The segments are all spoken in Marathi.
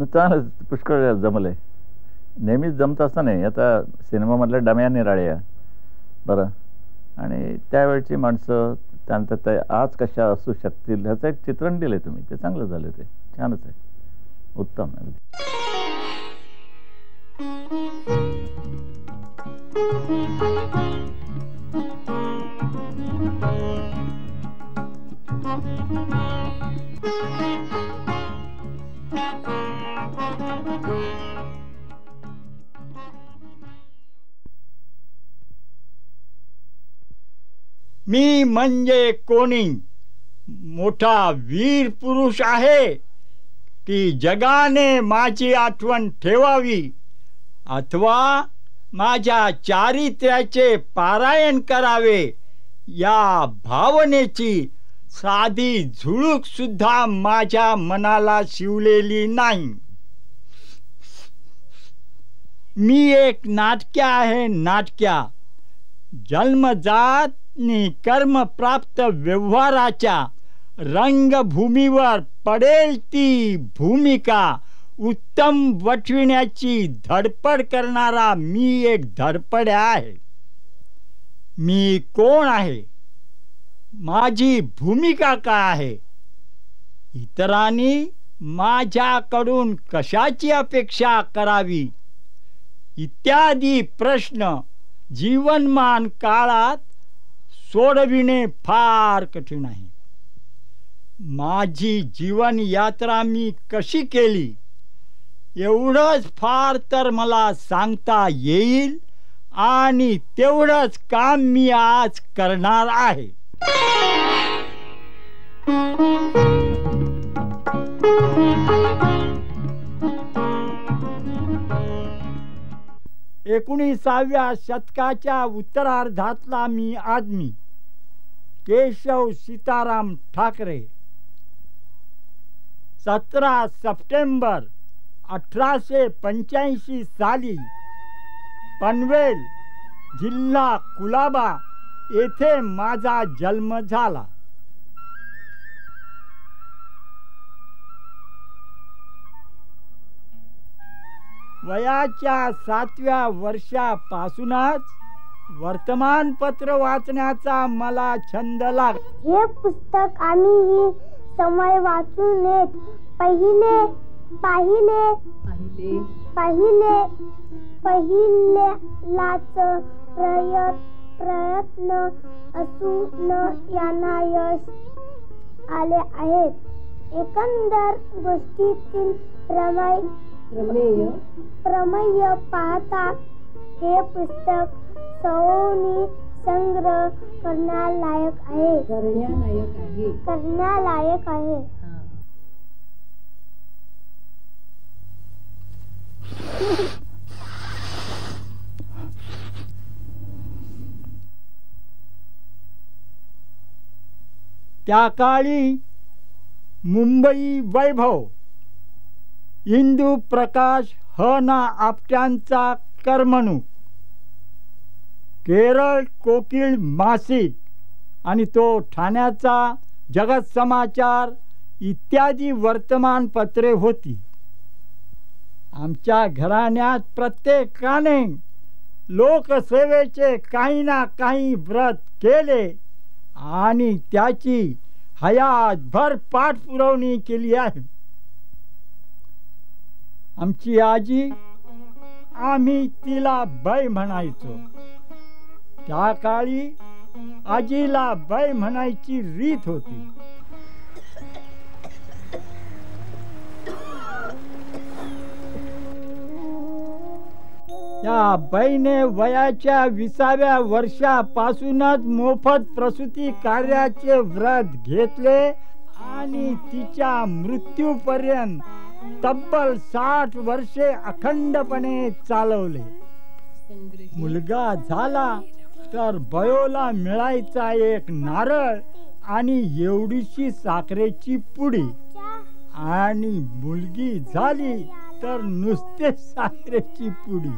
चांगलं पुष्कळ जमलंय. नेहमीच जमत असं नाही. आता सिनेमामधल्या डम्या निराळ्या बरं, आणि त्यावेळची माणसं त्यानंतर ते आज कशा असू शकतील ह्याचं एक चित्रण दिलंय तुम्ही. ते चांगलं झालं, ते छानच आहे, उत्तम आहे. मी म्हणजे कोणी मोठा वीर पुरुष आहे की जगाने माझी आठवण ठेवावी अथवा माझ्या चारित्र्याचे पारायण करावे या भावनेची साधी झुळूक सुद्धा माझ्या मनाला शिवलेली नाही. मी एक नाटक्या आहे, नाटक्या. जन्मजात नि कर्मप्राप्त व्यवहाराच्या रंगभूमीवर पडेल ती भूमिका उत्तम वठविण्याची धडपड करणारा मी एक धडपड आहे. मी कोण आहे, माझी भूमिका काय आहे, इतरांनी माझ्याकडून कशाची अपेक्षा करावी इत्यादी प्रश्न जीवनमान काळात सोडविणे फार कठीण आहे. माझी जीवन यात्रा मी कशी केली एवढंच फार तर मला सांगता येईल, आणि तेवढंच काम मी आज करणार आहे. 19व्या शतकाच्या उत्तरार्धातला मी आदमी केशव सीताराम ठाकरे 17 सप्टेंबर 1885 साली पनवेल जिल्हा कुलाबा येथे माझा जन्म झाला. वयाच्या 7व्या वर्षापासूनच वर्तमानपत्र वाचण्याचा मला छंद लागला. हे पुस्तक आम्ही समय वाचून येत पहिल्याच प्रयत्न असून यांना यश आले आहेत. एकंदर गोष्टीतील प्रमेय पाहता हे पुस्तक सौनी संग्रह करण्यालायक आहे. त्या काळी मुंबई वैभव, इंदू प्रकाश ह ना आपट्यांचा करमणूक, केरळ कोकिळ मासिक आणि तो ठाण्याचा जगत समाचार इत्यादी वर्तमानपत्रे होती. आमच्या घराण्यात प्रत्येकाने लोकसेवेचे काही ना काही व्रत केले आणि त्याची हयातभर पाठपुरवणी केली आहे. आमची आजी, आम्ही तिला बाई म्हणायचो. त्या काळी आजीला बाई म्हणायची रीत होती. त्या बाईने वयाच्या 20व्या वर्षापासूनच मोफत प्रसूती कार्याचे व्रत घेतले आणि तिच्या मृत्यूपर्यंत तब्बल 60 वर्षे अखंडपणे चालवले. मुलगा झाला तर बयोला मिळायचा एक नारळ आणि एवढीशी साखरेची पुडी, आणि मुलगी झाली तर नुसते साखरेची पुडी.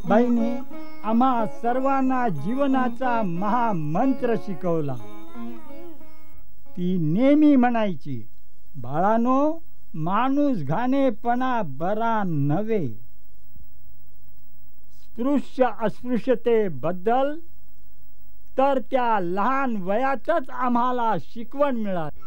बाईने आम्हा सर्वांना जीवनाचा महामंत्र शिकवला. ती नेहमी म्हणायची, बाळानो, माणूस घाणेपणा बरा नव्हे. स्पृश्य अस्पृश्यतेबद्दल तर त्या लहान वयातच आम्हाला शिकवण मिळाली.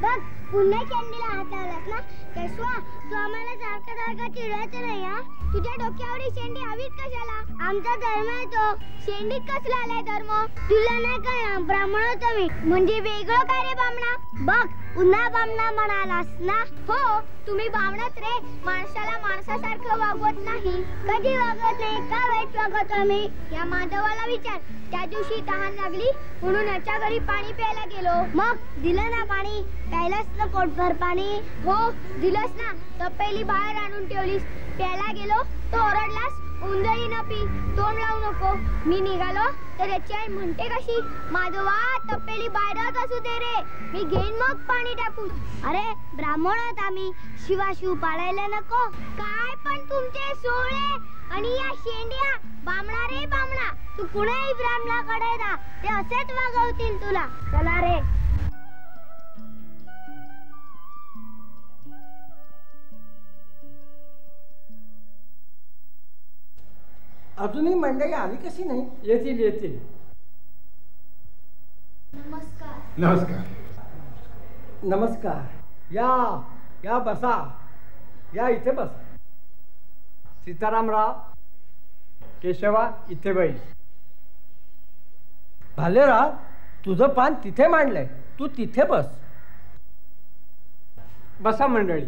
बघ, पुन्हा शेंडीला हात लावलास ना. केशवा, तू आम्हाला सारखं सारखं चिडवायचं नाही हा. तुझ्या डोक्यावर शेंडी हवीच कशाला? आमचा धर्म आहे तो. शेंडीत कसला आलाय धर्म? तुला नाही कळणार, ब्राह्मण होतो मी. म्हणजे वेगळं काय रे बामणा? बघ, पुन्हा बामणा म्हणालास ना. हो, तुम्ही बामणाच रे. माणसाला माणसासारखं वागवत नाही. कधी वागत नाही, का वाईट वागवतो आम्ही? या माधवाला विचार. त्या दिवशी तहान लागली म्हणून याच्या घरी पाणी प्यायला गेलो. मग दिलं ना पाणी? प्यायलाच ना पोटभर पाणी? हो, दिलंच ना. तपेली बाहेर आणून ठेवलीस. प्यायला गेलो तो ओरडलास, उंदळी न पी, तोंड लावू नको. मी निघालो तर याची आई म्हणते कशी, माधवा तपेली बाहेरच असू दे रे, मी घेईन मग पाणी टाकून. अरे ब्राह्मण आहोत आम्ही, शिवाशिव पाळायला नको काय? पण तुमचे सोळे आणि या शेंड्या बामणा रे बामणा. तू कुणाही ब्राह्मणाकडे जा, ते असेच वागवतील तुला. चला रे. अजूनही मंडळी आली कशी नाही? येतील येतील. नमस्कार. नमस्कार. नमस्कार. या बसा. या इथे बस. सीतारामराव, केशवा इथे बैस. भालेराव, तुझं पान तिथे मांडलंय, तू तिथे बस. बसा मंडळी.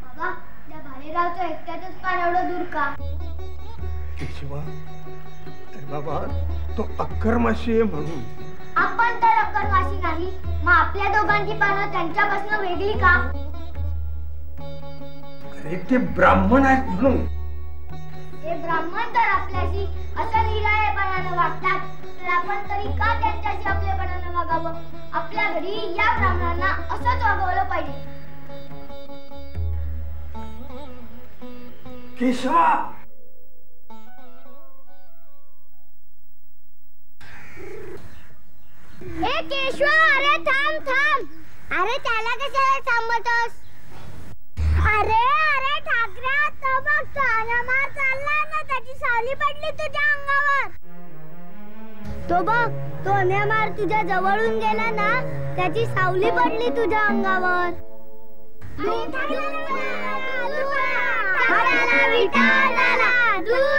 बाबा, त्या भालेरावचं एकट्यातच पान एवढं दूर का? केशवा, बाबा तो अक्करमाशी आहे म्हणून. आपण तर अक्करमाशी नाही, मग आपल्या दोघांची पानं त्यांच्यापासून वेगळी का? अरे ते ब्राह्मण आहेत म्हणून. हे ब्राह्मण तर आपल्याशी असं निराळेपणानं वागतात, तर आपण तरी का त्यांच्याशी आपलेपणानं वागावं? आपल्या घरी या ब्राह्मणांना असंच वागवलं पाहिजे. केशवा, ए केशवा, अरे थांब थांब. अरे त्याला कशाला थांबवतोस? अरे अरे ठाकऱ्या, तो बघ, तो अनामार चाललाय ना, त्याची सावली पडली तुझ्या अंगावर. तो बघ, तो अनामार तुझ्या जवळून गेला ना, त्याची सावली पडली तुझ्या अंगावर. दूर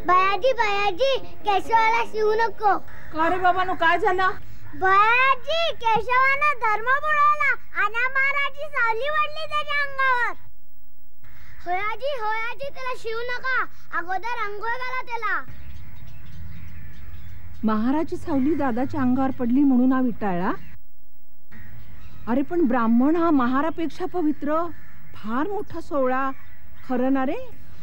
बयाजी बयाजी, केशवाला शिवू नको. का रे बाबा, नो काय झालं? बयाजी, केशवानं धर्म बुडवला. अनामाराची सावली पडली त्याच्या अंगावर. होयाजी होयाजी, त्याला शिवू नका, अगोदर अंघोळ घाला त्याला. महाराची सावली दादाच्या अंगावर पडली म्हणून हा विटाळला? अरे पण ब्राह्मण हा महारापेक्षा पवित्र, फार मोठा सोहळा. खरं ना रे?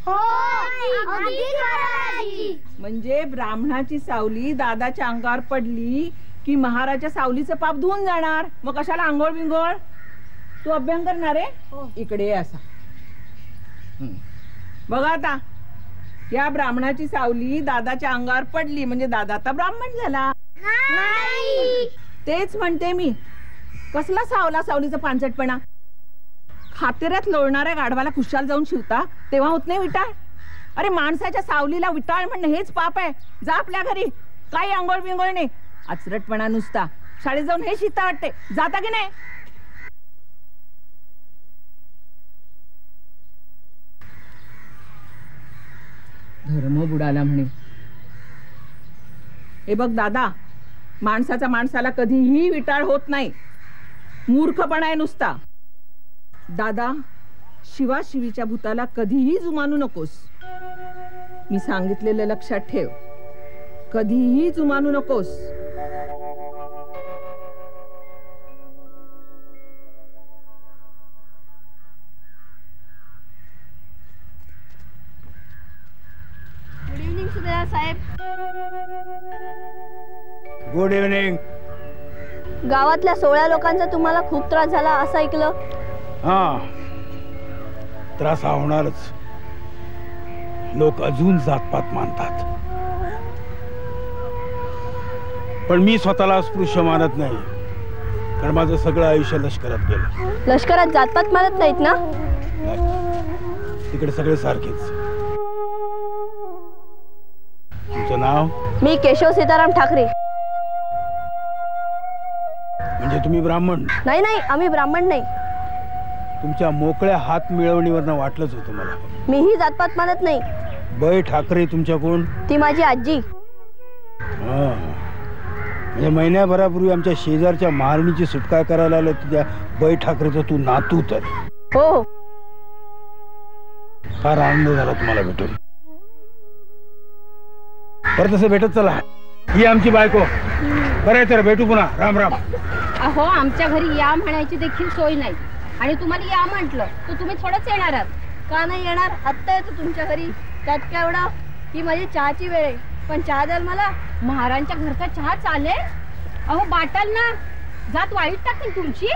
हो, अगदी खरं आजी. म्हणजे ब्राह्मणाची सावली दादाच्या अंगावर पडली की महाराच्या सावलीचं पाप धुवून जाणार. मग कशाला आंघोळ बिंगोळ? तू अभ्यंग करणार आहे? इकडे ये असा. बघा आता, या ब्राह्मणाची सावली दादाच्या अंगावर पडली म्हणजे दादा आता ब्राह्मण झाला. नाही, तेच म्हणते मी. कसला सावला सावलीचा पांचटपणा? खातेऱ्यात लोळणाऱ्या गाढवाला खुशाल जाऊन शिवता तेव्हा होत नाही विटाळ? अरे माणसाच्या सावलीला विटाळ म्हणणं हेच पाप आहे. जा आपल्या घरी, काही आंघोळ बिंगोळ नाही, आचरटपणा नुसता. शाळेत जाऊन हे शिकता वाटते, जाता की नाही? धर्म बुडाला म्हणे. हे बघ दादा, माणसाचा माणसाला कधीही विटाळ होत नाही, मूर्खपणा आहे नुसता. दादा, शिवाशिवीच्या भूताला कधीही जुमानू नकोस. मी सांगितलेलं लक्षात ठेव, कधीही जुमानू नकोस. Good evening. गावातल्या 16 लोकांचा तुम्हाला खूप त्रास झाला असं ऐकलं. हा, त्रास हा होणारच. लोक अजून जातपात मानतात, पण मी स्वतःला अस्पृश्य मानत नाही, कारण माझं सगळं आयुष्य लष्करात गेलं. लष्करात जातपात मानत नाहीत ना? नाही, तिकडे सगळे सारखेच. तुमचं नाव? मी केशव सीताराम ठाकरे. म्हणजे तुम्ही ब्राह्मण? नाही नाही, आम्ही ब्राह्मण नाही. तुमच्या मोकळ्या हात मिळवणीवरनं वाटलंच होतं मला. मीही जातपात मानत नाही. बै ठाकरे तुमच्या कोण? ती माझी आजी. म्हणजे महिन्याभरापूर्वी आमच्या शेजारच्या महारणीची सुटका करायला आलं तुझ्या बै ठाकरेचा तू नातू. तर हो, फार आनंद झाला तुम्हाला भेटून. परत तसं भेटत चला. ही आमची बायको. बरं तर भेटू पुन्हा. राम राम. अहो, आमच्या घरी या म्हणायची देखील सोय नाही, आणि तुम्हाला या म्हटलं तर तुम्ही थोडंच येणार आहात. का नाही येणार? आत्ता येतो तुमच्या घरी. त्यात काय एवढं? ही माझी चहाची वेळ आहे, पण चहा द्याल मला? महाराजांच्या घरचा चहा चालेल? अहो, बाटाल ना, जात वाईट टाकेल तुमची.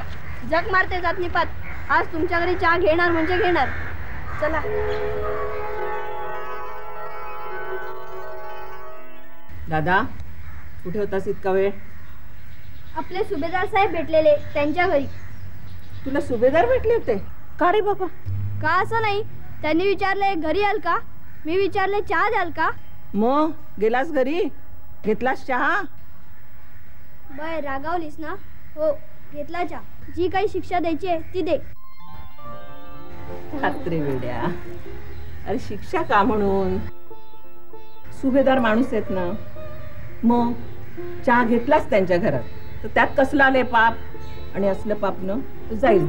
जग मारते जात निपात. आज तुमच्या घरी चहा घेणार म्हणजे घेणार. चला. दादा, कुठे होतास इतका वेळ? आपले सुभेदार साहेब भेटलेले, त्यांच्या घरी. तुला सुभेदार भेटले होते? का रे बाबा? का असं नाही, त्यांनी विचारले घरी याल का, मी विचारले चहा द्याल का. मग गेलास घरी? घेतलास चहा? बाय, रागावलीस ना? हो, घेतला चहा. जी काही शिक्षा द्यायची आहे ती दे. खात्री वेड्या. अरे शिक्षा का म्हणून? सुभेदार माणूस आहेत ना. मग चहा घेतलास त्यांच्या घरात, तर त्यात कसलं आलंय पाप? आणि असलं पाप न तू जाईल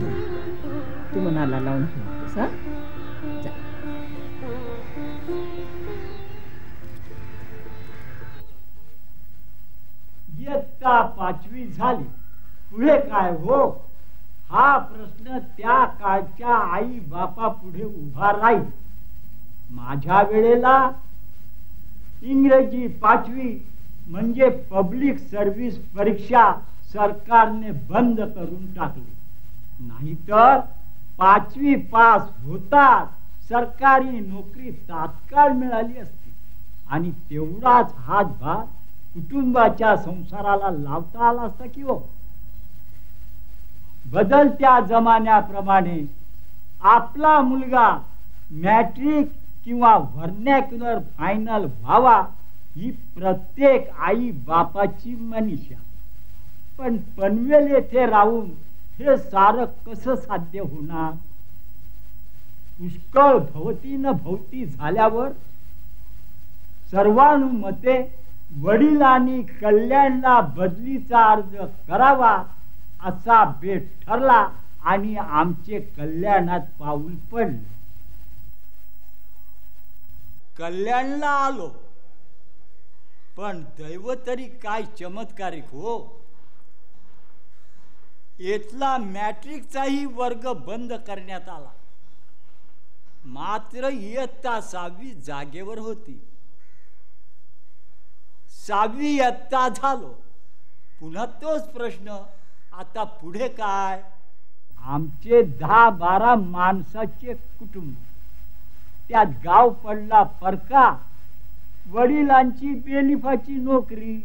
तू मनाला लावून ठेवतेस. हा, इयत्ता 5वी झाली, पुढे काय हो? हा प्रश्न त्या काळच्या आई बापा पुढे उभा राहील. माझ्या वेळेला इंग्रजी 5वी म्हणजे पब्लिक सर्व्हिस परीक्षा सरकारने बंद करून टाकली. नाहीतर 5वी पास होताच सरकारी नोकरी तात्काळ मिळाली असती, आणि तेवढाच हातभार कुटुंबाच्या संसाराला लावता आला असता की हो. बदलत्या जमान्याप्रमाणे आपला मुलगा मॅट्रिक किंवा व्हर्नॅक्युलर फायनल व्हावा ही प्रत्येक आई बापाची मनीषा. पण पनवेल येथे राहून हे सारं कसं साध्य होणार? पुष्कळ भवतीन भोवती झाल्यावर सर्वानुमते वडिलांनी कल्याणला बदलीचा अर्ज करावा असा बेत ठरला, आणि आमचे कल्याणात पाऊल पडले. कल्याणला आलो, पण दैव तरी काय चमत्कारिक हो. इथला मॅट्रिकचाही वर्ग बंद करण्यात आला, मात्र इयत्ता 6वी जागेवर होती. 6वी इयत्ता झालो, पुन्हा तोच प्रश्न. आता पुढे काय? आमचे 10-12 माणसाचे कुटुंब, त्यात गाव पडला परका, वडिलांची बेनिफाची नोकरी.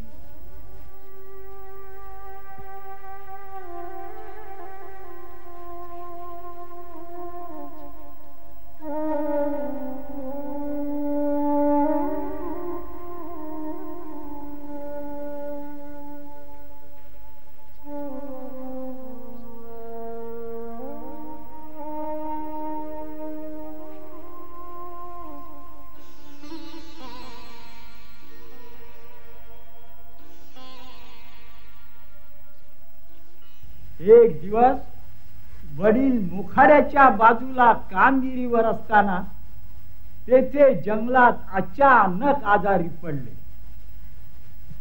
एक दिवस वडील मुखाड्याच्या बाजूला कामगिरीवर असताना तेथे जंगलात अचानक आजारी पडले.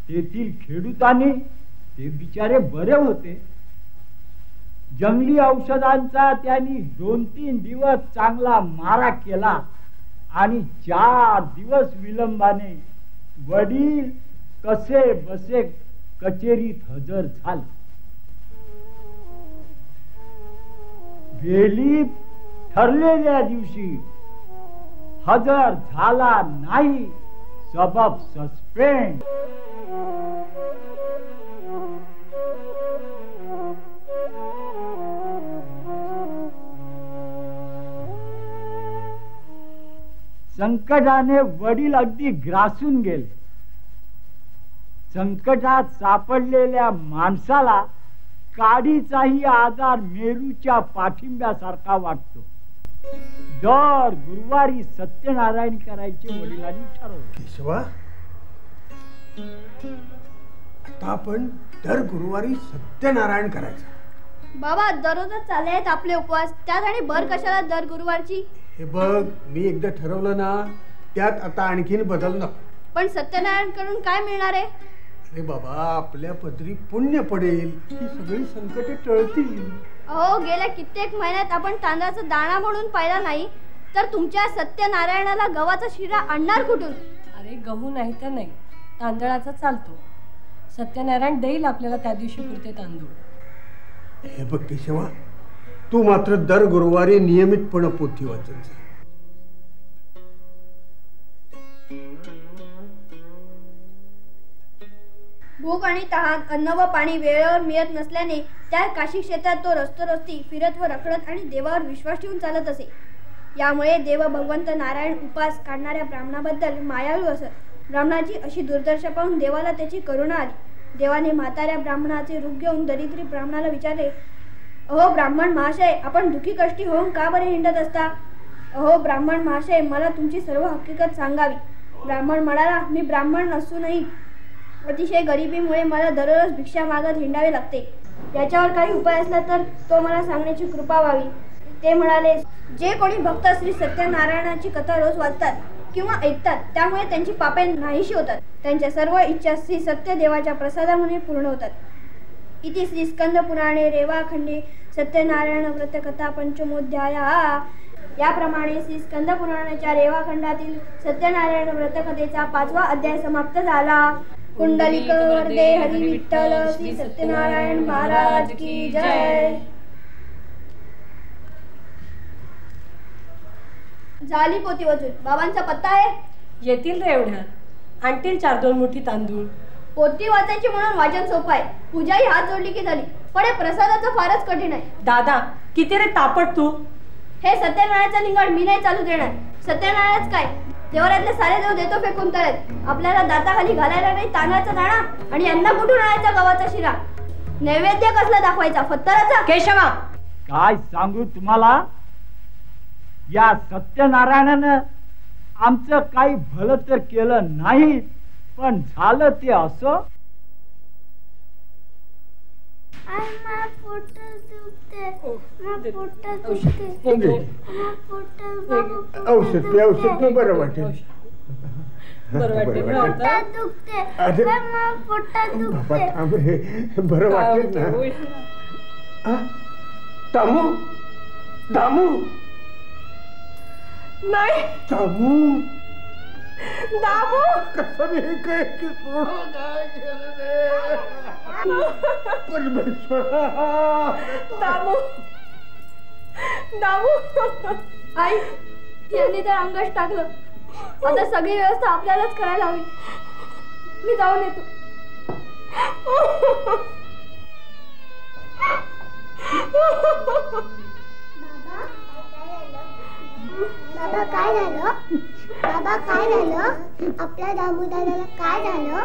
तेथील खेडूतांनी ते बिचारे बरे होते. जंगली औषधांचा त्यांनी 2-3 दिवस चांगला मारा केला, आणि 4 दिवस विलंबाने वडील कसे बसे कचेरीत हजर झाले. बेली ठरलेल्या दिवशी हजर झाला नाही, सबब सस्पेंड. संकटाने वडील अगदी ग्रासून गेले. संकटात सापडलेल्या माणसाला काडीचाही आजार मेरूच्या पाठिंब्यासारखा वाटतो. दर गुरुवारी सत्यनारायण करायचे वडिलांनी ठरवले. केशवा, आता आपण दर गुरुवारी सत्यनारायण करायचं. बाबा दररोजच चालले आहेत आपले उपवास, त्यात आणि भर कशाला दर गुरुवारची? हे बघ, मी एकदा ठरवलं ना, त्यात आता आणखीन बदल नको. पण सत्यनारायण करून काय मिळणार आहे? अरे बाबा, आपल्या पदरी पुण्य पडेल, ही सगळी संकटे टळतील. अहो, गेल्या कित्येक महिन्यात आपण तांदळाचा दाणा म्हणून पाहिला नाही, तर तुमच्या सत्यनारायणाला गव्हाचा शिरा आणणार कुठून? अरे गहू नाही तर नाही, तांदळाचा चालतो. सत्यनारायण देईल आपल्याला त्या दिवशी पुरते तांदूळ. हे बघ केशवा, तू मात्र दर गुरुवारी नियमितपणे पोथी वाचत जा. भूक आणि तहान, अन्न व पाणी वेळेवर मिळत नसल्याने त्या काशी क्षेत्रात तो रस्ती फिरत व रखडत आणि देवावर विश्वास ठेवून चालत असे. यामुळे देव भगवंत नारायण उपास काढणाऱ्या ब्राह्मणाबद्दल मायाळू असत. ब्राह्मणाची अशी दुर्दशा पाहून देवाला त्याची करुणा आली. देवाने म्हाताऱ्या ब्राह्मणाचे रूप घेऊन दरिद्री ब्राह्मणाला विचारले, अहो ब्राह्मण महाशय, आपण दुखी कष्टी होऊन का बरे हिंडत असता? अहो ब्राह्मण महाशय, मला तुमची सर्व हकीकत सांगावी. ब्राह्मण म्हणाला, मी ब्राह्मण नसूनही अतिशय गरिबीमुळे मला दररोज भिक्षा मागत हिंडावे लागते. याच्यावर काही उपाय असला तर तो मला सांगण्याची कृपा व्हावी. ते म्हणाले, जे कोणी भक्त श्री सत्यनारायणाची कथा रोज वाचतात किंवा ऐकतात, त्यामुळे त्यांची पापे नाहीशी होतात. त्यांच्या सर्व इच्छा श्री सत्यदेवाच्या प्रसादामुळे पूर्ण होतात. इति श्री स्कंद पुराणे रेवाखंडे सत्यनारायण व्रतकथा पंचमोध्याया. याप्रमाणे श्री स्कंद पुराणाच्या रेवाखंडातील सत्यनारायण व्रतकथेचा 5वा अध्याय समाप्त झाला. कुंडलिक वरदे हरी विठ्ठल श्री सत्यनारायण महाराज की जय. झाली पोती वाचून. बाबांचा पत्ता आहे? येतील रे एवढ्या, आणतील 4-2 मुठी तांदूळ. पोती वाचायची म्हणून वाचन सोपं आहे, पूजाही हात जोडली की झाली. पण हे प्रसादाचं फारच कठीण आहे. दादा किती रे तापट तू. हे सत्यनारायणाचा लिंगाड मी नाही चालू देणार. सत्यनारायणच काय, देवरातले सारे देव देतो फेकून तळेत. आपल्याला दाताखाली घालायला नाही तांदळाचा दाणा, आणि यांना कुठून आणायचा गव्हाचा शिरा? नैवेद्य कसला दाखवायचा, फत्तराचा? केशवा, काय सांगू तुम्हाला, या सत्यनारायणानं आमचं काही भलं तर केलं नाही, पण झालं ते असं. औषध पे औषध न बरं वाटेल. बरं वाटेल ना. दामू, दामू, नाही दामू, दामू, कसं मी काय सोडून काय केलं रे परमेश्वरा. दामू, दामू. आई, यांनी तर अंगच टाकलं. आता सगळी व्यवस्था आपल्यालाच करायला हवी. मी जाऊन येतो. बाबा काय झालं? बाबा काय झालं? आपल्या दामोदराला काय झालं?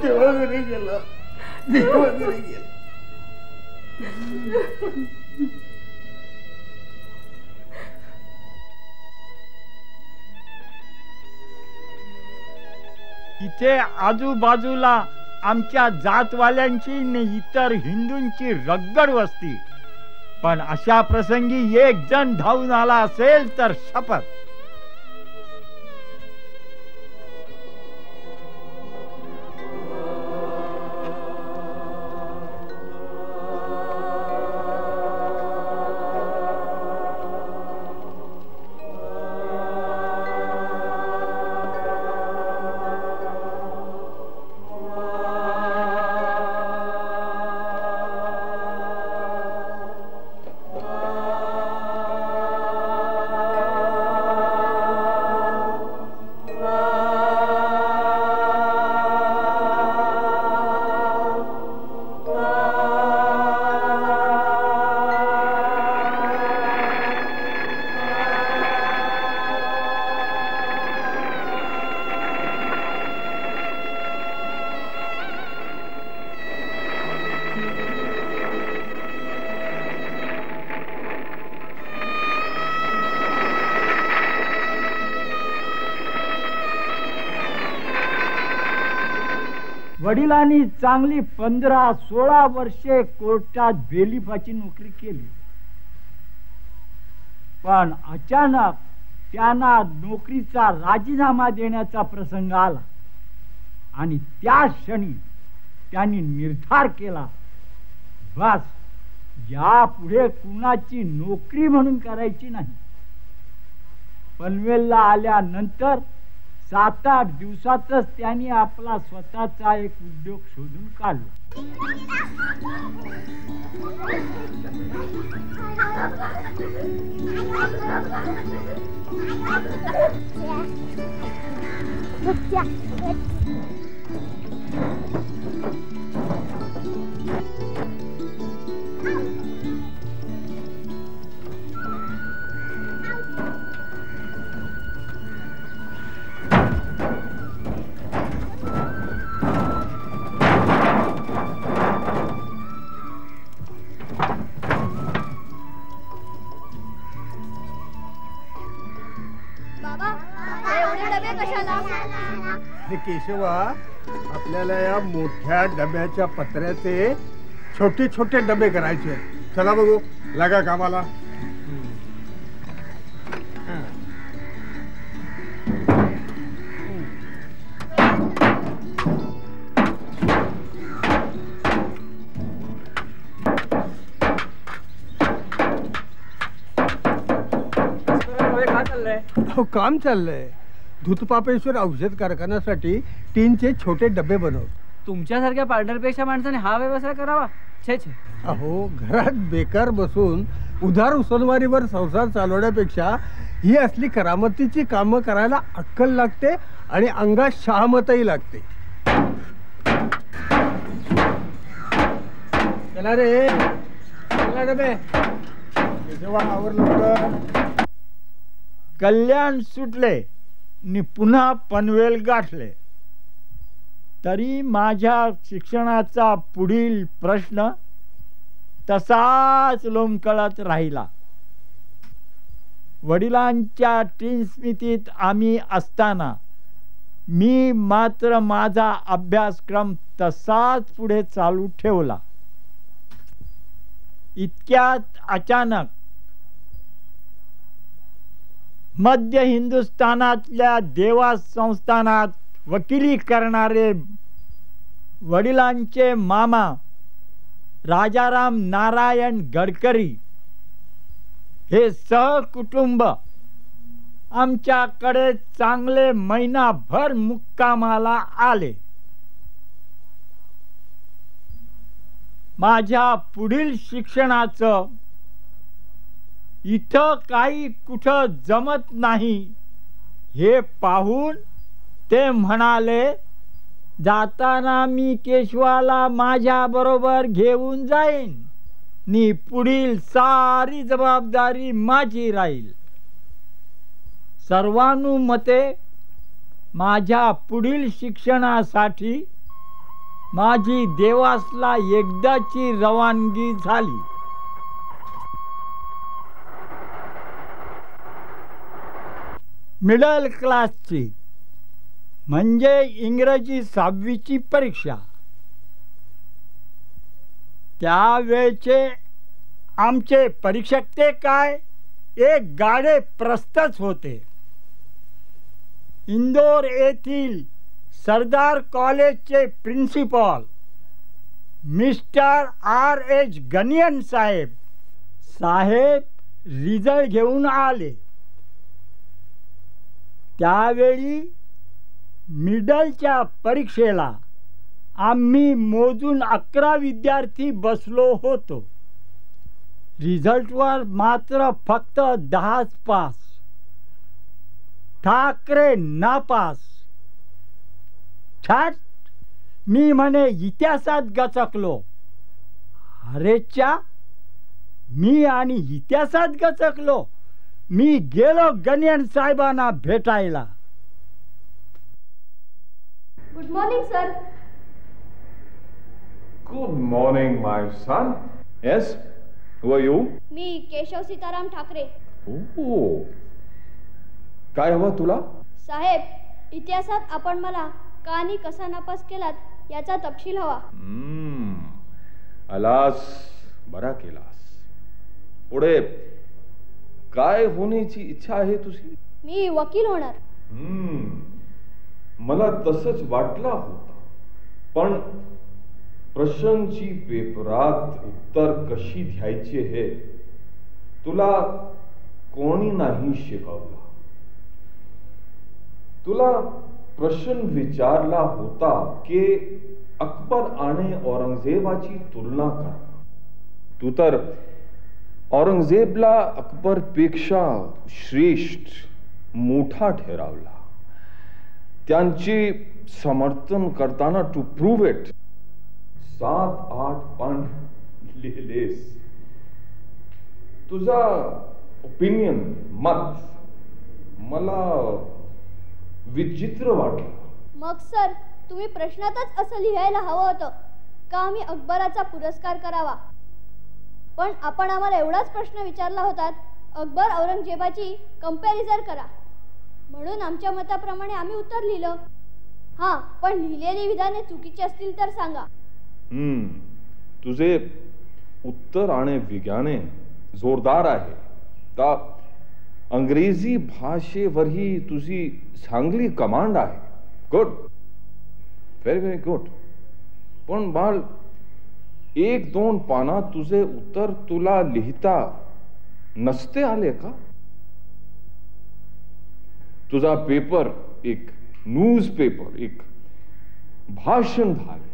देवा घरी गेला, देवा घरी गेला. इथे आजूबाजूला आमच्या जातवाल्यांची न इतर हिंदूंची रगड वस्ती. पण अशा प्रसंगी एक जण धावून आला असेल तर शपथ. वडिलांनी चांगली 15-16 वर्षे कोर्टात बेलिफाची नोकरी केली, पण अचानक त्यांना नोकरीचा राजीनामा देण्याचा प्रसंग आला आणि त्या क्षणी त्यांनी निर्धार केला, बस यापुढे कुणाची नोकरी म्हणून करायची नाही. पनवेलला आल्यानंतर 7-8 दिवसातच त्यांनी आपला स्वतःचा एक उद्योग शोधून काढला. केशवा, आपल्याला या मोठ्या डब्याच्या पत्र्याचे छोटे छोटे डबे करायचे. चला बघू, लागा कामाला. काम चाललंय. धूतपापेश्वर औषध कारखान्यासाठी टीनचे छोटे डबे बनव. तुमच्यासारख्या पार्टनरपेक्षा माणसाने हा व्यवसाय करावा. छे छे. अहो, घरात बेकार बसून उधार उसनवारीवर संसार चालवण्यापेक्षा ही असली करामतीची कामं करायला अक्कल लागते आणि अंगात शहामतही लागते. चला रे, चला डबे. आवरलं. कल्याण सुटले नि पुन्हा पनवेल गाठले, तरी माझ्या शिक्षणाचा पुढील प्रश्न तसाच लोंबकळत राहिला. वडिलांच्या टीन स्मितीत आम्ही असताना मी मात्र माझा अभ्यासक्रम तसाच पुढे चालू ठेवला. इतक्यात अचानक मध्य हिंदुस्थानातल्या देवास संस्थानात वकिली करणारे वडिलांचे मामा राजाराम नारायण गडकरी हे सहकुटुंब आमच्याकडे चांगले महिनाभर मुक्कामाला आले. माझ्या पुढील शिक्षणाचं इथं काही कुठं जमत नाही हे पाहून ते म्हणाले, जाताना मी केशवाला माझ्या बरोबर घेऊन जाईन नि पुढील सारी जबाबदारी माझी राहील. सर्वानुमते माझ्या पुढील शिक्षणासाठी माझी देवासला एकदाची रवानगी झाली. मिडल क्लासची म्हणजे इंग्रजी 6वीची परीक्षा. त्यावेळचे आमचे परीक्षक ते काय एक गाडे प्रस्तच होते. इंदोर येथील सरदार कॉलेजचे प्रिन्सिपॉल मिस्टर R.H. गनियन साहेब रिझल्ट घेऊन आले. त्यावेळी मिडलच्या परीक्षेला आम्ही मोजून 11 विद्यार्थी बसलो होतो. रिझल्टवर मात्र फक्त 10 पास. ठाकरे नापास. छाट, मी म्हणे इतिहासात गचकलो. अरेच्या, मी आणि इतिहासात गचकलो. मी गेलो गनियन साहेबांना भेटायला. Good morning sir. Good morning my son. Yes, who are you? मी केशव सीताराम ठाकरे. ओह, काय हवं तुला? साहेब, इतिहासात आपण मला का आणि कसा नापास केलात याचा तपशील हवा. आलास, बरा केलास. पुढे काय होण्याची इच्छा आहे तुझी? मी वकील होणार. मला तसंच वाटला होता, पण प्रश्नांची पेपरात उत्तर कशी द्यायची हे तुला कोणी नाही शिकवला. तुला प्रश्न विचारला होता की अकबर आणि औरंगजेबाची तुलना कर. तू तर औरंगजेबला अकबरपेक्षा श्रेष्ठ मोठा ठरवला. त्यांचे समर्थन करताना टू प्रूव्ह इट 7-8 पान लिहिलेस. तुझा ओपिनियन, मत मला विचित्र वाटलं. मग सर, तुम्ही प्रश्नातच असं लिहायला हवं होतं का आम्ही अकबराचा पुरस्कार करावा. पण आपण आम्हाला एवढाच प्रश्न विचारला होता, अकबर औरंगजेबाची कंपॅरिझन करा. म्हणून आमच्या मताप्रमाणे आम्ही उत्तर लिहिलं. हा, पण लिहिलेली विधाने चुकीची असतील तर सांगा. तुझे उत्तर आणि विज्ञाने जोरदार आहे. ता अंग्रेजी भाषेवरही तुझी चांगली कमांड आहे. Good, very very good. पण बाळ, 1-2 पानात तुझे उत्तर तुला लिहिता नसते आले का? तुझा पेपर एक न्यूज पेपर, एक भाषण झाले.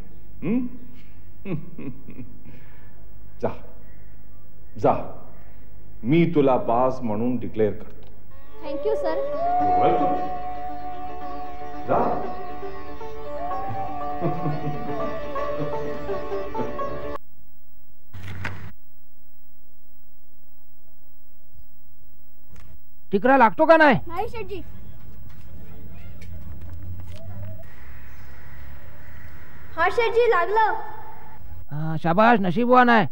जा जा, मी तुला पास म्हणून डिक्लेअर करतो. Thank you sir. वेलकम. जा. टिकरा लागतो का नाही? नाही शेठजी. हा शेठजी, लागलं. शाबाश, नशीबवान आहे.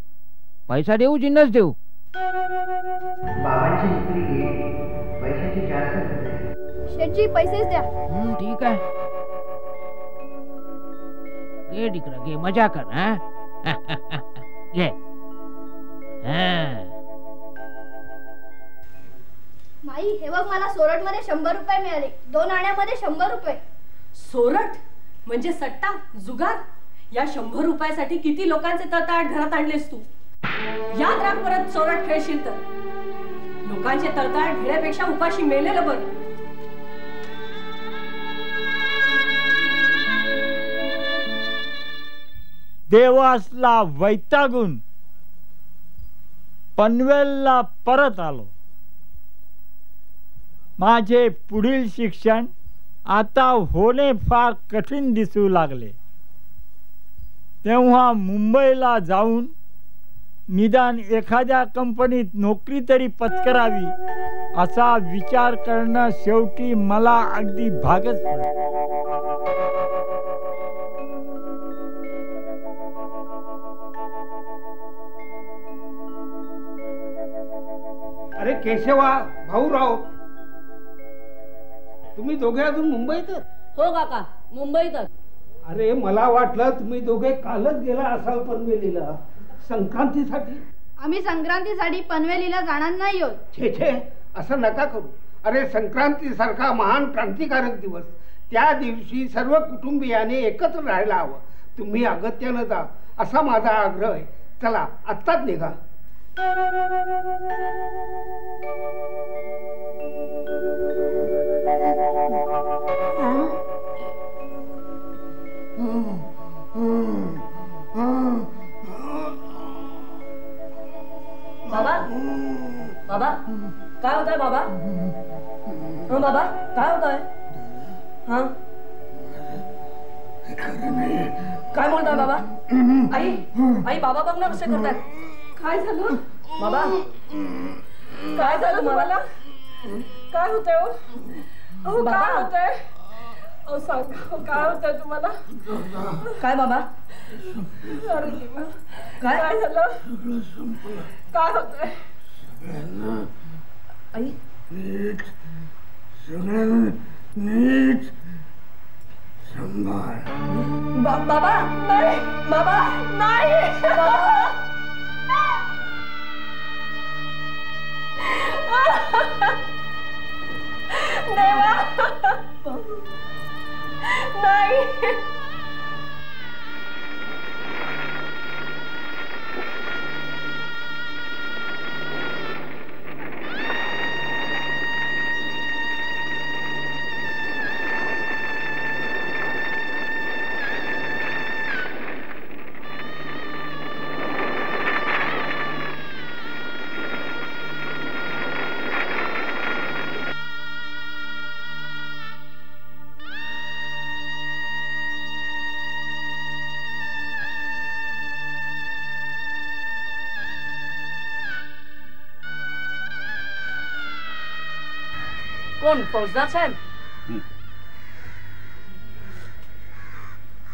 पैसा देऊ, जिन्नस देऊ? शेठजी, पैसेच द्या. ठीक आहे. घे टिकरा, घे, मजा कर. घे. माई, हे बघ, मला सोरठ मध्ये 100 रुपये मिळाले. 2 आण्यामध्ये 100 रुपये. सोरठ म्हणजे सट्टा, जुगार. या 100 रुपयासाठी किती लोकांचे तळतळाट घरात आणलेस तू. याद राख, परत सोरठ खेळशील तर. लोकांचे तळतळाट घेण्यापेक्षा उपाशी मेलेलं बरं. देवासला वैतागून पनवेलला परत आलो. माझे पुढील शिक्षण आता होणे फार कठीण दिसू लागले. तेव्हा मुंबईला जाऊन निदान एखाद्या कंपनीत नोकरी तरी पत्करावी असा विचार करणं शेवटी मला अगदी भागच पडलं. अरे केशवा, भाऊराव, तुम्ही दोघे अजून मुंबईतच? हो काका, मुंबईतच. अरे, मला वाटलं तुम्ही दोघे कालच गेला असाल पनवेलीला संक्रांतीसाठी. आम्ही संक्रांतीसाठी पनवेलीला जाणार नाही आहोत. छे छे, असं नका करू. अरे, संक्रांती सारखा महान क्रांतिकारक दिवस, त्या दिवशी सर्व कुटुंबियाने एकत्र राहायला हवं. तुम्ही अगत्यानं जा असा माझा आग्रह आहे. चला, आत्ताच निघा. बाबा, बाबा, काय होत आहे बाबा? बाबा, काय होत आहे? काय म्हणताय बाबा? आई, आई, बाबा बघ ना कसे करतात. काय झालं बाबा? काय झालं तुम्हाला? काय होतंय? हो, काय होतंय? सांगा, काय होतंय तुम्हाला? काय बाबा? अरे देवा, काय झालं? काय होतंय? आई, नीट बाबा नाही, बाबा नाही, देवा नाही. कोण फौजदार साहेब?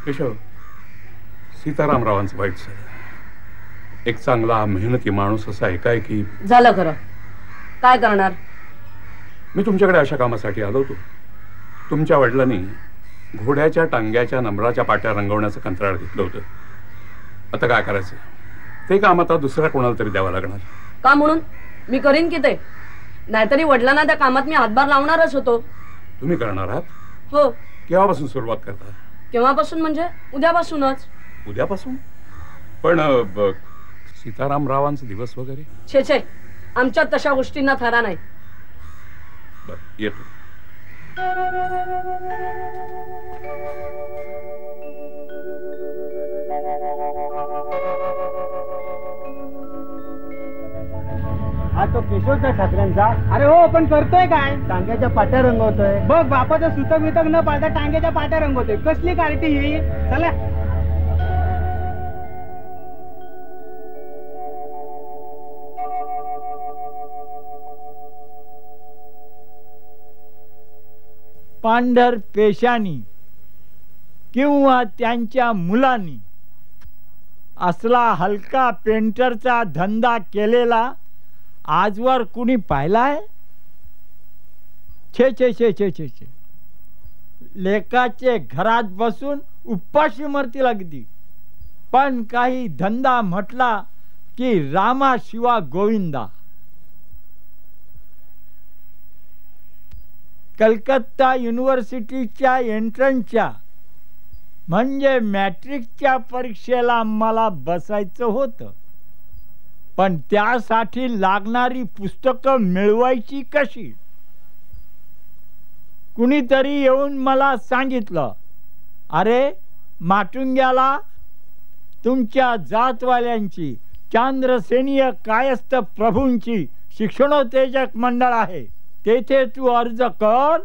केशव, सीतारामरावांचं वाईट झालं. एक चांगला मेहनती माणूस असा एकाएकी झालं. खरं काय करणार? मी तुमच्याकडे अशा कामासाठी आलो होतो. तुमच्या वडिलांनी घोड्याच्या टांग्याच्या नंबराच्या पाट्या रंगवण्याचं कंत्राट घेतलं होतं. आता काय करायचं? ते काम आता दुसऱ्या कोणाला तरी द्यावं लागणार. का म्हणून? मी करीन की ते. नाहीतरी वडिलांना त्या कामात मी हातभार लावणारच होतो. तुम्ही करणार आहात? हो. केव्हापासून सुरुवात करता? केव्हापासून म्हणजे उद्यापासूनच. उद्यापासून? पण सीतारामरावांचे दिवस वगैरे? छे छे, आमच्यात तशा गोष्टींना थारा नाही. बर, येतो. हा तो केशवचा ठाकरेंचा. अरे हो, पण करतोय काय? टांग्याच्या पाट्या रंगवतोय. बघ, बापाचं सुतक वितक न पाळता टांग्याच्या पाट्या रंगवतोय. कसली पार्टी ही? चला. पांढर पेशानी किंवा त्यांच्या मुलांनी असला हलका पेंटरचा धंदा केलेला आजवर कुणी पाहिलाय? छे छे छे छे छे छे. लेकाचे घरात बसून उपाशी मरतील अगदी. पण काही धंदा म्हटला की रामा शिवा गोविंदा. कलकत्ता युनिव्हर्सिटीच्या एंट्रन्सच्या म्हणजे मॅट्रिकच्या परीक्षेला मला बसायचं होतं. पण त्यासाठी लागणारी पुस्तकं मिळवायची कशी? कुणीतरी येऊन मला सांगितलं, अरे माटुंग्याला तुमच्या जातवाल्यांची चांद्रसेनीय कायस्थ प्रभूंची शिक्षणोत्तेजक मंडळ आहे, तेथे तू अर्ज कर.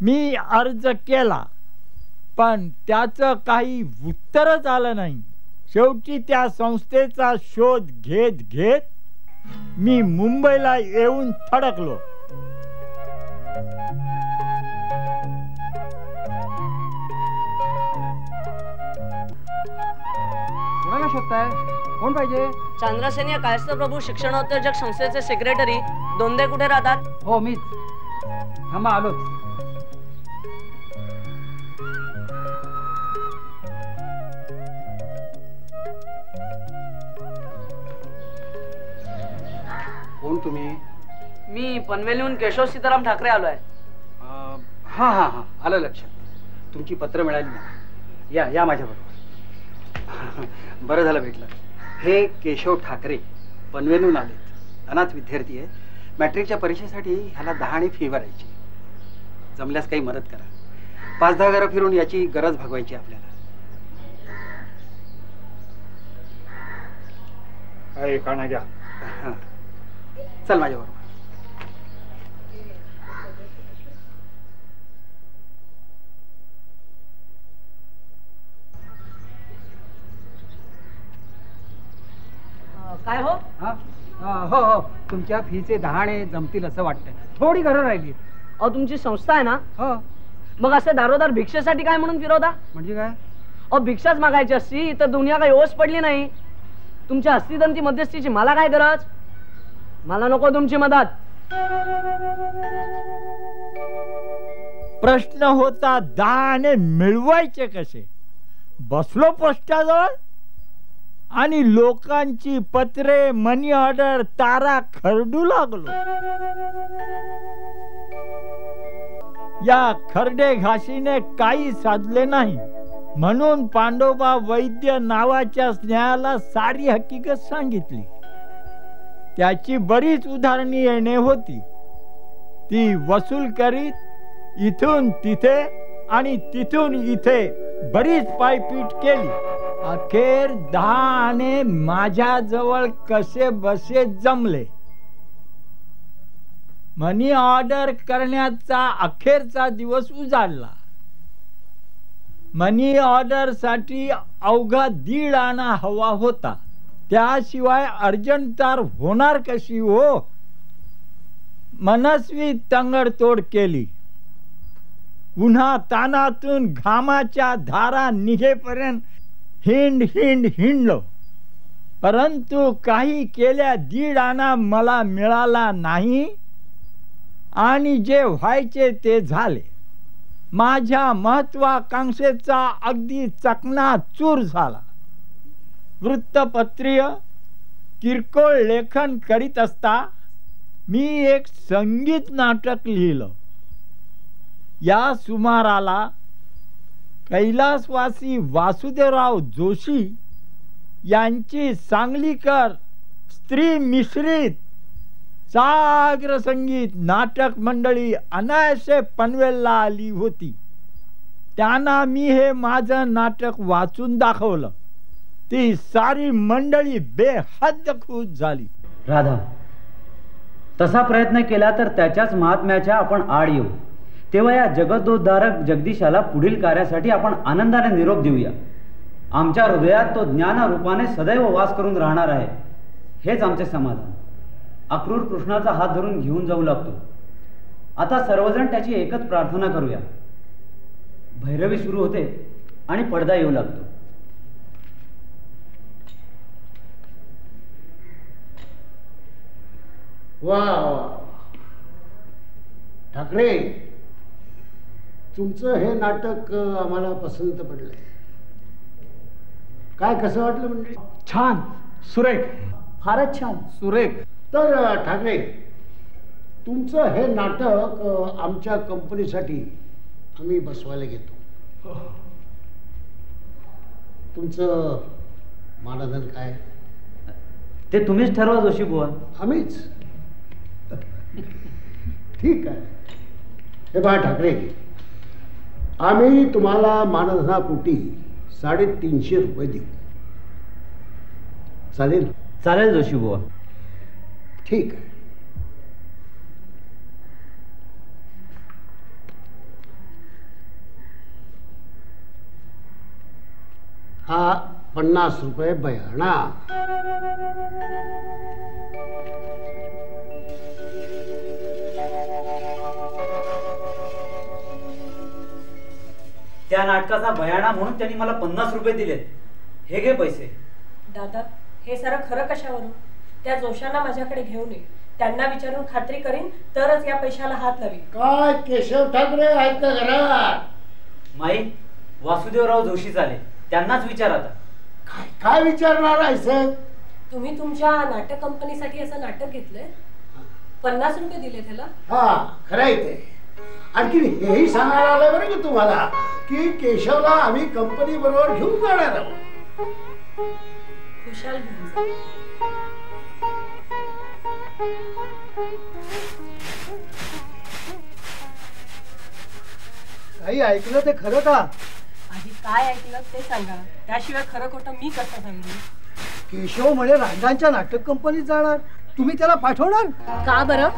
मी अर्ज केला, पण त्याचं काही उत्तरच आलं नाही. शेवटी त्या संस्थेचा शोध घेत घेत मी मुंबईला येऊन थडकलो. कोणाला शोधताय? कोण पाहिजे? चांद्रसेनीय कायस्थ प्रभू शिक्षणोत्तेजक संस्थेचे सेक्रेटरी दोंदे कुठे राहतात? हो, मीच. थांबा, आलोच. कोण तुम्ही? मी पनवेलहून केशव सीताराम ठाकरे आलोय. हा हा हा, आलं लक्षात. तुमची पत्र मिळाली ना. या या माझ्याबरोबर. बरं झालं भेटलं. हे केशव ठाकरे पनवेलहून आलेत. अनाथ विद्यार्थी आहे. मॅट्रिकच्या परीक्षेसाठी ह्याला 10 आणि फी भरायची. जमल्यास काही मदत करा. 5-10 घरं फिरून याची गरज भागवायची आपल्याला. काय काना घ्या. चल माझ्याबरोबर. काय हो? हो हो, तुमच्या फीचे 10 जमतील असं वाटतंय. थोडी घरं राहिली. अहो, तुमची संस्था आहे ना? हो. मग असे दारोदार भिक्षेसाठी काय म्हणून फिरवता? म्हणजे काय? अहो, भिक्षाच मागायची असती तर दुनिया काही ओस पडली नाही. तुमच्या हस्तिदंती मध्यस्थीची मला काय गरज? मला नको तुमची मदत. प्रश्न होता 10 आणे मिळवायचे कसे. बसलो पोस्टाजवळ आणि लोकांची पत्रे, मनी ऑर्डर, तारा खरडू लागलो. या खरडे घाशीने काही साधले नाही, म्हणून पांडोबा वैद्य नावाच्या स्नेहाला सारी हकीकत सांगितली. त्याची बरीच उदाहरणे येणे होती. ती वसूल करीत इथून तिथे आणि तिथून इथे बरीच पायपीट केली. अखेर 10 आणे माझ्याजवळ कसे बसे जमले. मनी ऑर्डर करण्याचा अखेरचा दिवस उजाडला. मनी ऑर्डर साठी अवघा 1.5 आणा हवा होता. त्याशिवाय अर्जंट तार होणार कशी हो. मनस्वी तंगडतोड केली. उन्हा तानातून घामाच्या धारा निघेपर्यंत हिंडलो, परंतु काही केल्या 1.5 आणा मला मिळाला नाही आणि जे व्हायचे ते झाले. माझ्या महत्वाकांक्षेचा अगदी चकनाचूर झाला. वृत्तपत्रीय किरकोळ लेखन करीत असता मी एक संगीत नाटक लिहिलं. या सुमाराला कैलासवासी वासुदेवराव जोशी यांची सांगलीकर स्त्री मिश्रित साग्र संगीत नाटक मंडळी अनायासे पनवेलला आली होती. त्यांना मी हे माझं नाटक वाचून दाखवलं. ती सारी मंडळी बेहद्द खुश झाली. राधा, तसा प्रयत्न केला तर त्याच्याच महात्म्याच्या आपण आड येऊ. तेव्हा या जगदोद्धारक जगदीशाला पुढील कार्यासाठी आपण आनंदाने निरोप देऊया. आमच्या हृदयात तो ज्ञान रूपाने सदैव वास करून राहणार आहे, हेच आमचे समाधान. अक्रूर कृष्णाचा हात धरून घेऊन जाऊ लागतो. आता सर्वजण त्याची एकच प्रार्थना करूया. भैरवी सुरू होते आणि पडदा येऊ लागतो. वा वा ठाकरे, तुमचं हे नाटक आम्हाला पसंत पडलंय. काय कसं वाटलं म्हणजे? छान, सुरेख, फारच छान, सुरेख. तर ठाकरे, तुमचं हे नाटक आमच्या कंपनीसाठी आम्ही बसवायला घेतो. तुमचं मानधन काय? ते तुम्हीच ठरवा जोशी बुवा. आम्हीच? ठीक आहे. हे पहा ठाकरे, आम्ही तुम्हाला मानधनापोटी 350 रुपये देऊ. चालेल? चालेल जोशी बुवा. ठीक आहे. हा 50 रुपये बयाणा. त्या नाटकाचा बयाणा म्हणून त्यांनी मला 50 रुपये दिलेत. हे घे पैसे. दादा, हे सारं खरं कशावरून? त्या जोशांना माझ्याकडे घेऊन ये. त्यांना विचारून खात्री करीन तरच या पैशाला हात लावी. काय केशव ठाकरे आहेत का घरात? माई, वासुदेवराव जोशी झाले, त्यांनाच विचार. आता काय विचारणार आहे सर? तुम्ही तुमच्या नाटक कंपनीसाठी असं नाटक घेतलंय, 50 रुपये दिले त्याला? हा, खरं आहे ते. आणखी हेही सांगायला आलंय बरं की तुम्हाला की केशवला आम्ही कंपनी बरोबर घेऊन जाणार आहोत. खुशाल घेऊन जा. काही ऐकलं ते खरं का? आधी काय ऐकलं ते सांगा, त्याशिवाय खरं खोटं मी कसं सांगू? केशव म्हणे रांडांच्या नाटक कंपनीत जाणार, तुम्ही त्याला पाठवणार का बरं?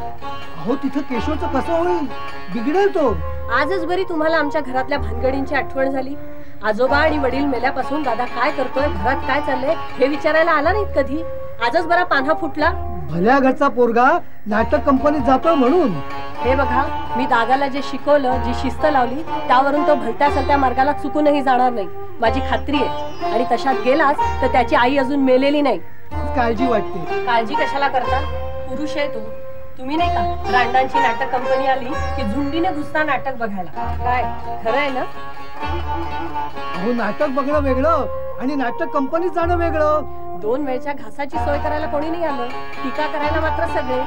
अहो तिथं केशवचं कसं होईल, बिघडेल तो. आजच बरी तुम्हाला आमच्या घरातल्या भानगडींची आठवण झाली. आजोबा आणि वडील मेल्यापासून दादा काय करतोय, घरात काय चाललंय हे विचारायला आला नाहीत कधी. आजच बरा पान्हा फुटला. भल्या घरचा पोरगा नाटक कंपनीत जातो म्हणून. हे बघा, मी दादाला जे शिकवलं, जी शिस्त लावली, त्यावरून तो भलत्या सलत्या मार्गाला चुकूनही जाणार नाही, माझी खात्री आहे. आणि तशात गेलाच तर त्याची आई अजून मेलेली नाही. काळजी वाटते. काळजी कशाला करता? पुरुष आहे तो, तुम्ही नाही का रांडांची नाटक कंपनी आली की झुंडीने घुसता नाटक बघायला, काय खरं आहे ना? अहो नाटक बघणं वेगळं आणि नाटक कंपनीत जाणं वेगळं. 2 वेळच्या घासाची सोय करायला कोणी नाही आलं, टीका करायला मात्र सगळे.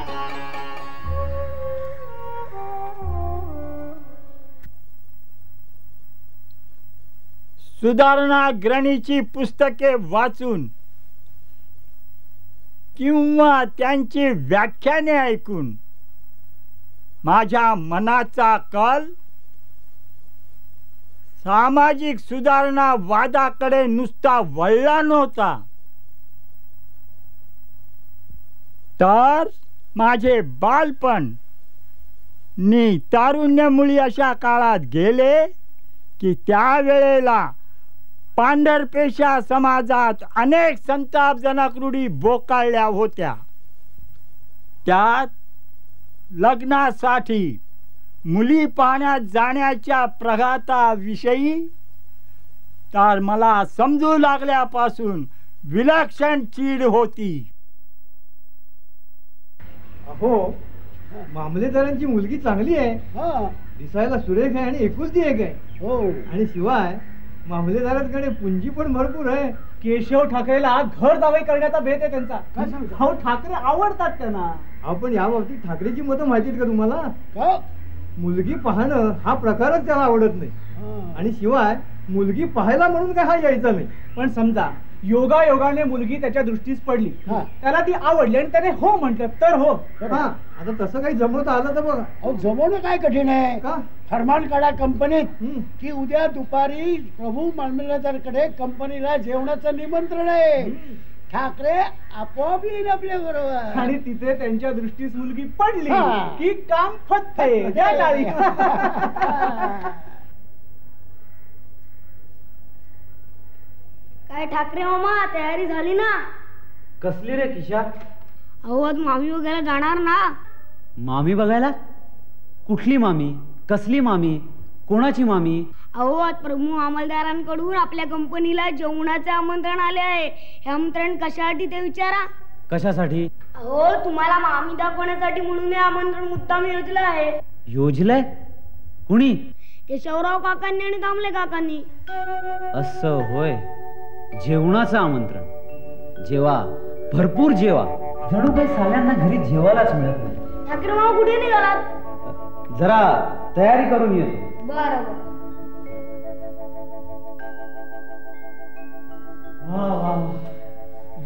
सुधारणा ग्रणीची पुस्तके वाचून किंवा त्यांची व्याख्याने ऐकून माझ्या मनाचा कल सामाजिक सुधारणा वादाकडे नुसता वळला नव्हता, तर माझे बालपण नि तारुण्यमुळी अशा काळात गेले की त्यावेळेला पांढरपेशा समाजात अनेक संतापजनक रूढी बोकाळल्या होत्या. त्यात लग्नासाठी मुली पाहण्यात जाण्याच्या प्रघाताविषयी तर मला समजू लागल्यापासून विलक्षण चीड होती. अहो मामलेदारांची मुलगी चांगली आहे, दिसायला सुरेख आहे आणि एकुलती एक आहे. हो, आणि शिवाय मामलेदारांकडे पुंजी पण भरपूर आहे. केशव ठाकरेला घर दावे करण्याचा भेद आहे त्यांचा. अहो ठाकरे आवडतात त्यांना. आपण या बाबतीत ठाकरेची मतं माहिती आहेत का तुम्हाला? मुलगी पाहणं हा प्रकारच त्याला आवडत नाही, आणि शिवाय मुलगी पाहायला म्हणून काय हा यायचा नाही. पण समजा योगायोगाने मुलगी त्याच्या दृष्टीस पडली, त्याला ती आवडली आणि त्याने हो म्हटलं तर हो. आता तसं काही जमवता आलं तर बघा. अहो जमवणं काय कठीण आहे का? फरमान काढा कंपनीत की उद्या दुपारी प्रभू मामलेदारकडे कंपनीला जेवणाचं निमंत्रण आहे. ठाकरे आपोआप येईल आपल्या बरोबर, आणि तिथे त्यांच्या दृष्टीस मुलगी पडली की काम फत्ते. काय ठाकरे मामा, तयारी झाली ना? कसली रे किशा? अहो आज मामी बघायला जाणार ना. मामी बघायला? कुठली मामी? कसली मामी? कोणाची मामी? अहो आज प्रभू अंमलदारांकडून आपल्या कंपनीला जेवणाचे आमंत्रण आले आहे. हे आमंत्रण कशासाठी ते विचारा. कशासाठी? अहो तुम्हाला मामी दाखवण्यासाठी म्हणून हे आमंत्रण मुद्दाम योजलं आहे. योजलंय? कुणी? केशवराव काकांनी आणि दामले काकांनी. असं होय. जेवणाचं आमंत्रण. जेवा, भरपूर जेवा. जणू काही साल्यांना घरी जेवायलाच मिळत नाही. ठाकरे मामा कुठे निघालात? जरा तयारी करून येतो. बरं.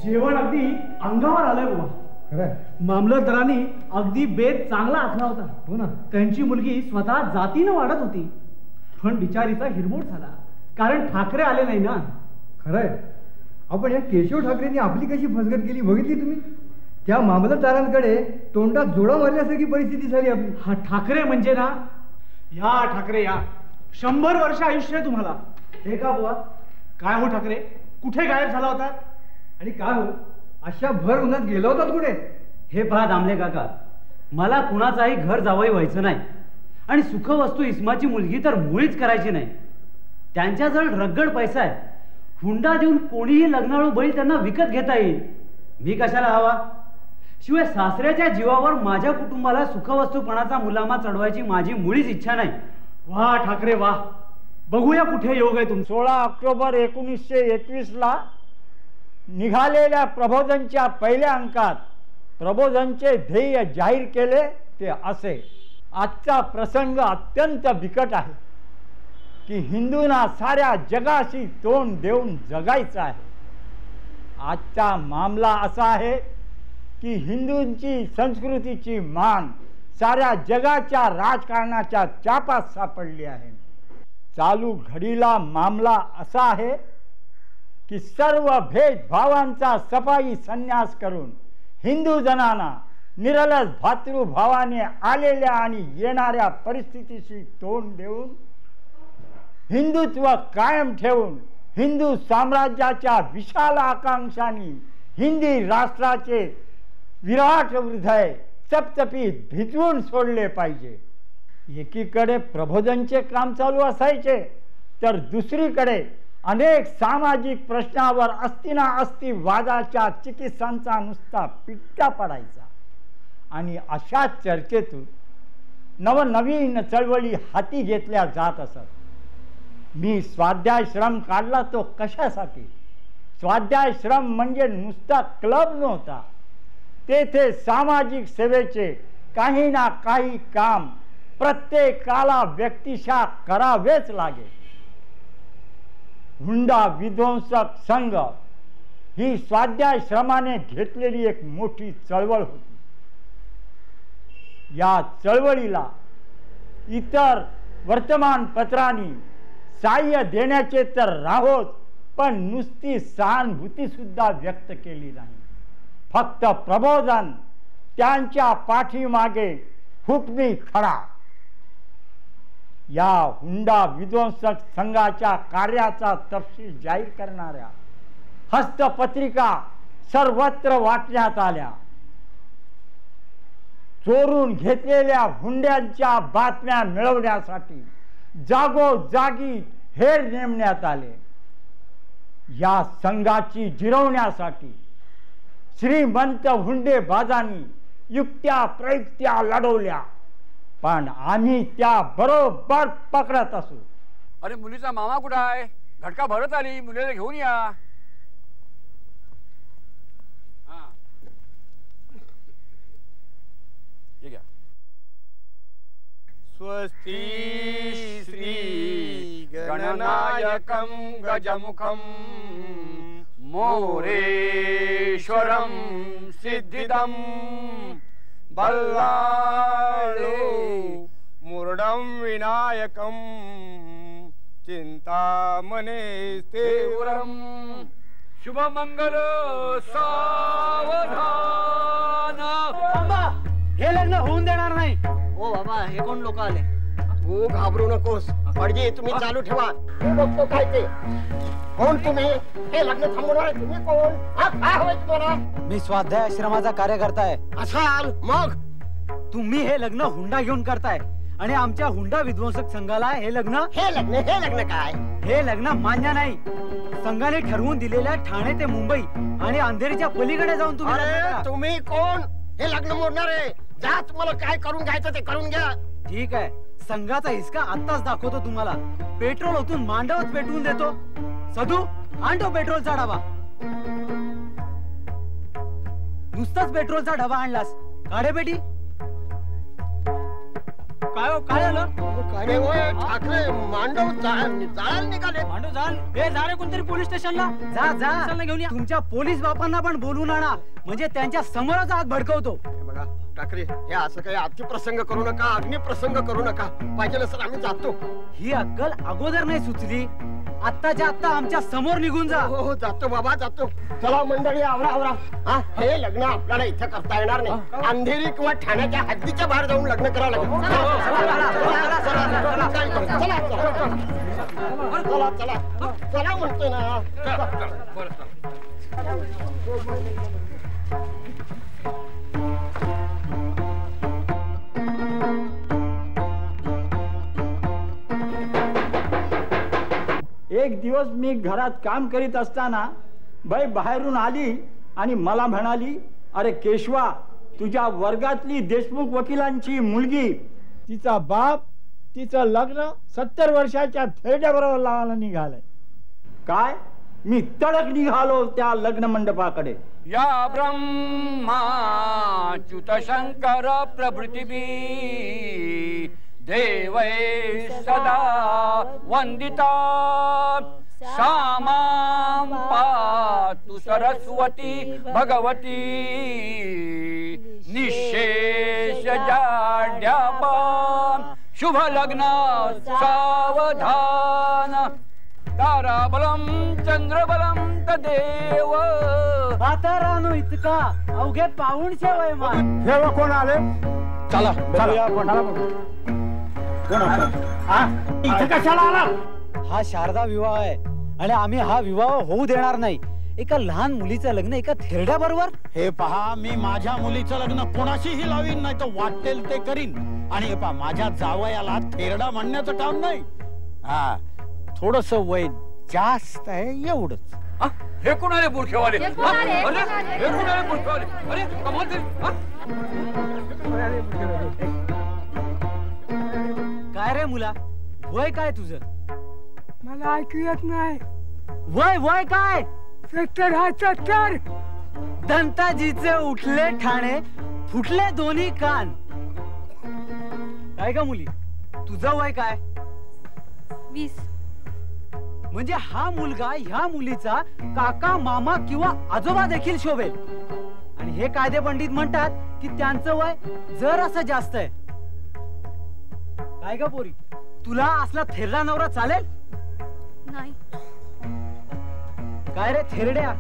जेवण अगदी अंगावर आलंय बाबा. मामलतदारांनी अगदी बेत चांगला आखला होता. हो ना. त्यांची मुलगी स्वतः जातीनं वाढत होती, पण बिचारीचा हिरमोड झाला कारण ठाकरे आले नाही ना. खरंय. आपण या केशव ठाकरेंनी आपली कशी फसगत केली बघितली तुम्ही? त्या मामलतदारांकडे तोंडात जोडा मारल्यासारखी परिस्थिती झाली आपली. हा ठाकरे म्हणजे ना, या ठाकरे या. 100 वर्ष आयुष्य आहे तुम्हाला. हे का बुवा? काय हो ठाकरे, कुठे गायब झाला होता? आणि काय हो अशा भर उन्हात गेला होता कुठे? हे पहा दामले काका, मला कुणाचाही घर जावई व्हायचं नाही, आणि सुखवस्तू इस्माची मुलगी तर मुळीच करायची नाही. त्यांच्याजवळ रगड पैसा आहे. हुंडा देऊन कोणीही लग्नाळू बैल त्यांना विकत घेता येईल. मी कशाला हवा? शिवाय सासऱ्याच्या जीवावर माझ्या कुटुंबाला सुखवस्तूपणाचा मुलामा चढवायची माझी मुळीच इच्छा नाही. वा ठाकरे वा, बघूया कुठे योग आहे तुमचा. 16 ऑक्टोबर 1921ला निघालेल्या प्रबोधनच्या पहिल्या अंकात प्रबोधनचे ध्येय जाहीर केले ते असे. आजचा प्रसंग अत्यंत बिकट आहे की हिंदूंना साऱ्या जगाशी तोंड देऊन जगायचं आहे. आजचा मामला असा आहे की हिंदूंची संस्कृतीची मान साऱ्या जगाच्या राजकारणाच्या चापात सापडली आहे. चालू घडीला मामला असा आहे की सर्व भेदभावांचा सफाई संन्यास करून हिंदू जनांना निरलस भातृभावाने आलेल्या आणि येणाऱ्या परिस्थितीशी तोंड देऊन हिंदुत्व कायम ठेवून हिंदू साम्राज्याच्या विशाल आकांक्षांनी हिंदी राष्ट्राचे विराट हृदय चपचपीत भिजवून सोडले पाहिजे. एकीकडे प्रबोधनचे काम चालू असायचे तर दुसरीकडे अनेक सामाजिक प्रश्नावर अस्तिना अस्ति वादाच्या चिकित्सांचा नुसता पिट्टा पडायचा. आणि अशा चर्चेतून नवनवीन चळवळी हाती घेतल्या जात असत। मी स्वाध्यायश्रम काढला तो कशासाठी? स्वाध्यायश्रम म्हणजे नुसता क्लब नव्हता, तेथे सामाजिक सेवेचे काही ना काही काम प्रत्येकाला व्यक्तिशः करावेच लागे। हुंडा विध्वंसक संघ ही स्वाध्यायश्रमाने घेतलेली एक मोठी चळवळ होती। या चळवळीला इतर वर्तमानपत्रांनी साह्य देण्याचे तर राहोत, पण नुसती सहानुभूती सुद्धा व्यक्त केली नाही। फक्त प्रबोधन, त्यांच्या पाठीमागे हुकमी खडा। या हुंडा विध्वंसक संघाच्या कार्याचा तपशील जाहीर करणाऱ्या हस्तपत्रिका सर्वत्र वाटण्यात आल्या। चोरून घेतलेल्या हुंड्यांच्या बातम्या मिळवण्यासाठी जागोजागी हेर नेमण्यात आले। या संघाची जिरवण्यासाठी श्रीमंत हुंडेबाजांनी युक्त्या प्रयुक्त्या लढवल्या, पण आम्ही त्या बरोबर पकडत असू। अरे मुलीचा मामा कुठं आहे? घटका भरत आली, मुलीला घेऊन या। स्वस्ति श्री गणनायकं गजमुखं मोरेश्वरं सिद्धिदं बल्लाळो मुरडं विनायकं चिंतामणे स्थिरं शुभमंगल सावधान। हे लग्न होऊन देणार नाही। ओ बाबा, हे कोण लोक आले? तू घाबरू नकोस, पडजी तुम्ही चालू ठेवा। मी बघतो काय ते। कोण तुम्ही? हे लग्न थांबवणार तुम्ही कोण? काय हवंय तुम्हाला? मी स्वाध्याय आश्रमाचा कार्यकर्ता आहे। असाल मग? तुम्ही हे लग्न हुंडा घेऊन करताय आणि आमच्या हुंडा विध्वंसक संघाला हे लग्न काय? हे लग्न मान्य नाही। संघाने ठरवून दिलेल्या ठाणे ते मुंबई आणि अंधेरीच्या पलीकडे जाऊन तुम्ही कोण? हे लग्न मोडणार आहे। जा, तुम्हाला काय करून घ्यायचं ते करून घ्या। ठीक आहे, संघाचा हिसका आत्ताच दाखवतो तुम्हाला। पेट्रोल ओतून मांडवच पेटवून देतो। सदू, आणतो पेट्रोलचा डबा। नुसताच पेट्रोलचा डबा आणलास, काढे बेटी। काय झालं? ठाकरे मांडव जाळायला निघाले। मांडव जाळ? हे जा रे कोणतरी पोलीस स्टेशनला। जा घेऊन या। तुमच्या पोलीस बापांना पण बोलून आणा, म्हणजे त्यांच्या समोरच आग भडकवतो। बघा ठाकरे, हे असं काही अतिप्रसंग करू नका, अग्निप्रसंग करू नका। पाहिजे नसेल आम्ही जातो। ही अक्कल अगोदर नाही सुचली, आत्ताच्या आत्ता आमच्या समोर निघून जा। हो जातो बाबा, जातो। चला मंडळी, आवरा आवरा। हे लग्न आपल्याला इथं करता येणार नाही। अंधेरी किंवा ठाण्याच्या हद्दीच्या बाहेर जाऊन लग्न करावं लागेल। चला म्हणतोय ना। एक दिवस मी घरात काम करीत असताना बाई बाहेरून आली आणि मला म्हणाली, अरे केशवा, तुझ्या वर्गातली देशमुख वकिलांची मुलगी, तिचा बाप तिचं लग्न 70 वर्षाच्या थेरड्याबरोबर लावायला निघालंय। काय? मी तडक निघालो त्या लग्न मंडपाकडे। या ब्रह्माच्युत शंकर प्रभृतिभी देवै सदा वंदिता सामां पातु सरस्वती भगवती निशेष जाड्यापान शुभ लग्न सावधान ताराबलम चंद्रबलम तदेव। म्हातारानो इतका अवघे पाऊणशे वय मा। हे कोण आले? चला चला आपण इथे कशाला आला? हा शारदा विवाह आहे आणि आम्ही हा विवाह होऊ देणार नाही। एका लहान मुलीचं लग्न एका थेरड्या बरोबर? हे पहा, मी माझ्या मुलीचं लग्न कोणाशीही लावीन नाही, तर वाटेल ते करीन। आणि हे पहा, माझ्या जावयाला थेरडा म्हणण्याचं काम नाही। हा, थोडस वय जास्त आहे एवढंच। हे कोणाले बुरखेवाले? अरे हे कोणाले बुरखेवाले? अरे कमाल काय रे मुला, वय काय तुझं? मला ऐकू येत नाही. वय वय काय? 70 हा 70. दंताजीचे उठले ठाणे, फुटले दोन्ही कान. काय का मुली, तुझं वय काय? 20. म्हणजे हा मुलगा ह्या मुलीचा काका, मामा किंवा आजोबा देखील शोभेल. आणि हे कायदे पंडित म्हणतात की त्यांचं वय जर असं जास्त आहे. काय का पोरी, तुला असला थेरडा नवरा चालेल? नाही. काय रे थेरड्या,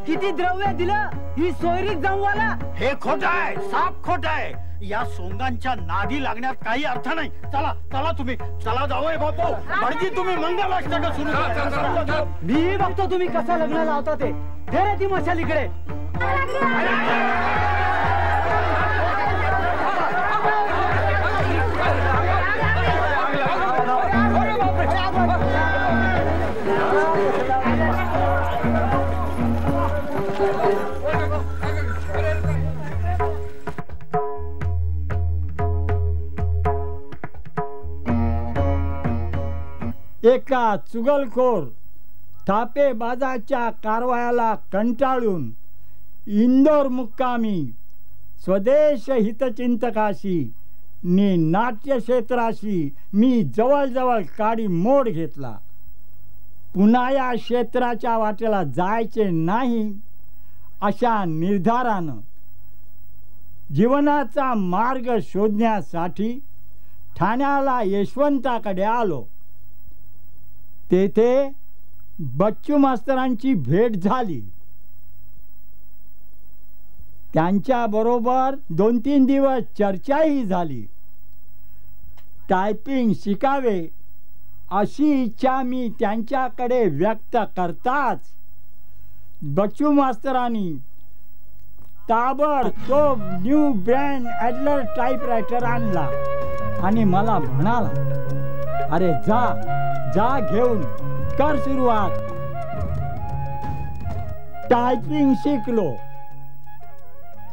किती द्रव्य दिलं ही सोयरीक जमवाला? हे खोट आहे, साफ खोट आहे. या सोंगांच्या नादी लागण्यात काही अर्थ नाही. चला चला तुम्ही, चला जावई बापू, म्हणजे तुम्ही मंगलाष्टक सुरू करा. मी बघतो तुम्ही कसा लग्न लावता ते. दे रे ती मशाल इकडे. एका चुगलखोर थापेबाजाच्या कारवायाला कंटाळून इंदोर मुक्कामी स्वदेश हितचिंतकाशी नि नाट्यक्षेत्राशी मी जवळजवळ काडी मोड घेतला. पुन्हा या क्षेत्राच्या वाटेला जायचे नाही अशा निर्धारानं जीवनाचा मार्ग शोधण्यासाठी ठाण्याला यशवंताकडे आलो. तेथे बच्चू मास्तरांची भेट झाली. त्यांच्या बरोबर 2-3 दिवस चर्चाही झाली. टायपिंग शिकावे अशी इच्छा मी त्यांच्याकडे व्यक्त करताच बच्चू मास्तरांनी ताबडतोब न्यू ब्रँड ॲडलर टाईपरायटर आणला आणि मला म्हणाला, अरे जा जा घेऊन कर सुरुवात. टायपिंग शिकलो.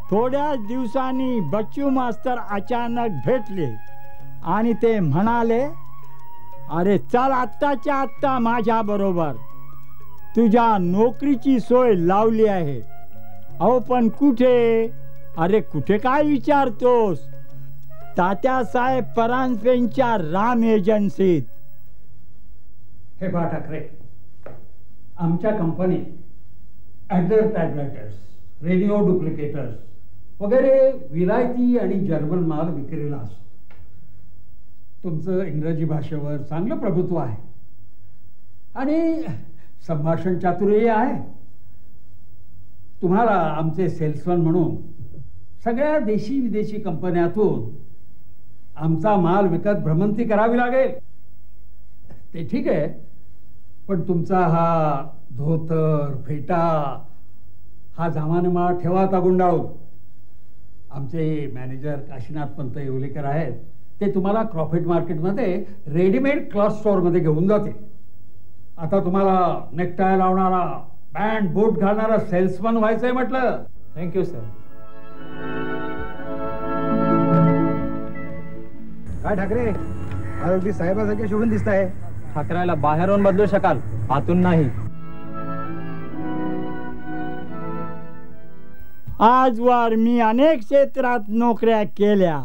थोड्याच दिवसांनी बच्चू मास्तर अचानक भेटले आणि ते म्हणाले, अरे चल आत्ताच्या आत्ता माझ्या बरोबर, तुझ्या नोकरीची सोय लावली आहे. अहो पण कुठे? अरे कुठे काय विचारतोस? तात्यासाहेब परांजपेंच्या राम एजन्सीत. हे पहा ठाकरे, आमच्या कंपनीत ॲडलर टायपरायटर्स, रेडिओ डुप्लिकेटर्स वगैरे विलायती आणि जर्मन माल विक्रीला असतो. तुमचं इंग्रजी भाषेवर चांगलं प्रभुत्व आहे आणि संभाषण चातुर्य आहे. तुम्हाला आमचे सेल्समन म्हणून सगळ्या देशी विदेशी कंपन्यातून आमचा माल विकत भ्रमंती करावी लागेल. ते ठीक आहे, पण तुमचा हा धोतर फेटा हा जामानेमा ठेवा आता गुंडाळून. आमचे मॅनेजर काशीनाथ पंत येवलेकर आहेत, ते तुम्हाला क्रॉफिट मार्केटमध्ये रेडीमेड क्लॉथ स्टोअरमध्ये घेऊन जातील. आता तुम्हाला नेकटाय लावणारा, बँड बूट घालणारा सेल्समन व्हायचंय म्हटलं. Thank you sir. काय ठाकरे, अगदी साहेबासारखे शोभून दिसत आहे. ठाकरेला बाहेरून बदलू शकाल, आतून नाही. आजवर मी अनेक क्षेत्रात नोकऱ्या केल्या,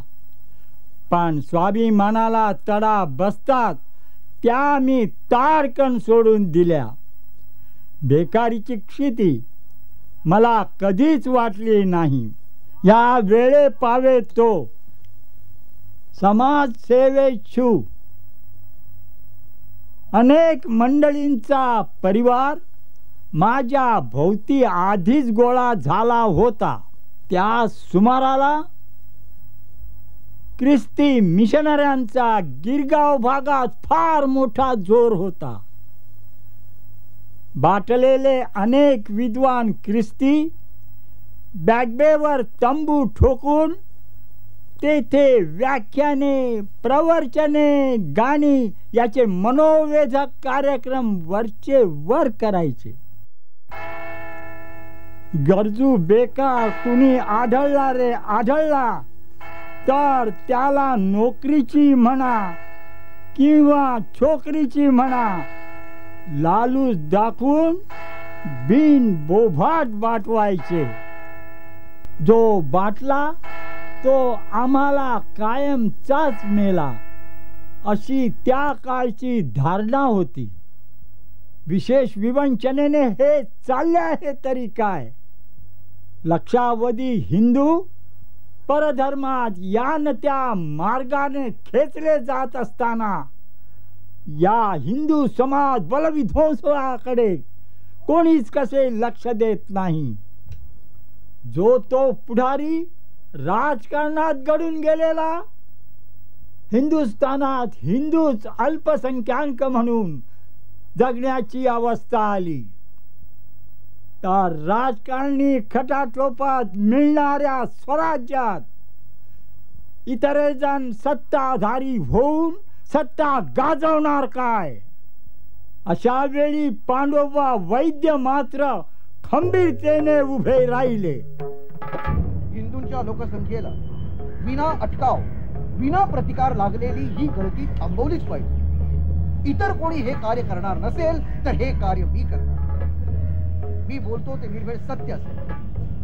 पण स्वाभिमानाला तडा बसतात त्या मी तारकन सोडून दिल्या. बेकारीची क्षिती मला कधीच वाटली नाही. या वेळे पावे तो समाजसेवेच्छू अनेक मंडळींचा परिवार माझ्या भोवती आधीच गोळा झाला होता. त्या सुमाराला ख्रिस्ती मिशनऱ्यांचा गिरगाव भागात फार मोठा जोर होता. बाटलेले अनेक विद्वान ख्रिस्ती बॅगबेवर तंबू ठोकून तेथे व्याख्याने, प्रवचने, गाणी याचे मनोवेधक कार्यक्रम वरचे वर करायचे. गरजू बेकार कुणी आढळला रे आढळला तर त्याला नोकरीची म्हणा किंवा छोकरीची म्हणा लालूच दाखवून बिन बोभाट बाटवायचे. जो बाटला तो आम्हाला कायमचाच मेला, अशी त्या काळची धारणा होती. विशेष विवंचनेने हे चालले आहे तरी काय. लक्षावधी हिंदू परधर्मात या न त्या मार्गाने खेचले जात असताना या हिंदू समाज बलविध्वंसाकडे कोणीच कसे लक्ष देत नाही. जो तो पुढारी राजकारणात घडून गेलेला, हिंदुस्थानात हिंदूच अल्पसंख्याक म्हणून जगण्याची अवस्था आली, तर राजकारणी खटाटोपात मिळणाऱ्या स्वराज्यात इतरे जण सत्ताधारी होऊन सत्ता गाजवणार काय. अशा वेळी पांडोबा वैद्य मात्र खंबीरतेने उभे राहिले. हिंदूंच्या लोकसंख्येला विना अटकाव विना प्रतिकार लागलेली ही गळती थांबवलीच पाहिजे. इतर कोणी हे कार्य करणार नसेल तर हे कार्य मी करणार. मी बोलतो ते निर्भय सत्य असेल,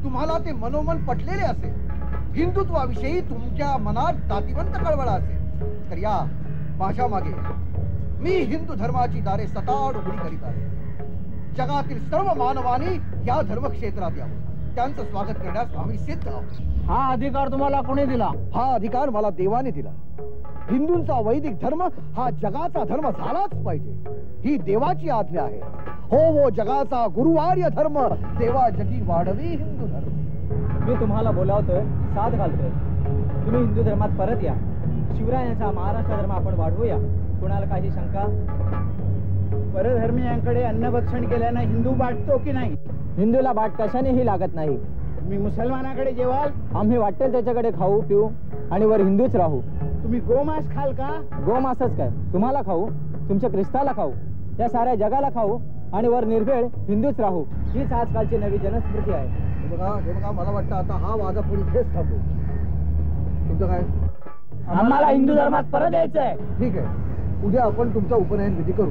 तुम्हाला ते मनोमन पटलेले असेल, हिंदुत्वाविषयी तुमच्या मनात जातीवंत कळवळा असेल तर या माझ्या मागे. मी हिंदू धर्माची दारे सताड उघडी करीत आहे. जगातील सर्व मानवांनी या धर्मक्षेत्रात यावं, त्यांचं स्वागत करण्यास आम्ही सिद्ध आहोत. हा अधिकार तुम्हाला कोणी दिला? हा अधिकार मला देवाने दिला. हिंदूंचा वैदिक धर्म हा जगाचा धर्म झालाच पाहिजे, ही देवाची आज्ञा आहे. हो जगाचा गुरुवार्य धर्म, देवा जगी वाढवी हिंदू धर्म. मी तुम्हाला बोलावतोय, साथ घालतोय, तुम्ही हिंदू धर्मात परत या. शिवरायांचा महाराष्ट्र धर्म आपण वाढवूया. कोणाला काही शंका? परधर्मीयांकडे अन्नभक्षण केल्यानं हिंदू वाटतो की नाही? हिंदूला बाट कशानेही लागत नाही. तुम्ही मुसलमानाकडे जेवाल? आम्ही वाटेल त्याच्याकडे खाऊ पिऊ आणि वर हिंदूच राहू. तुम्ही गोमांस खाल का? गोमांसच काय, तुम्हाला खाऊ, तुमच्या ख्रिस्ताला खाऊ, या साऱ्या जगाला खाऊ आणि वर निर्भेळ हिंदूच राहू. हीच आजकालची नवी जनस्मृती आहे. हे बघा मला वाटतं आता हा वाद आपण इथेच थांबू. तुमचं काय? आम्हाला हिंदू धर्मात परत यायचंय. ठीक आहे, उद्या आपण तुमचा उपनयन विधी करू.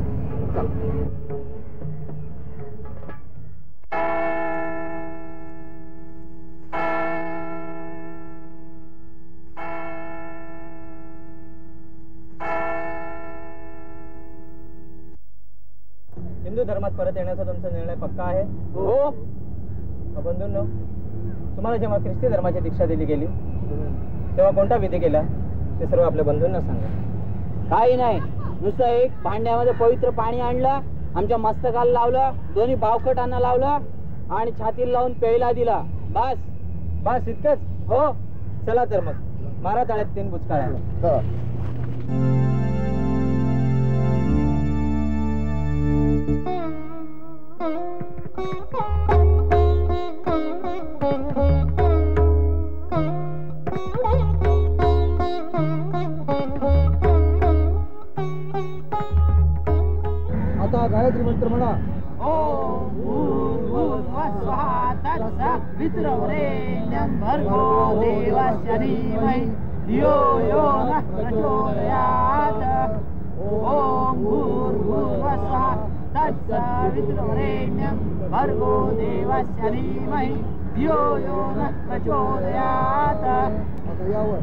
हिंदू धर्मात परत येण्याचा तुमचा निर्णय पक्का आहे? हो. बंधूंनो, तुम्हाला जेव्हा ख्रिस्ती धर्माची दीक्षा दिली गेली तेव्हा कोणता विधी केला ते सर्व आपल्या बंधूंना सांगा. काही नाही, नुसतं एक भांड्यामध्ये पवित्र पाणी आणलं, आमच्या मस्तकाला लावलं, दोन्ही बावखटांना लावलं आणि छातीला लावून प्यायला दिला. बस बस इतकंच? हो. चला तर मग मारा तळ्यात 3 बुचकाळ्या. आता गायत्री मंत्र म्हणा. ओम भूर्भुवः स्वः तत्सवितुर्वरेण्यं भर्गो देवस्य धीमहि धियो यो नः प्रचोदयात्. ओम भूर्भुवः स्वः तत्सवितुर्वरेण्यं भर्गो देवस्य धीमहि धियो यो नः प्रचोदयात्. आता यावर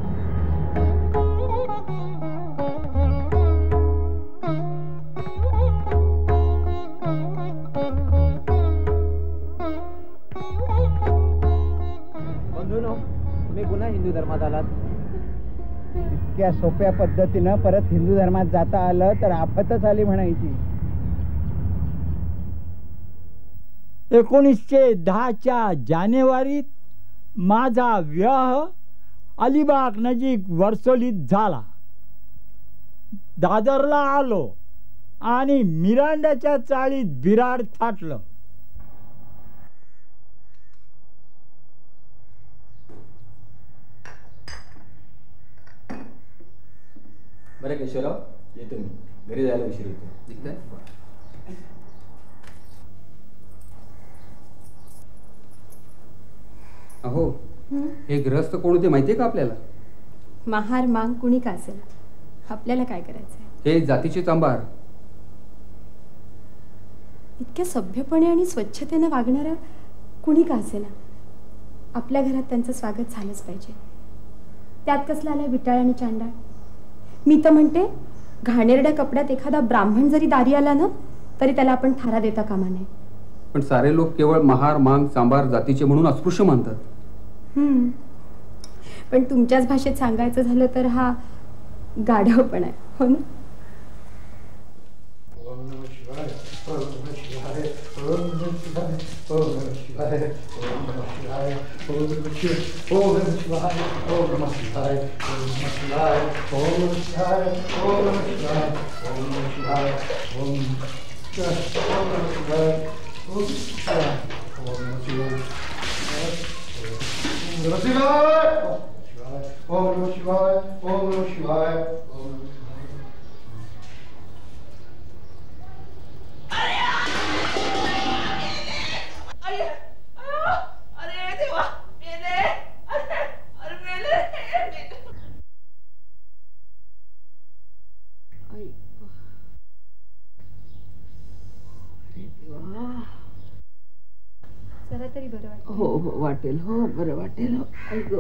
तुम्ही पुन्हा हिंदू धर्मात आलात. इतक्या सोप्या पद्धतीनं परत हिंदू धर्मात जाता आलं तर आफतच आली म्हणायची. 1910च्या जानेवारीत माझा विवाह अलिबाग नजीक वर्सोलीत झाला. दादरला आलो आणि मिरांडाच्या चाळीत बिराड थाटलं. बरं केशवराव, येतो मी. घरी जायला उशीर होतो. अहो, हे ग्रहस्थ कोण होते माहितीये का आपल्याला? महार मांग कुणी का असेल, आपल्याला काय करायचंय? हे जातीचे चांभार. इतक्या सभ्यपणे आणि स्वच्छतेने वागणाऱ्या कुणी का असेना, आपल्या घरात त्यांचं स्वागत झालंच पाहिजे. त्यात कसला आलाय विटाळ आणि चांडाळ. मी तर म्हणते घाणेरड्या कपड्यात एखादा ब्राह्मण जरी दारी आला ना, तरी त्याला आपण थारा देता कामा नये. पण सारे लोक केवळ महार मांग चांभार जातीचे म्हणून अस्पृश्य मानतात. पण तुमच्याच भाषेत सांगायचं झालं तर हा गाढवपणा आहे, हो ना? जरा तरी बरं वाटेल. हो हो वाटेल, हो बरं वाटेल. हो ऐक.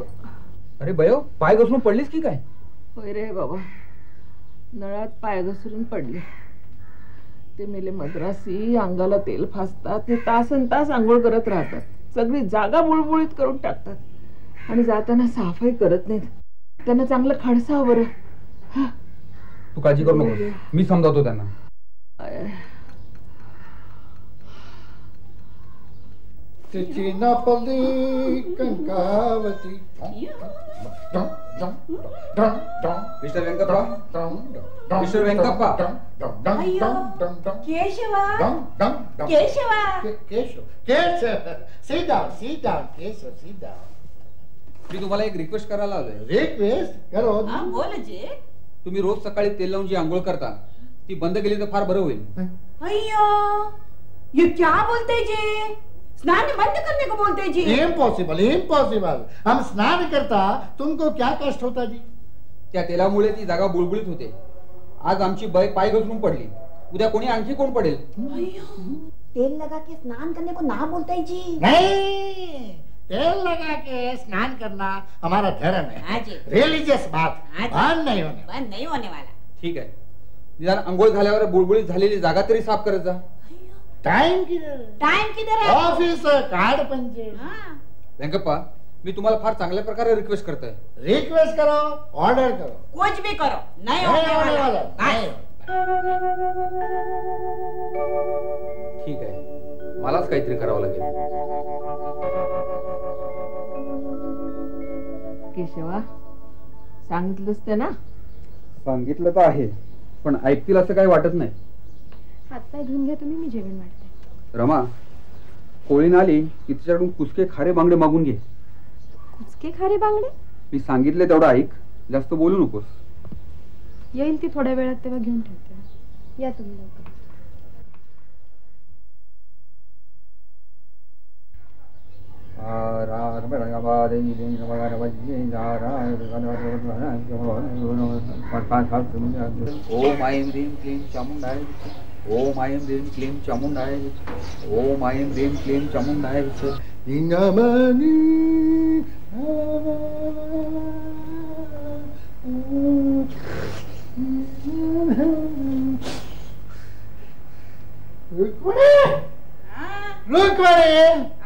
अरे बयो, पाय घसरून पडलीस की काय? होय रे बाबा, नळात पाय घसरून पडले. ते मेले मद्रासी अंगाला तेल फासतात, ते तासन तास आंघोळ करत राहतात, सगळी जागा बुळबुळीत करून टाकतात आणि जाताना साफही करत नाहीत. त्यांना चांगलं खडसावं बरं. तू काळजी करू नको, मी समजावतो त्यांना. तिची नापली कंकावती. Mister Venkappa, mister Venkappa. केशवा, केशवा, Keshav, Keshav. Sit down, sit down, Keshav, sit down. मी तुम्हाला एक रिक्वेस्ट करायला आलोय. रिक्वेस्ट करो. बोल जे. तुम्ही रोज सकाळी तेल लावून जी आंघोळ करता ती बंद केली तर फार बरं होईल. अय्यो, ये क्या बोलते जे? स्नान बंद करने को बोलते जी? Impossible, impossible. हम स्नान करता, तुमको क्या कष्ट होता जी? त्या तेलामुळे ती जागा बुळबुळीत होते. आज आमची बाई पाय घसरून पडली, उद्या कोणी आणखी कोण पडेल? तेल लगा के स्नान करने को ना बोलते हैं जी? नहीं, तेल लगा के स्नान करना हमारा धर्म है. हाँ जी. रिलीजियस बात. बंद नहीं होने वाला. ठीक आहे, निदान आंघोळ झाल्यावर बुळबुळीत झालेली जागा तरी साफ करत जा. टाइम किधर है? ऑफिस कार्ड पंचे. वेंकप्पा, मी तुम्हाला फार चांगल्या प्रकारे रिक्वेस्ट करतोय. रिक्वेस्ट करो, ऑर्डर करो, कुछ भी करो, नहीं होने वाला. ठीक आहे, मलाच काहीतरी करावं लागेल. केशवा, सांगितलंच ते ना? सांगितलं तर आहे, पण ऐकतील असं काही वाटत नाही. हातपाय धुवून घ्या तुम्ही, मी जेवण वाढते. रमा, कोळीन आली की तिच्याकडून कुचके खारे बांगडे मागून घे. कुचके खारे बांगडे? मी सांगितले तेवढं ऐक, जास्त बोलू नकोस. येईल ती थोड्या वेळात, तेव्हा घेऊन ठेवते. या तुम्ही लवकर. ओम ऐं ह्रीं क्लीं चामुंडाय, ओम ऐं ह्रीं क्लीं चामुंडाय, ओम ऐं ह्रीं क्लीं चामुंडाय.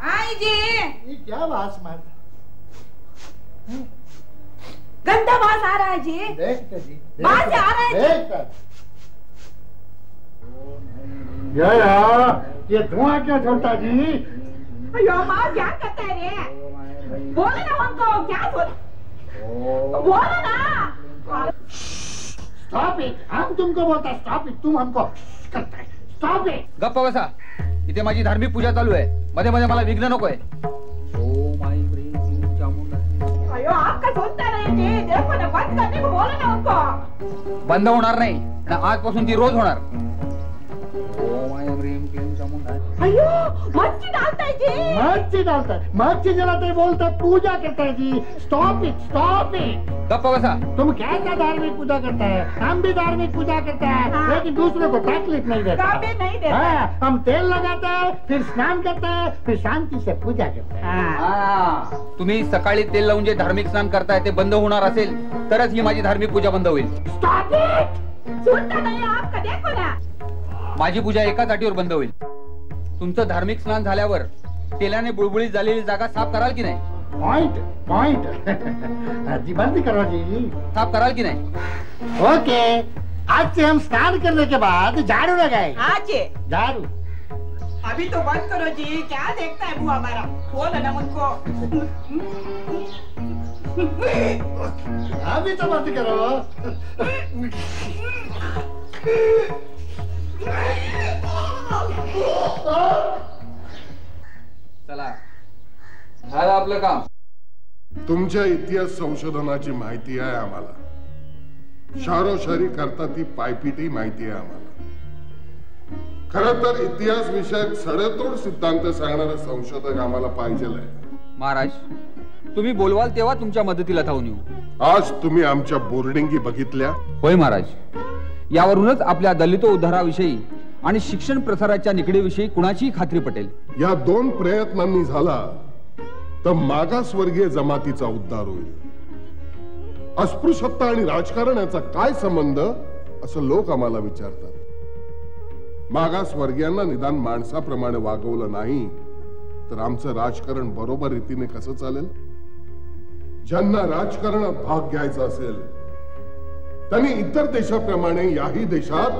आई जी, ये क्या वास मार? गंदा वास आ रहा है जी. देखते जी, वास आ रहा है जी. ये धुआं क्या छोटा जी? अयो माँ, क्या कहते हैं रे? बोलो ना उनको, क्या बोलो ना. Stop it. हम तुमको बोलता स्टॉप इट, तुम हमको करता है. Stop it. गप्पा बसा, इथे माझी धार्मिक पूजा चालू आहे, मध्ये मध्ये मला विघ्न नकोय. ओम ऐं ह्रीं क्लीं चामुंडाय. अयो आपका सुनता नहीं जी, देखो ना, बंद करने को बोलो ना उनको. बंद होणार नाही, आजपासून ती रोज होणार. ओम ऐं ह्रीं क्लीं चामुंडाय. अयो मच्छी डालताय जी, मच्छी डालताय, मच्छी जला ते बोलते पूजा करता है जी। Stop it, stop it. गप्पा बसा। तुम कैसा धार्मिक पूजा करता है? हम भी धार्मिक पूजा करते हैं, लेकिन दूसरे को तकलीफ नहीं देता। नहीं देता। हम तेल लगाते हैं, फिर स्नान करते हैं, फिर शांति से पूजा करते हैं। तुम्ही सकाळी तेल लावून जे धार्मिक स्नान करताय ते बंद होणार असेल तरच ही माझी धार्मिक पूजा बंद होईल। स्टॉप इट, सुनता नहीं आपका, देखो ना। माझी पूजा एकाच अटीवर बंद होईल, तुमचं धार्मिक स्नान झाल्यावर तेलाने बुळबुळीत झालेली जागा साफ कराल की नाही? पॉइंट पॉइंट जी, बंद करो जी। साफ कराल की नहीं? ओके, आज से हम स्नान करने के बाद झाड़ू लगाए। आज झाड़ू अभी तो बंद करो जी, क्या देखता है मुँह हमारा, खोलो ना उनको। अभी तो बंद करो। चला, झालं आपलं काम। तुमच्या इतिहास संशोधनाची माहिती आहे आम्हाला, शारोशारी करता ती पायपीटी माहिती आहे आम्हाला। खरं तर इतिहास विषयक सडेतोड सिद्धांत सांगणारे संशोधक आम्हाला पाहिजे आहे। महाराज, तुम्ही बोलवाल तेव्हा तुमच्या मदतीला धावून येऊ। आज तुम्ही आमच्या बोर्डिंगी बघितल्या? होय महाराज, यावरूनच आपल्या दलित उद्धाराविषयी आणि शिक्षण प्रसाराच्या निकडीविषयी कुणाचीही खात्री पटेल। या दोन प्रयत्नांनी झाला तर मागासवर्गीय जमातीचा उद्धार होईल। अस्पृश्यता आणि राजकारण याचा काय संबंध असं लोक आम्हाला विचारतात। मागासवर्गीयांना निदान माणसाप्रमाणे वागवलं नाही तर आमचं राजकारण बरोबर रीतीने कसं चालेल? ज्यांना राजकारणात भाग घ्यायचा असेल त्यांनी इतर देशाप्रमाणे याही देशात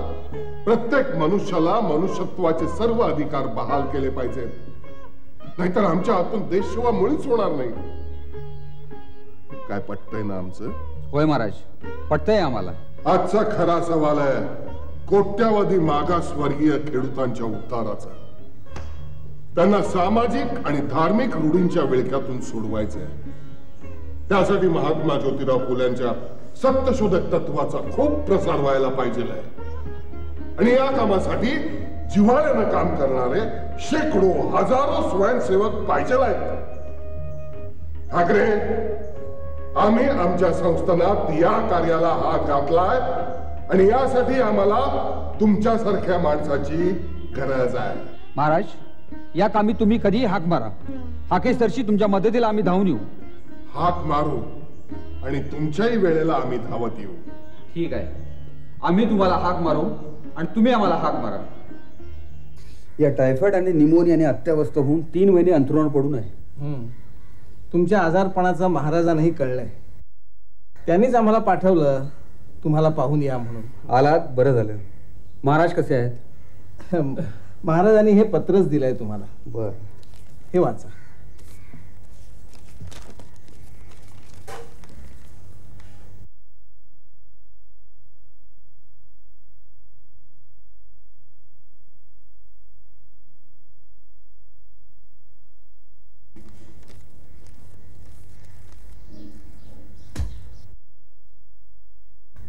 प्रत्येक मनुष्याला मनुष्यत्वाचे सर्व अधिकार बहाल केले पाहिजेत, नाहीतर आमच्या हातून देश सेवा मुळीच होणार नाही। काय पटतंय ना आमचं? होय महाराज, पटतंय आम्हाला। आजचा खरा सवाल आहे कोट्यावधी मागासवर्गीय खेडूतांच्या उद्धाराचा। त्यांना सामाजिक आणि धार्मिक रूढींच्या विळख्यातून सोडवायचंय। त्यासाठी महात्मा ज्योतिराव फुल्यांच्या सत्यशोधक तत्वाचा खूप प्रसार व्हायला पाहिजे आणि या कामासाठी जिव्हाळ्यानं काम करणारे शेकडो हजारो स्वयंसेवक पाहिजे आहेत। ठाकरे, आम्ही आमच्या संस्थानात या कार्याला हात घातलाय आणि यासाठी आम्हाला तुमच्यासारख्या माणसाची गरज आहे। महाराज, या कामी तुम्ही कधीही हाक मारा, हाकेसरशी तुमच्या मदतीला आम्ही धावून येऊ। हाक मारू आणि तुमच्याही वेळेला आम्ही धावत येऊ। ठीक आहे, आम्ही तुम्हाला हाक मारू आणि तुम्ही आम्हाला हाक मारा। या टायफॉइड आणि निमोनियाने अत्यावस्थ होऊन 3 महिने अंथरुणावर पडून आहे। तुमच्या आजारपणाचं महाराजांनाही कळलंय, त्यांनीच आम्हाला पाठवलं तुम्हाला पाहून या म्हणून। आलात, बरं झालं। महाराज कसे आहेत? महाराजांनी हे पत्रच दिलंय तुम्हाला। बर, हे वाचा।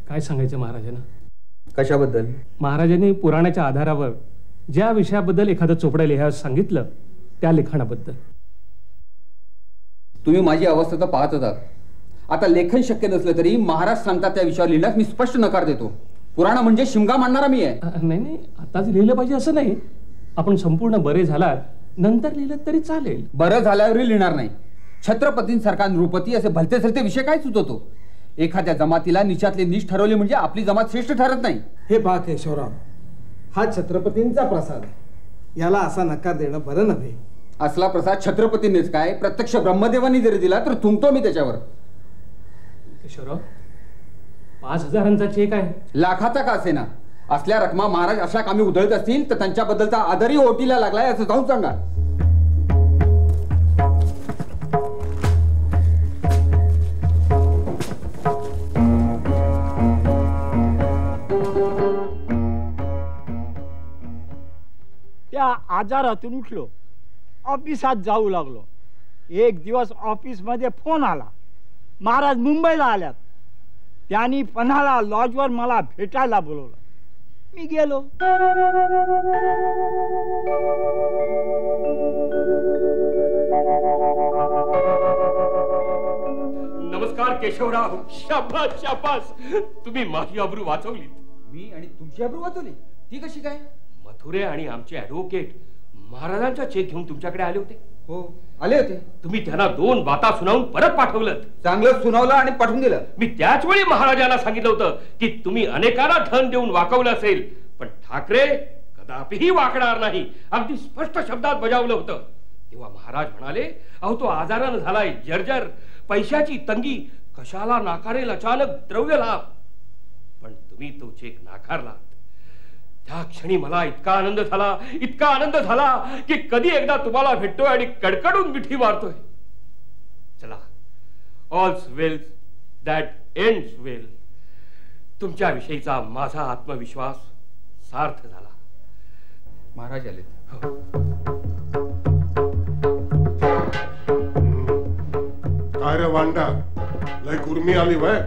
काय सांगायचं महाराजांना? कशाबद्दल? महाराजांनी पुराणाच्या आधारावर ज्या विषयाबद्दल एखादं चोपडं लिहायला सांगितलं त्या लिखाणाबद्दल। तुम्ही माझी अवस्था तर पाहत होता, आता लेखन शक्य नसलं तरी महाराज सांगतात त्या विषयावर लिहिण्यास मी स्पष्ट नकार देतो। पुराण म्हणजे शिमगा मांडणारा मी आहे। नाही नाही, आताच लिहिलं पाहिजे असं नाही, आपण संपूर्ण बरे झालात नंतर लिहिलं तरी चालेल। बरं झाल्यावरही लिहिणार नाही। छत्रपतींसारखा नृपती असे भलते सलते विषय काय सुचवतो? एखाद्या जमातीला निचातले नीच ठरवले म्हणजे आपली जमात श्रेष्ठ ठरत नाही। हे पहा केशवराव, हा छत्रपतींचा प्रसाद आहे, याला असा नकार देणं बरं नव्हे। असला प्रसाद छत्रपतींनीच काय प्रत्यक्ष ब्रह्मदेवांनी जरी दिला तर थुंकतो मी त्याच्यावर। केशवराव, 5000चा चेक आहे, लाखाचा का असेना, असल्या रकमा महाराज अशा कामी उधळत असतील तर त्यांच्याबद्दलचा आदरही ओटीला लागलाय असं जाऊन सांगा। त्या आजारातून उठलो, ऑफिसात जाऊ लागलो। एक दिवस ऑफिसमध्ये फोन आला, महाराज मुंबईला आल्यात। त्यांनी पन्हाळा लॉजवर मला भेटायला बोलवलं। मी गेलो. नमस्कार केशवराव. शाबास शाबास, तुम्ही माझी अब्रू वाचवली. मी आणि तुमची अब्रू वाचवली? ती कशी काय? मथुरे आणि आमचे ऍडव्होकेट महाराजांचा चेक घेऊन तुमच्याकडे आले होते. हो आले होते. तुम्ही त्यांना 2 बाता सुनावून परत पाठवलं. चांगलं सुनावलं आणि पाठवून दिलं. मी त्याच वेळी महाराजांना सांगितलं होतं की तुम्ही अनेकांना धन देऊन वाकवलं असेल, पण ठाकरे कदापिही वाकणार नाही. अगदी स्पष्ट शब्दात बजावलं होतं. तेव्हा महाराज म्हणाले, अहो तो आजारानं झालाय जर्जर, पैशाची तंगी, कशाला नाकारेल अचानक द्रव्य लाभ. पण तुम्ही तो चेक नाकारला. त्या क्षणी मला इतका आनंद झाला की कधी एकदा तुम्हाला भेटतोय आणि कडकडून मिठी मारतोय. चला, ऑल्स वेल दॅट एंड्स वेल. तुमच्या विषयीचा माझा आत्मविश्वास सार्थ झाला. महाराज आले. काय रे वांडा, लय गुरमी आली वय?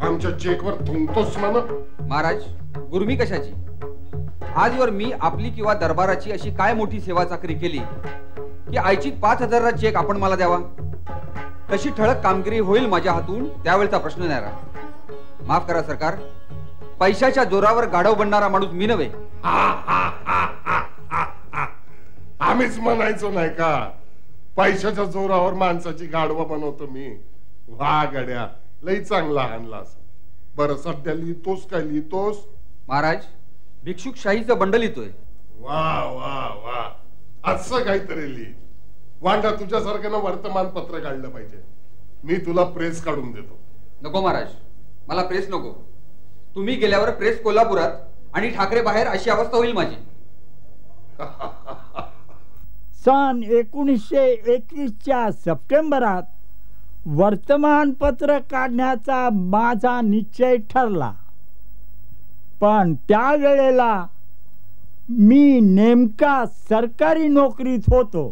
आमच्या चेकवर थुंकतोस म्हण. महाराज, गुरमी कशाची? आजवर मी आपली किंवा दरबाराची अशी काय मोठी सेवा चाकरी केली की आयचित 5,000 चेक आपण मला द्यावा? तशी ठळक कामगिरी होईल माझ्या हातून त्यावेळचा प्रश्न नाही राहिला. माफ करा सरकार, पैशाच्या जोरावर गाढव बनणारा माणूस मी नव्हे. आम्हीच म्हणायचो नाही का, पैशाच्या जोरावर माणसाची गाढवा बनवतो मी. वा गड्या, लई चांगला आणलास. बरं, सध्या लिहितोस काय लिहितोस? महाराज, भिक्षुकशाहीचं बंडल लिहितोय. वा वा वा, असं काहीतरी लिहि. वांडा, तुझ्यासारख्यानं वर्तमानपत्र काढलं पाहिजे. मी तुला प्रेस काढून देतो. नको महाराज, मला प्रेस नको. तुम्ही गेल्यावर प्रेस कोल्हापुरात आणि ठाकरे बाहेर अशी अवस्था होईल माझी. सन 1921च्या सप्टेंबरात वर्तमानपत्र काढण्याचा माझा निश्चय ठरला. पण त्यावेळेला मी नेमका सरकारी नोकरीत होतो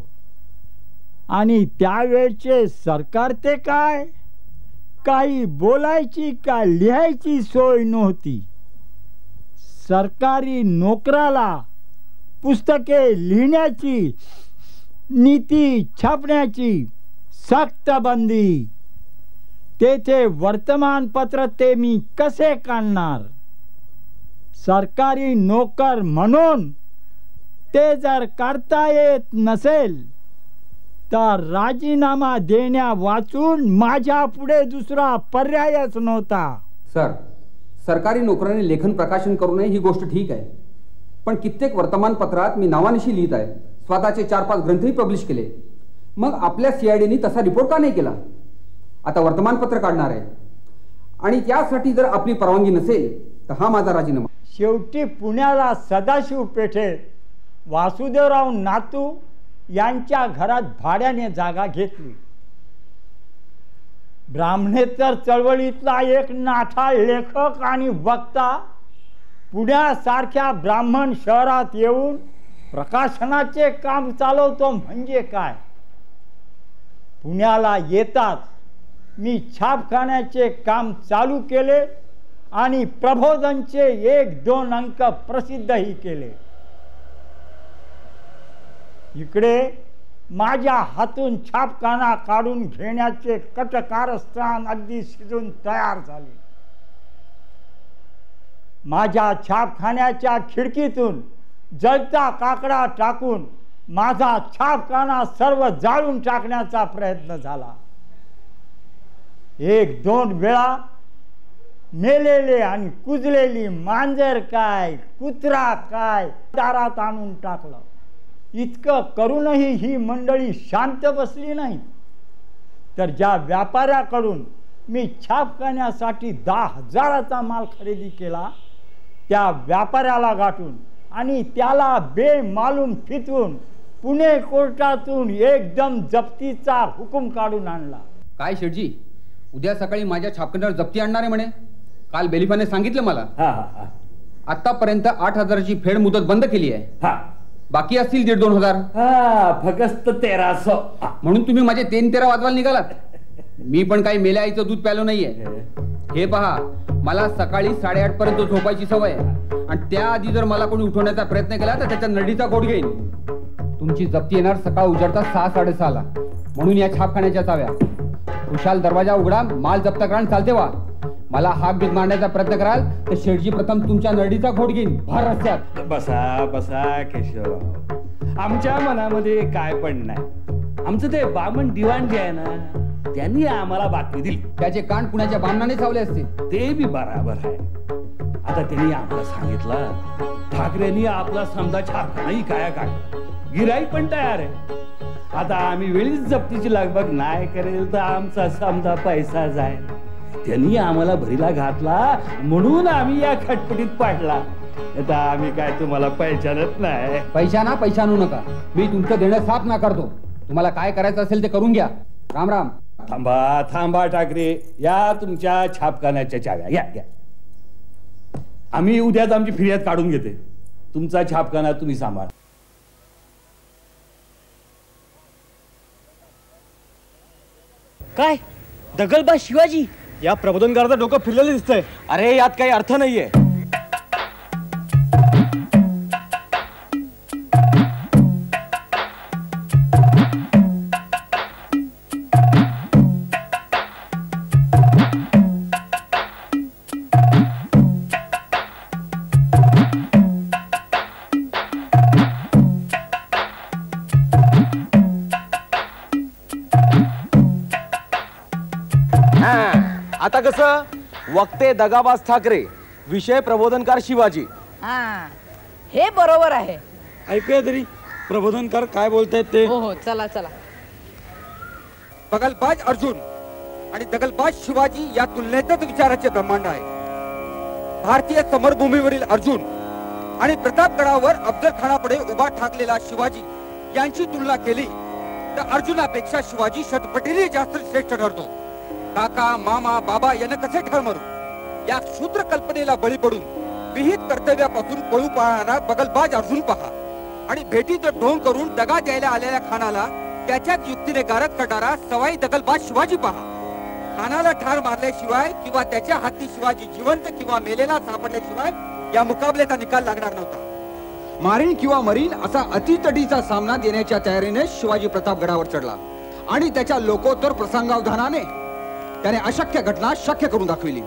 आणि त्यावेळचे सरकार ते काय, काही बोलायची का लिहायची सोय नव्हती. सरकारी नोकराला पुस्तके लिहिण्याची, नीती छापण्याची सक्त बंदी. तेथे वर्तमानपत्र ते मी कसे काढणार? सरकारी नोकर म्हणून ते जर काढता येत नसेल तर राजीनामा देण्या वाचून माझ्या पुढे दुसरा पर्यायच नव्हता. सर, सरकारी नोकराने लेखन प्रकाशन करू नये ही गोष्ट ठीक आहे, पण कित्येक वर्तमानपत्रात मी नावानिशी लिहित आहे. स्वतःचे 4-5 ग्रंथही पब्लिश केले. मग आपल्या CIDने तसा रिपोर्ट का नाही केला? आता वर्तमानपत्र काढणार आहे आणि त्यासाठी जर आपली परवानगी नसेल तर हा माझा राजीनामा. शेवटी पुण्याला सदाशिव पेठेत वासुदेवराव नातू यांच्या घरात भाड्याने जागा घेतली. ब्राह्मणेतर चळवळीतला एक नाठाळ लेखक आणि वक्ता पुण्यासारख्या ब्राह्मण शहरात येऊन प्रकाशनाचे काम चालवतो म्हणजे काय? पुण्याला येताच मी छापखान्याचे काम चालू केले आणि प्रबोधनचे 1-2 अंक प्रसिद्धही केले. इकडे माझ्या हातून छापखाना काढून घेण्याचे कटकारस्थान अगदी शिजून तयार झाले. माझ्या छापखान्याच्या खिडकीतून जळता काकडा टाकून माझा छापखाना सर्व जाळून टाकण्याचा प्रयत्न झाला. 1-2 वेळा मेलेले आणि कुजलेली मांजर काय, कुत्रा काय दारात आणून टाकलं. इतकं करूनही ही मंडळी शांत बसली नाही. तर ज्या व्यापाऱ्याकडून मी छापखान्यासाठी 10,000चा माल खरेदी केला त्या व्यापाऱ्याला गाठून आणि त्याला बेमालूम फितवून पुणे कोर्टातून एकदम जप्तीचा हुकूम काढून आणला. काय शेठजी, उद्या सकाळी माझ्या छापखान्यावर जप्ती आणणार आहे म्हणे. काल बेलिफाने सांगितलं मला. आतापर्यंत 8,000ची फेड मुदत बंद केली आहे. बाकी असतील 1,500-2 हजार. फक्त 1,300. म्हणून तुम्ही माझे 3-13 वाजवायला निघालात. मी पण काही मेल्या आईचं दूध प्यालो नाहीये. हे पहा, मला सकाळी 8:30 पर्यंत झोपायची सवय आहे आणि त्याआधी जर मला कोणी उठवण्याचा प्रयत्न केला तर त्याच्या नडीचा घोट घेईन. तुमची जप्ती येणार सकाळ उजाडता 6-6:30ला. म्हणून या छापखान्याच्या चाव्या. खुशाल दरवाजा उघडा, माल जप्त करा, चालते वा. मला हाक बीक मारण्याचा प्रयत्न कराल तर शेठजी प्रथम तुमच्या नडीचा घोट घेईन भर रस्त्यात. बसा बसा केशवराव, आमच्या मनामध्ये काय पण नाही. आमचं ते बामण दिवाण जे आहे ना, त्यांनी आम्हाला बातमी दिली. त्याचे कान पुण्याच्या बामणाने चावले असते. ते बी बराबर आहे. आता त्यांनी आम्हाला सांगितलं ठाकरेंनी आपला समजा छापखानाही काय काढला, गिराईक पण तयार आहे. आता आम्ही वेळीच जप्तीची लगबग नाही करेल तर आमचा समजा पैसा जाईल. त्यांनी आम्हाला भरीला घातला म्हणून आम्ही या खटपटीत पडला. आता आम्ही काय तुम्हाला पैशानच नाही. पैसा आणू नका. मी तुमचं देणं साफ नाकारतो. तुम्हाला काय करायचं असेल ते करून घ्या. राम राम. थांबा थांबा ठाकरे, या तुमच्या छापखान्याच्या चाव्या या घ्या. आम्ही उद्याच आमची फिर्याद काढून घेते. तुमचा छापखाना तुम्ही सांभाळ. काय दगलबाज शिवाजी? या प्रबोधनकाराचं डोकं फिरलेलं दिसतंय. अरे यात काही अर्थ नाहीये. आता कसं वक्ते दगाबाज ठाकरे, विषय प्रबोधनकार शिवाजी. हे बरोबर आहे. ऐकूया तरी प्रबोधनकार काय बोलतायत ते. हो चला चला. दगलबाज अर्जुन आणि दगलबाज शिवाजी या तुलनेतच विचाराचे ब्रह्मांड आहे. भारतीय समरभूमीवरील अर्जुन आणि प्रतापगडावर अफजल खानापुढे उभा ठाकलेला शिवाजी यांची तुलना केली तर अर्जुनापेक्षा शिवाजी शतपटीने जास्त श्रेष्ठ ठरतो. काका मामा बाबा यांना कसे ठार मारू या क्षुद्र कल्पनेला बळी पडून विहित कर्तव्यापासून पळू पाहणारा बगलबाज अर्जुन पहा आणि भेटीचं ढोंग करून दगा द्यायला आलेल्या खानाला त्याच्याच युक्तीने गारद करणारा सवाई दगलबाज शिवाजी पहा. खानाला ठार मारल्याशिवाय किंवा त्याच्या हाती शिवाजी जिवंत किंवा मेलेला सापडल्याशिवाय या मुकाबल्याचा निकाल लागणार नव्हता. मारीन किंवा मरीन असा अतितटीचा सामना देण्याच्या तयारीने शिवाजी प्रतापगडावर चढला आणि त्याच्या लोकोत्तर प्रसंगावधानाने त्याने अशक्य घटना शक्य करून दाखविली.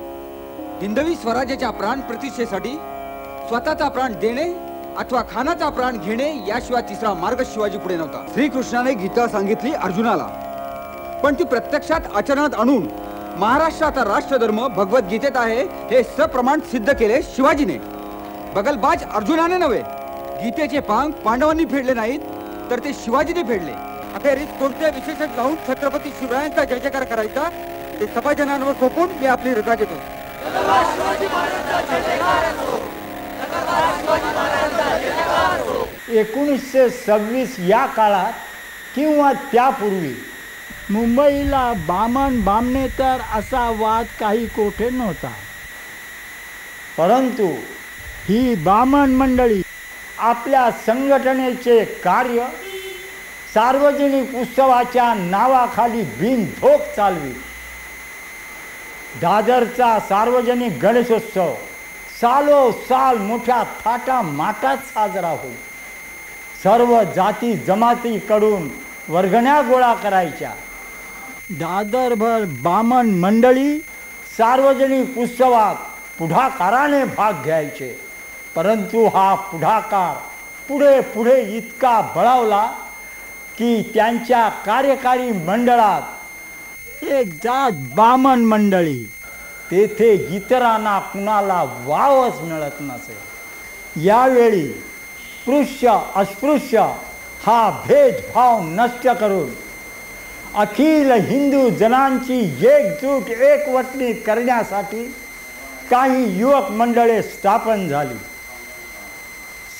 हिंदवी स्वराज्याच्या प्राण प्रतिष्ठेसाठी स्वतःचा प्राण देणे अथवा खानाचा प्राण घेणे याशिवाय तिसरा मार्ग शिवाजी पुढे नव्हता. श्रीकृष्णाने गीता सांगितली अर्जुनाला, पण ती प्रत्यक्षात आचरणात आणून महाराष्ट्राचा राष्ट्रधर्म भगवद्गीतेत आहे हे सप्रमाण सिद्ध केले शिवाजीने. बगलबाज अर्जुनाने नव्हे, गीतेचे पांग पांडवांनी फेडले नाहीत तर ते शिवाजीने फेडले. अखेरीस कोणत्या विशेषण लावून छत्रपती शिवरायांचा जय जयकार करायचा ते सभाजनांवर सोपून मी आपली रजा घेतो. 1926 या काळात किंवा त्यापूर्वी मुंबईला बामण बामणे तर असा वाद काही कोठे नव्हता. परंतु ही बामण मंडळी आपल्या संघटनेचे कार्य सार्वजनिक उत्सवाच्या नावाखाली बिनधोक चालवी. दादरचा सार्वजनिक गणेशोत्सव सालोसाल मोठ्या थाटामाटात साजरा होईल. सर्व जाती जमातीकडून वर्गण्या गोळा करायच्या. दादरभर बामण मंडळी सार्वजनिक उत्सवात पुढाकाराने भाग घ्यायचे. परंतु हा पुढाकार पुढे पुढे इतका बळावला की त्यांच्या कार्यकारी मंडळात एक जात बामण मंडळी, तेथे इतरांना कुणाला वावच मिळत नसे. यावेळी स्पृश्य अस्पृश्य हा भेदभाव नष्ट करून अखिल हिंदू जनांची एकजूट एकवटणी करण्यासाठी काही युवक मंडळे स्थापन झाली.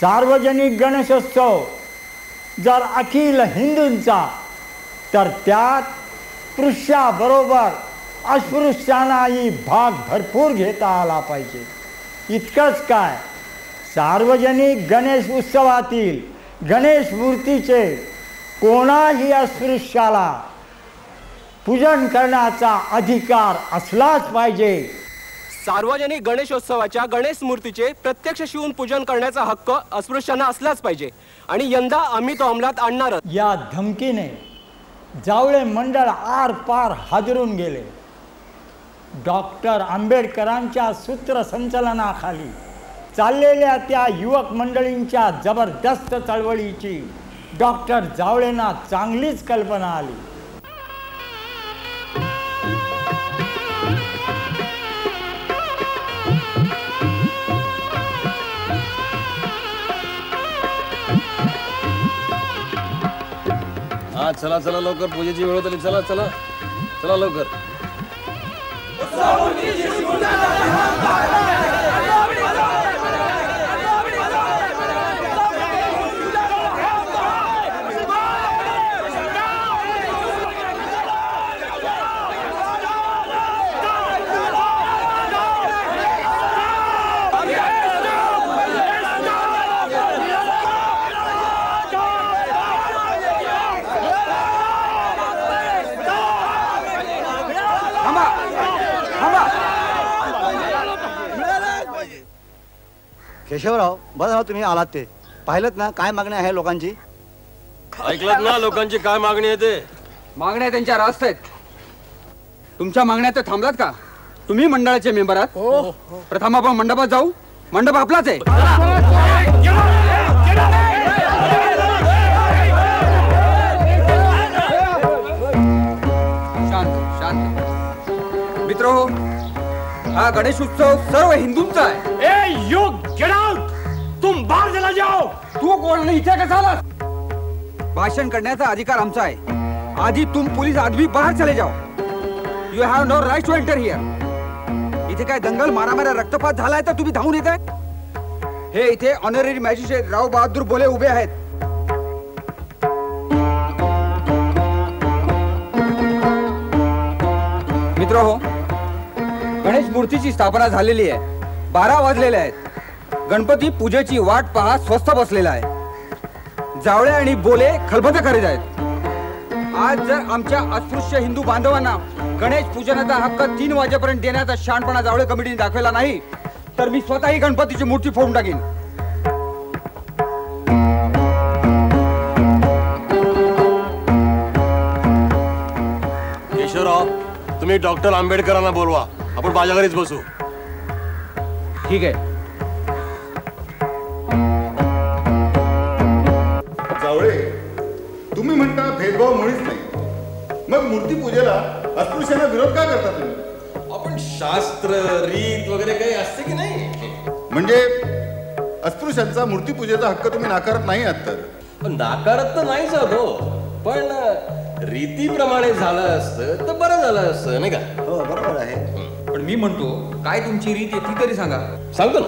सार्वजनिक गणेशोत्सव जर अखिल हिंदूंचा तर त्यात स्पृश्याबरोबर अस्पृश्यांनाही भाग भरपूर घेता आला पाहिजे. इतकंच काय, सार्वजनिक गणेश उत्सवातील गणेश मूर्तीचे कोणाही अस्पृश्याला पूजन करण्याचा अधिकार असलाच पाहिजे सार्वजनिक गणेशोत्सवाच्या गणेश मूर्तीचे प्रत्यक्ष शिवून पूजन करण्याचा हक्क अस्पृश्यांना असलाच पाहिजे आणि यंदा आम्ही तो अंमलात आणणार. या धमकीने जावळे मंडळ आर पार हादरून गेले. डॉक्टर आंबेडकरांच्या सूत्रसंचलनाखाली चाललेल्या त्या युवक मंडळींच्या जबरदस्त चळवळीची डॉक्टर जावळेंना चांगलीच कल्पना आली. हा चला चला लवकर, पूजेची वेळ होत. चला चला चला लवकर. केशवराव, बरं झालं तुम्ही आलात. ते पाहिलं ना काय मागणी आहे लोकांची. ऐकलं ना लोकांची काय मागणी आहे ते. मागण्या त्यांच्या रास्त आहेत. तुमच्या मागण्या तर थांबलात का? तुम्ही मंडळाचे मेंबर आहात. प्रथम आपण मंडपात जाऊ. मंडप आपलाच आहे. शांत शांत मित्रहो, हा गणेश उत्सव सर्व हिंदूंचा आहे. ए यू गेट आउट, तुम बाहर चला जाओ. तू कोण इथे कसा आलास? भाषण करण्याचा अधिकार आमचा आहे. आधी तुम पोलीस आदमी बाहेर चले जाओ. You have no right to enter here. इथे काय दंगल मारामाऱ्या रक्तपात झालाय तर तुम्ही धावून येताय? हे इथे ऑनररी मॅजिस्ट्रेट राव बहादूर बोले उभे आहेत. मित्रहो, गणेश मूर्तीची स्थापना झालेली आहे. 12 वाजलेले आहेत. गणपती पूजेची वाट पहा स्वस्थ बसलेला आहे. जावळे आणि बोले खलबत करीत आहेत. आज जर आमच्या अस्पृश्य हिंदू बांधवांना गणेश पूजनाचा हक्क 3 वाजेपर्यंत देण्याचा शहाणपणा जावळे कमिटीने दाखवला नाही तर मी स्वतःही गणपतीची मूर्ती फोडून टाकीन. केशवराव, तुम्ही डॉक्टर आंबेडकरांना बोलवा. आपण माझ्या घरीच बसू. ठीक आहे. जावळे, तुम्ही म्हणता भेदभाव मुळीच नाही. मग मूर्ती पूजेला अस्पृश्यांना विरोध का करता तुम्ही? आपण शास्त्र रीत वगैरे काही असते की नाही? म्हणजे अस्पृश्यांचा मूर्ती पूजेचा हक्क तुम्ही नाकारत नाही आहात तर? नाकारत तर नाहीच होतो, पण रीतीप्रमाणे झालं असतं तर बरं झालं असतं, नाही का? हो, बरोबर आहे. पण मी म्हणतो, काय तुमची रीत आहे ती तरी सांगा. सांगतो ना.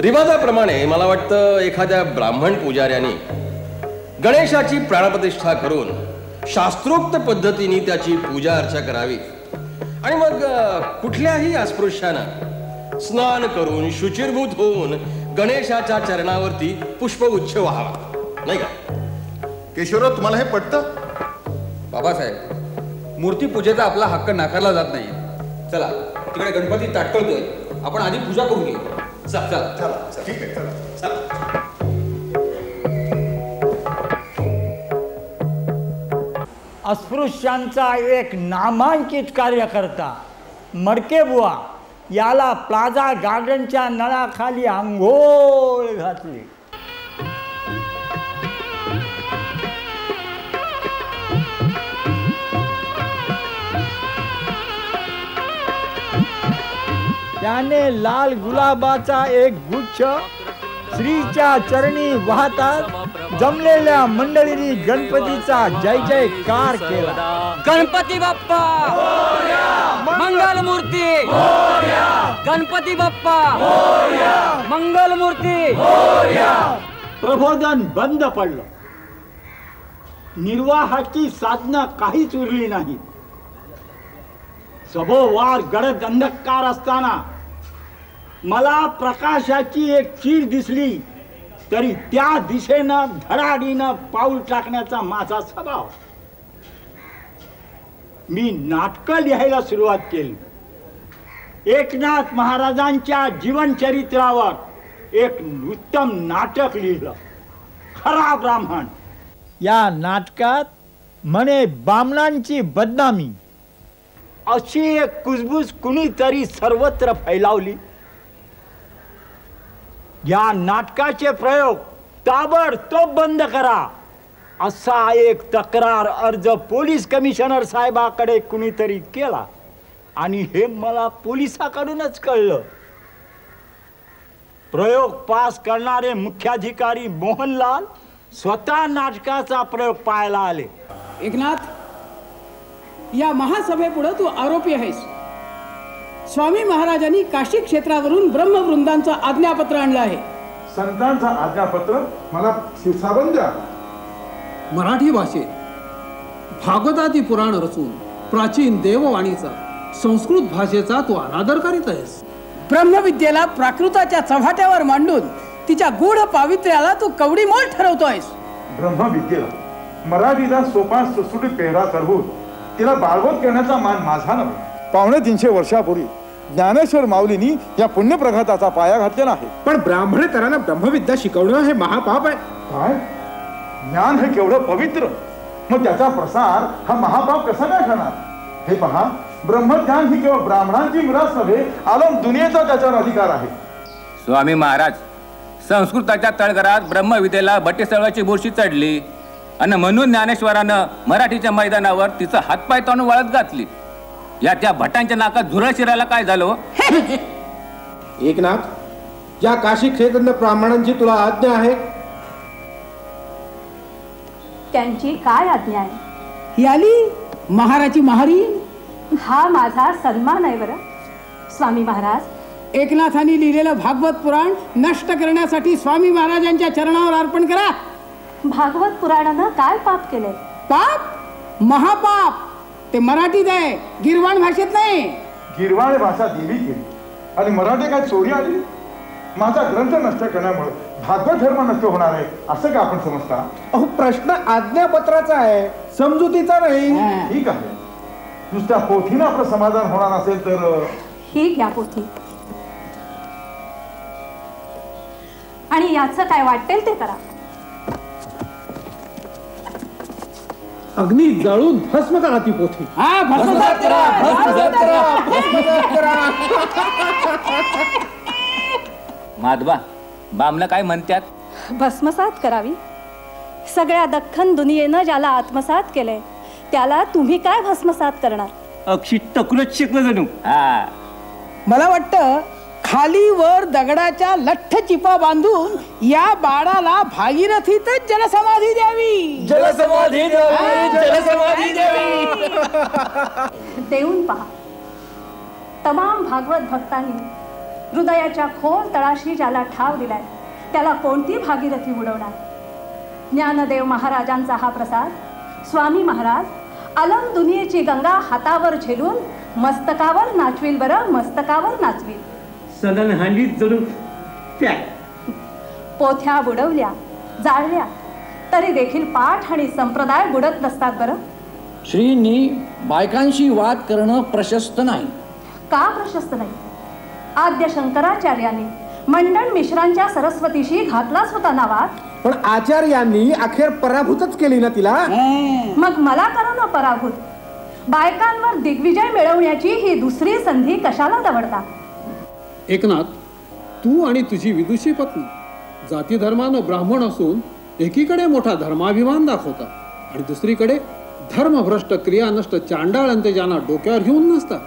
रिवाजाप्रमाणे मला वाटतं एखाद्या ब्राह्मण पुजाऱ्याने गणेशाची प्राणप्रतिष्ठा करून शास्त्रोक्त पद्धतीने त्याची पूजा अर्चा करावी आणि मग कुठल्याही अस्पृश्यानं स्नान करून शुचिर्भूत होऊन गणेशाच्या चरणावरती पुष्पगुच्छ व्हावा, नाही का? केशवराव, तुम्हाला हे पटतं? बाबासाहेब, मूर्ती पूजेचा आपला हक्क नाकारला जात नाही. चला, तिकडे गणपती ताटकळतोय. आपण आधी पूजा करून घेऊ. चला. ठीक आहे, चला. अस्पृश्यांचा एक नामांकित कार्यकर्ता मडके बुवा याला प्लाझा गार्डनच्या नळाखाली आंघोळ घातली. त्याने लाल गुलाबाचा एक गुच्छ श्रीच्या चरणी वाहतात जमलेल्या मंडळींनी गणपतीचा जय जयकार केला. गणपती बाप्पा मंगल मूर्ती, गणपती बाप्पा मंगल मूर्ती. प्रबोधन बंद पडलं. निर्वाहाची साधनं काहीच उरली नाही. सभोवार गडद अंधकार असताना मला प्रकाशाची एक चीर दिसली तरी त्या दिशेनं धडाडीनं पाऊल टाकण्याचा माझा स्वभाव. मी नाटकं लिहायला सुरुवात केली. एकनाथ महाराजांच्या जीवनचरित्रावर एक उत्तम नाटक लिहिलं, खरा ब्राह्मण. या नाटकात म्हणे बामणांची बदनामी अशी एक कुजबूज कुणीतरी सर्वत्र फैलावली. या नाटकाचे प्रयोग ताबडतोब बंद करा असा एक तक्रार अर्ज पोलीस कमिशनर साहेबाकडे कुणीतरी केला आणि हे मला पोलिसाकडूनच कळलं. प्रयोग पास करणारे मुख्याधिकारी मोहनलाल स्वतः नाटकाचा प्रयोग पाहायला आले. एकनाथ, या महासभेपुढे तू आरोपी आहेस. स्वामी महाराजांनी काशी क्षेत्रावरून ब्रह्मवृंदांचं आज्ञापत्र आणलं आहे. संतांचं आज्ञापत्र मला शिवसाबंद द्या. मराठी भाषेत भागवतादी पुराण रचून प्राचीन देववाणीचा संस्कृत भाषेचा तू अनादर करीत आहेस. ब्रह्मविद्येला प्राकृताच्या चव्हाट्यावर मांडून तिच्या गूढ पावित्र्याला तू कवडी मोल ठरवतोयस. ब्रह्मविद्येला मराठीला सोपा सुटसुटीत पेहरा करवून तिला बाळगोत करण्याचा मान माझा नव्हे. 350 वर्षापूर्वी ज्ञानेश्वर माऊलींनी या पुण्यप्रघाताचा पाया घातलेला आहे. पण ब्राह्मणेतरांना ब्रह्मविद्या शिकवणं हे महापाप आहे. काय? ज्ञान हे केवढं पवित्र, मग त्याचा प्रसार हा महापाप कसा काय ठरणार? हे पहा, ब्रह्मज्ञान ही केवळ ब्राह्मणांची मिरास नव्हे, आलम दुनियेचा त्याच्यावर अधिकार आहे. स्वामी महाराज, संस्कृताच्या तळघरात ब्रह्मविद्येला बटेसळाची बुरशी चढली आणि म्हणून ज्ञानेश्वरानं मराठीच्या मैदानावर तिचा हातपाय ताणून वाळत घातली. या त्या भटांच्या नाकात झुरळ शिरायला काय झालं? एकनाथ, या काशी क्षेत्रातल्या ब्राह्मणांची तुला आज्ञा आहे? त्यांची काय आज्ञा आहे? याली महाराची महारी. हा माझा सन्मान आहे बरं स्वामी महाराज. एकनाथांनी लिहिलेलं भागवत पुराण नष्ट करण्यासाठी स्वामी महाराजांच्या चरणावर अर्पण करा. भागवत पुराणानं काय पाप केले? पाप? महापाप. ते मराठीत आहे, गिरवाण भाषेत नाही. गिरवाण भाषा देवी केली आणि मराठी काय चोरी आली? माझा ग्रंथ नष्ट करण्यामुळे भागवत धर्म नष्ट होणार आहे असं का आपण समजता? अहो, प्रश्न आज्ञापत्राचा आहे, समजुतीचा नाही. ठीक आहे, नुसत्या पोथीनं आपलं समाधान होणार असेल तर ही घ्या पोथी आणि याचं काय वाटेल ते करा. अग्नी जाळून भस्म करा ती पोथी. माधवा, बामणं काय म्हणतात? भस्मसात करावी. सगळ्या दख्खन दुनियेनं ज्याला आत्मसात केलंय त्याला तुम्ही काय भस्मसात करणार? अक्षित तकुलच शिकलं जणू. मला वाटतं खाली वर दगडाच्या लठ्ठ चिपा बांधून या बाळाला भागीरथीतच जलसमाधी द्यावी. जलसमाधी द्यावी, जलसमाधी द्यावी. देऊन पहा, तमाम भागवत भक्तांनी हृदयाच्या खोल तळाशी ज्याला ठाव दिलाय त्याला कोणती भागीरथी उडवणार? ज्ञानदेव महाराजांचा हा प्रसाद स्वामी महाराज अलम दुनियेची गंगा हातावर झेलून मस्तकावर नाचविल बरं, मस्तकावर नाचविल. सदन हांडीत जणू त्या पोथ्या बुडवल्या, जाळल्या तरी देखील पाठ आणि संप्रदाय बुडत नसतात बरं. श्रींनी बायकांशी वाद करणं प्रशस्त नाही. का प्रशस्त नाही? आद्य शंकराचार्यांनी मंडन मिश्रांच्या सरस्वतीशी घातलाच होता ना वाद. पण आचार्यांनी अखेर पराभूतच केली ना तिला. मग मला करा ना पराभूत. बायकांवर दिग्विजय मिळवण्याची ही दुसरी संधी कशाला दवडता? एकनाथ, तू आणि तुझी विदुषी पत्नी जाती धर्मानं ब्राह्मण असून एकीकडे मोठा धर्माभिमान दाखवता आणि दुसरीकडे धर्मभ्रष्ट क्रियानष्ट चांडाळ अंत्यजांना डोक्यावर घेऊन नसता.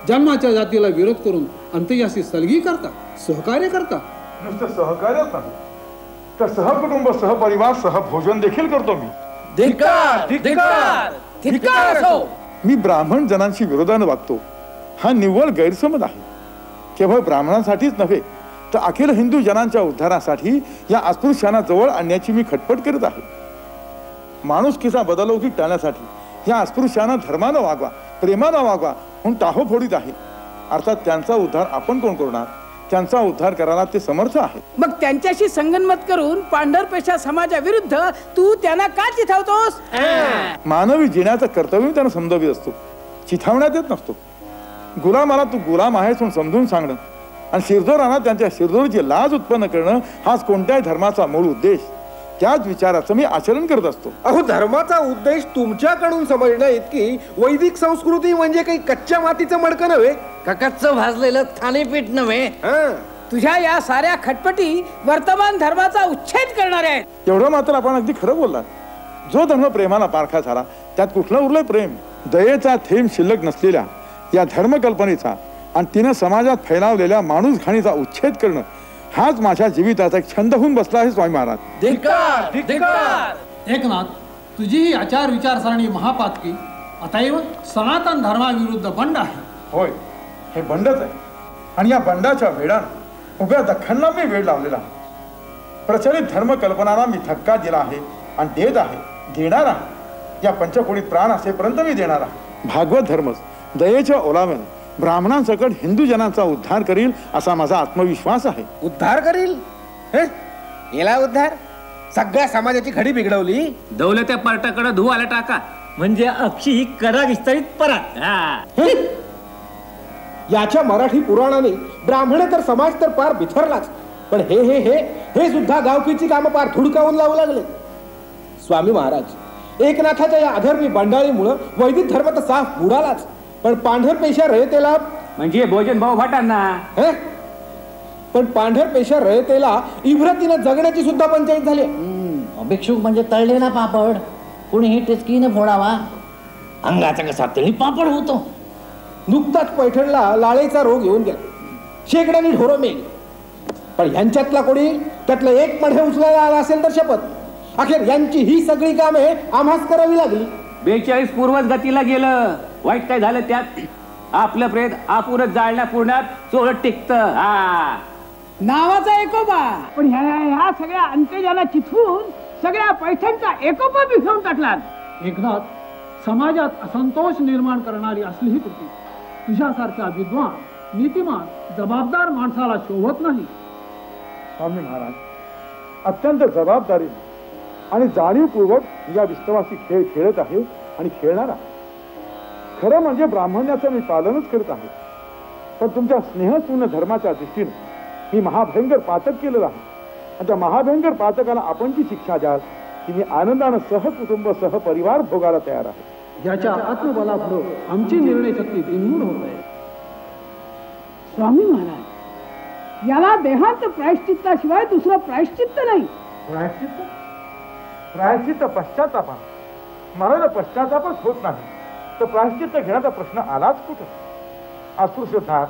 जन्माच्या जातीला विरोध करून अंत्ययासी सलगी करता, सहकार्य करता. नुसतं सहकार्यच नाही तर सहकुटुंब सहपरिवार सहभोजन देखील करतो मी. धिक्कार, धिक्कार, धिक्कार असो. मी ब्राह्मण जनांशी विरोधानं वागतो हा निव्वळ गैरसमज आहे. केवळ ब्राह्मणांसाठीच नव्हे तर अखिल हिंदू जनांच्या उद्धारासाठी या अस्पृश्यांना जवळ आणण्याची मी खटपट करत आहे. माणुसकीचा बदलौकिक टाळण्यासाठी या अस्पृश्यांना धर्मानं वागवा, प्रेमानं वागवा म्हणून टाहो फोडीत आहे. अर्थात त्यांचा उद्धार आपण कोण करणार? त्यांचा उद्धार करायला ते समर्थ आहे. मग त्यांच्याशी संगनमत करून पांढरपेशा समाजाविरुद्ध तू त्यांना का चिथावतोस? मानवी जिण्याचं कर्तव्य त्यांना समजावीत असतो, चिथावण्यात येत नसतो. गुलामाला तू गुलाम आहेस म्हणून समजून सांगणं आणि शिरजोरांना त्यांच्या शिरजोरीची लाज उत्पन्न करणं हाच कोणत्याही धर्माचा मूळ उद्देश. त्याच विचाराचं मी आचरण करत असतो. अहो, धर्माचा उद्देश तुमच्याकडून समजणं इतकी वैदिक संस्कृती म्हणजे काही कच्च्या मातीचं मडकं नव्हे का कच्चं भाजलेलं थालीपीठ नव्हे. तुझ्या या साऱ्या खटपटी वर्तमान धर्माचा उच्छेद करणारे आहेत. एवढं मात्र आपण अगदी खरं बोलला. जो धर्म प्रेमाला पारखा झाला त्यात कुठलं उरलंय प्रेम. दयेचा थेंब शिल्लक नसलेल्या या धर्मकल्पनेचा आणि तिनं समाजात फैलावलेल्या माणूस घाणीचा उच्छेद करणं हाच माझ्या जीविताचा एक छंद होऊन बसला आहे स्वामी महाराज. एकनाथ, तुझी ही आचार विचारसरणी महापातकी अतएव सनातन धर्माविरुद्ध बंड आहे. होय, हे बंडच आहे आणि या बंडाच्या वेळानं उभ्या दख्खनला मी वेळ लावलेला. प्रचलित धर्मकल्पनाला मी धक्का दिला आहे आणि देत आहे, देणार आहे. या पंचकोटीत प्राण असेपर्यंत मी देणार आहे. भागवत धर्मच दयेच्या ओलाव्यानं ब्राह्मणांसकट हिंदू जनांचा उद्धार करील असा माझा आत्मविश्वास आहे. उद्धार करील? याला उद्धार? सगळ्या समाजाची घडी बिघडवली. दौलत्या पार्टाकडे धुवाला टाका म्हणजे अक्षी करा विस्तारित परत. याच्या मराठी पुराणाने ब्राह्मण तर समाज तर पार बिथरलाच, पण हे हे हे हे सुद्धा गावकीची कामं पार थुडकावून लावू लागले. स्वामी महाराज, एकनाथाच्या या अधर्मी बंडाळीमुळं वैदिक धर्म तर साफ बुडालाच, पण पांढर पेशा रयतेला म्हणजे भोजन भाऊ भाटांना. पण पांढर पेशा रयतेला इव्रतीनं जगण्याची सुद्धा पंचायत झाली. भिक्षुक म्हणजे तळलेला पापड, कुणीही टिचकीने फोडावा. अंगाचा कसा तळी पापड होतो. नुकताच पैठणला लाळेचा रोग येऊन गेला, शेकड्यानी ढोरं मेली. पण ह्यांच्यातला कोणी त्यातलं एक मढे उचलायला आला असेल तर शपथ. अखेर यांची ही सगळी कामे आम्हाच करावी लागली. 42 पूर्वच गतीला गेलं. वाईट काय झालं त्यात? आपलं प्रेत आपुरच जाळण्या पुण्यात चोरट टिकत. नावाचा एकोपा, पण ह्या सगळ्या अंत्यजाला चिथून सगळ्या पैठणचा एकोपा बिघडून टाकला. एकनाथ, समाजात असंतोष निर्माण करणारी असली ही कृती तुझ्यासारख्या विद्वान, नीतिमान, जबाबदार माणसाला शोभत नाही. स्वामी महाराज, अत्यंत जबाबदारी आणि जाणीवपूर्वक या विश्वासी खेळ खेळत आहे आणि खेळणारा. खरं म्हणजे ब्राह्मण्याचं मी पालनच करत आहे, पण तुमच्या स्नेहशून्य धर्माच्या दृष्टीने मी महाभयंकर पातक केलेलं आहे. आणि त्या महाभयंकर पातकाला आपण जी शिक्षा द्याल ती मी आनंदानं सहकुटुंब सहपरिवार भोगायला तयार आहे. ज्याच्या आत्मबलापुढे आमची निर्णय शक्ती बिनमूळ होत आहे. स्वामी महाराज, याला देहांत प्रायश्चित्ताशिवाय दुसरं प्रायश्चित्त नाही. प्रायश्चित्त? प्रायश्चित्त पश्चातापा. मला जर पश्चातापच होत नाही तर प्रायश्चित्त घेण्याचा प्रश्न आलाच कुठं? अस्पृश्यता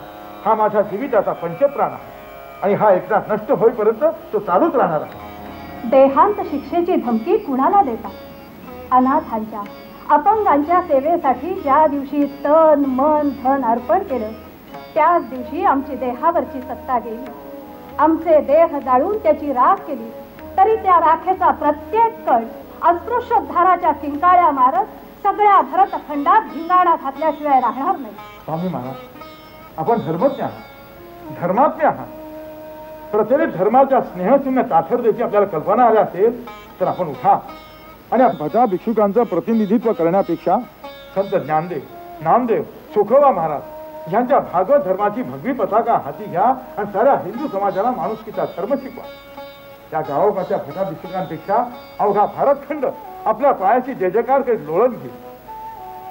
हा माझ्या जीविताचा पंचप्राण आहे आणि हा एकदा नष्ट होईपर्यंत तो चालूच राहणार आहे. देहांत शिक्षेची धमकी कुणाला देता? अनाथांच्या, अपंगांच्या सेवेसाठी ज्या दिवशी तन मन धन अर्पण केलं त्याच दिवशी आमची देहावरची सत्ता गेली. आमचे देह जाळून त्याची राख केली तरी त्या राखेचा प्रत्येक कण अस्पृश्योद्धाराच्या किंकाळ्या मारत सगळ्या भरतखंडात धिंगाणा घातल्याशिवाय राहणार नाही. स्वामी महाराज, आपण धर्मज्ञ आहात, धर्मात्मे आहात. प्रचलित धर्माच्या स्नेहशून्य ताठरतेची आपल्याला कल्पना आली असेल तर आपण उठा आणि भटा भिक्षुकांचं प्रतिनिधित्व करण्यापेक्षा संत ज्ञानदेव, नामदेव, सुखोबा महाराज यांच्या भागवत धर्माची भगवी पताका हाती घ्या आणि साऱ्या हिंदू समाजाला माणुसकीचा धर्म शिकवा. त्या गावोगावच्या भटा भिक्षुकांपेक्षा अवघा भारतखंड आपल्या पायाची जय जयकार करीत लोळत घेईल.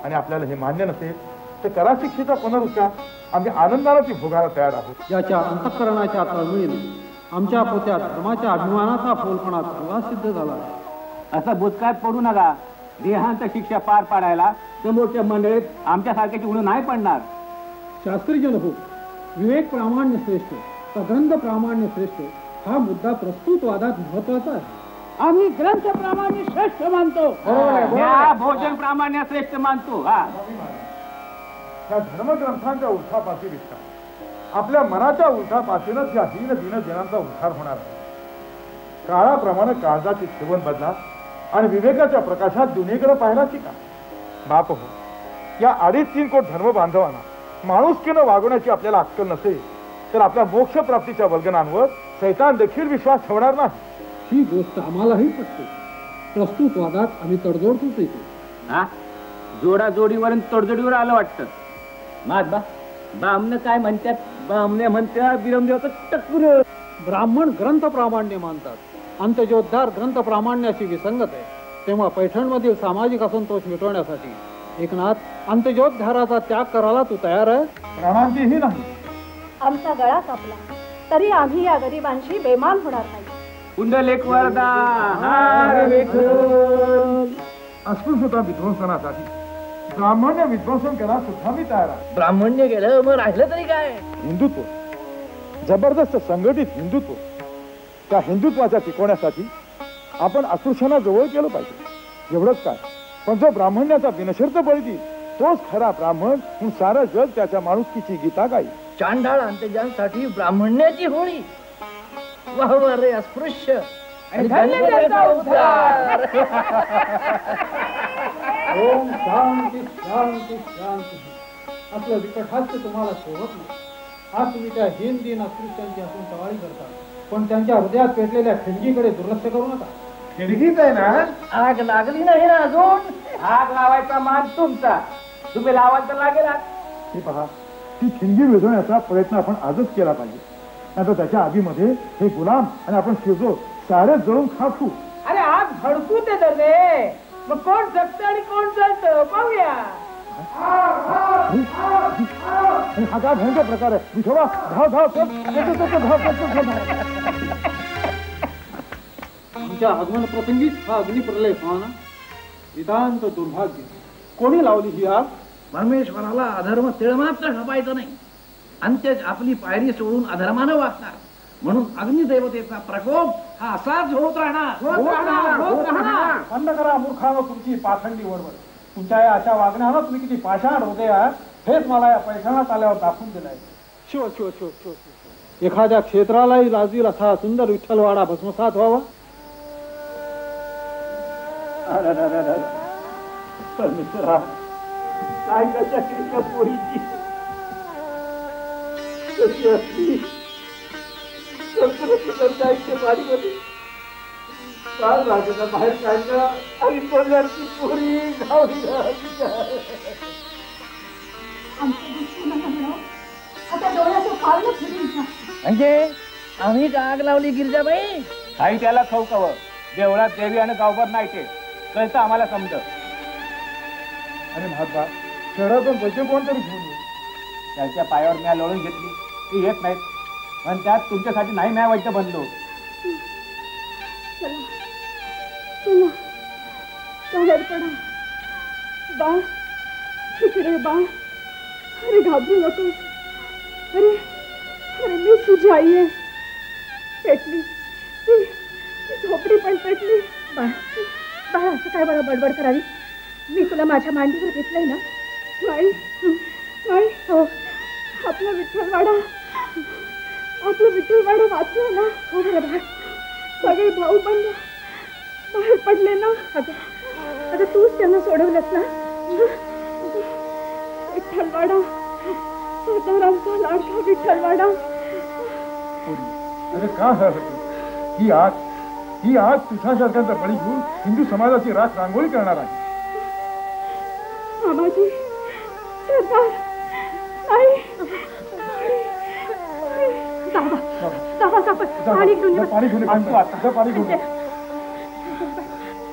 आणि आपल्याला हे मान्य नसेल तर करा शिक्षेचा पुनरुच्चार. आम्ही आनंदाने ती भोगायला तयार आहोत. याच्या अंतःकरणाच्या तळमळीने आमच्या पोत्यात धर्माच्या अभिमानाचा फोलपणा चांगला सिद्ध झाला आहे. असं भूतकाळात पडू नका. देहांत शिक्षा पार पाडायला समोरच्या मंडळीत आमच्यासारख्याची उणं नाही पडणार. शास्त्रीजन हो, विवेक प्रामाण्य श्रेष्ठ का ग्रंथ प्रामाण्य श्रेष्ठ हा मुद्दा प्रस्तुत वादात महत्वाचा आहे. आम्ही ग्रंथ प्रामाण्य श्रेष्ठ मानतो. भोजन प्रामाण्य श्रेष्ठ मानतो. या धर्मग्रंथांच्या उलथापातीपेक्षा आपल्या मनाच्या उलथापातीनच या दीन जनांचा उद्धार होणार आहे. काळाप्रमाणे काळजाचे सेवन बदला आणि विवेकाच्या प्रकाशात दुनियेकडे पाहायला शिका. बाप हो, या 2.5-3 कोट धर्म बांधवांना माणुसकीनं वागवण्याची आपल्याला अक्कल नसेल तर आपल्या मोक्ष प्राप्तीच्या वल्गनांवर शैतान देखील विश्वास ठेवणार नाही. ही गोष्ट आम्हालाही पटते. प्रस्तुत वादात आम्ही तडजोड करतो. जोडा जोडीवर तडजोडीवर आलं वाटतं. महात्मा, बामनं काय म्हणतात? बामने म्हणतात बिरमदेवाचं टक्कुर. ब्राह्मण ग्रंथ प्रामाण्य मानतात, अंतजोद्धार ग्रंथ प्रामाण्याशी विसंगत आहे. तेव्हा पैठणमधील सामाजिक असंतोष मिटवण्यासाठी एकनाथ अंतजोद्धाराचा त्याग करायला तू तयार आहे? प्राणांचीही नाही. आमचा गळा कापला तरी आम्ही या गरिबांशी बेमान होणार नाही. कुंडलेख वरदा अस्पृश्यता विध्वंसनासाठी ब्राह्मण्य विध्वंसन केला सुद्धा मी तयार आहे. ब्राह्मण्य गेलं मग राहिलं तरी काय? हिंदुत्व, जबरदस्त संघटित हिंदुत्व, त्या हिंदुत्वाच्या टिकवण्यासाठी आपण अस्पृश्यांना जवळ केलं पाहिजे. एवढंच काय, पण जो ब्राह्मण्याचा बिनशर्त बळी देईल तोच खरा ब्राह्मण म्हणून सारं जग त्याच्या माणुसकीची गीता गाईल. चांडाळ अंत्यजांसाठी ब्राह्मण्याची होळी. वाह वाह रे अस्पृश्य आणि धन्य त्याचा उद्धार. ओम शांती शांती शांती. असलं विकट हास्य तुम्हाला शोभत नाही. आज तुम्ही त्या दीन अस्पृश्यांची असून टवाळी करता, पण त्यांच्या हृदयात पेटलेल्या खिडकीकडे दुर्लक्ष करू नका. खिडकीच आहे ना? आग लागली नाही ना अजून. आग लावायचा मान तुमचा, तुम्ही लावाल तर लागेल. हे पहा, ती खिंडी विझवण्याचा प्रयत्न आपण आजच केला पाहिजे. नाहीतर त्याच्या आधीमध्ये हे गुलाम आणि आपण शिवजो सारे जळून खाकू. अरे आग भडकू ते दे. मग कोण जगतं आणि कोण जळतं पाहूया. हा काय भयंकर प्रकार आहे. विठोबा धाव धाव कर. आमच्या आगमन प्रसंगीच हा अग्निप्रलय व्हावा, नितांत दुर्भाग्य. कोणी लावली ही आग? परमेश्वराला अधर्म तिळ मात्र खपायचं नाही. अंत्य आपली पायरी सोडून अधर्मानं वागणार, म्हणून अग्निदेवतेचा प्रकोप हा असाच होत राहणार. बंद करा मूर्खानो तुमची पाखंडी वरवर. तुमच्या या अशा वागण्यानं तुम्ही किती पाषाण होते हेच मला या पैठणात आल्यावर दाखवून दिलाय. शिव शिव शिव शिव. एखाद्या क्षेत्रालाही लाजवील असा सुंदर विठ्ठलवाडा भस्मसात व्हावा. परमेश्वरा, काय कशाची त्या पोरीची कशी असली बाहेर काढलं आणि पगारची पोरी म्हणजे आम्ही आग लावली गिरजाबाई? काही त्याला खवकाव. देवळात देवी आणि गावभर नाही ते कळतं आम्हाला समज. अरे महात्मा, शहरातून पैसे कोणतरी घेऊन ये. त्याच्या पायावर म्या लोळून घेतली ती येत नाहीत, पण त्यात तुमच्यासाठी नाही म्या वाईट बनलो. बाहेर पडा. बाळ इकडे बाळ. अरे घाबरू नको. अरे अरे मी तुझी आई आहे. पेटली ती झोपडी पण पेटली. बाळ बाळ असं काय बरं बडबड करावी. मी तुला माझ्या मांडीवर घेतलंय ना. नाही नाही. हो आपला विठ्ठलवाडा वाचला ना. हो बरं बाळ. सगळे भाऊ बंद बाहेर पडले ना. अगं तूच त्यांना सोडवलंस ना. विठ्ठलवाडा, सरदारांचा लाडका विठ्ठलवाडा. अरे का ही आग तुझ्यासारख्यांचा बळी घेऊन हिंदू समाजाची राख रांगोळी करणार आहे. मामाजी, सरदार, नाही. पाणी घेऊन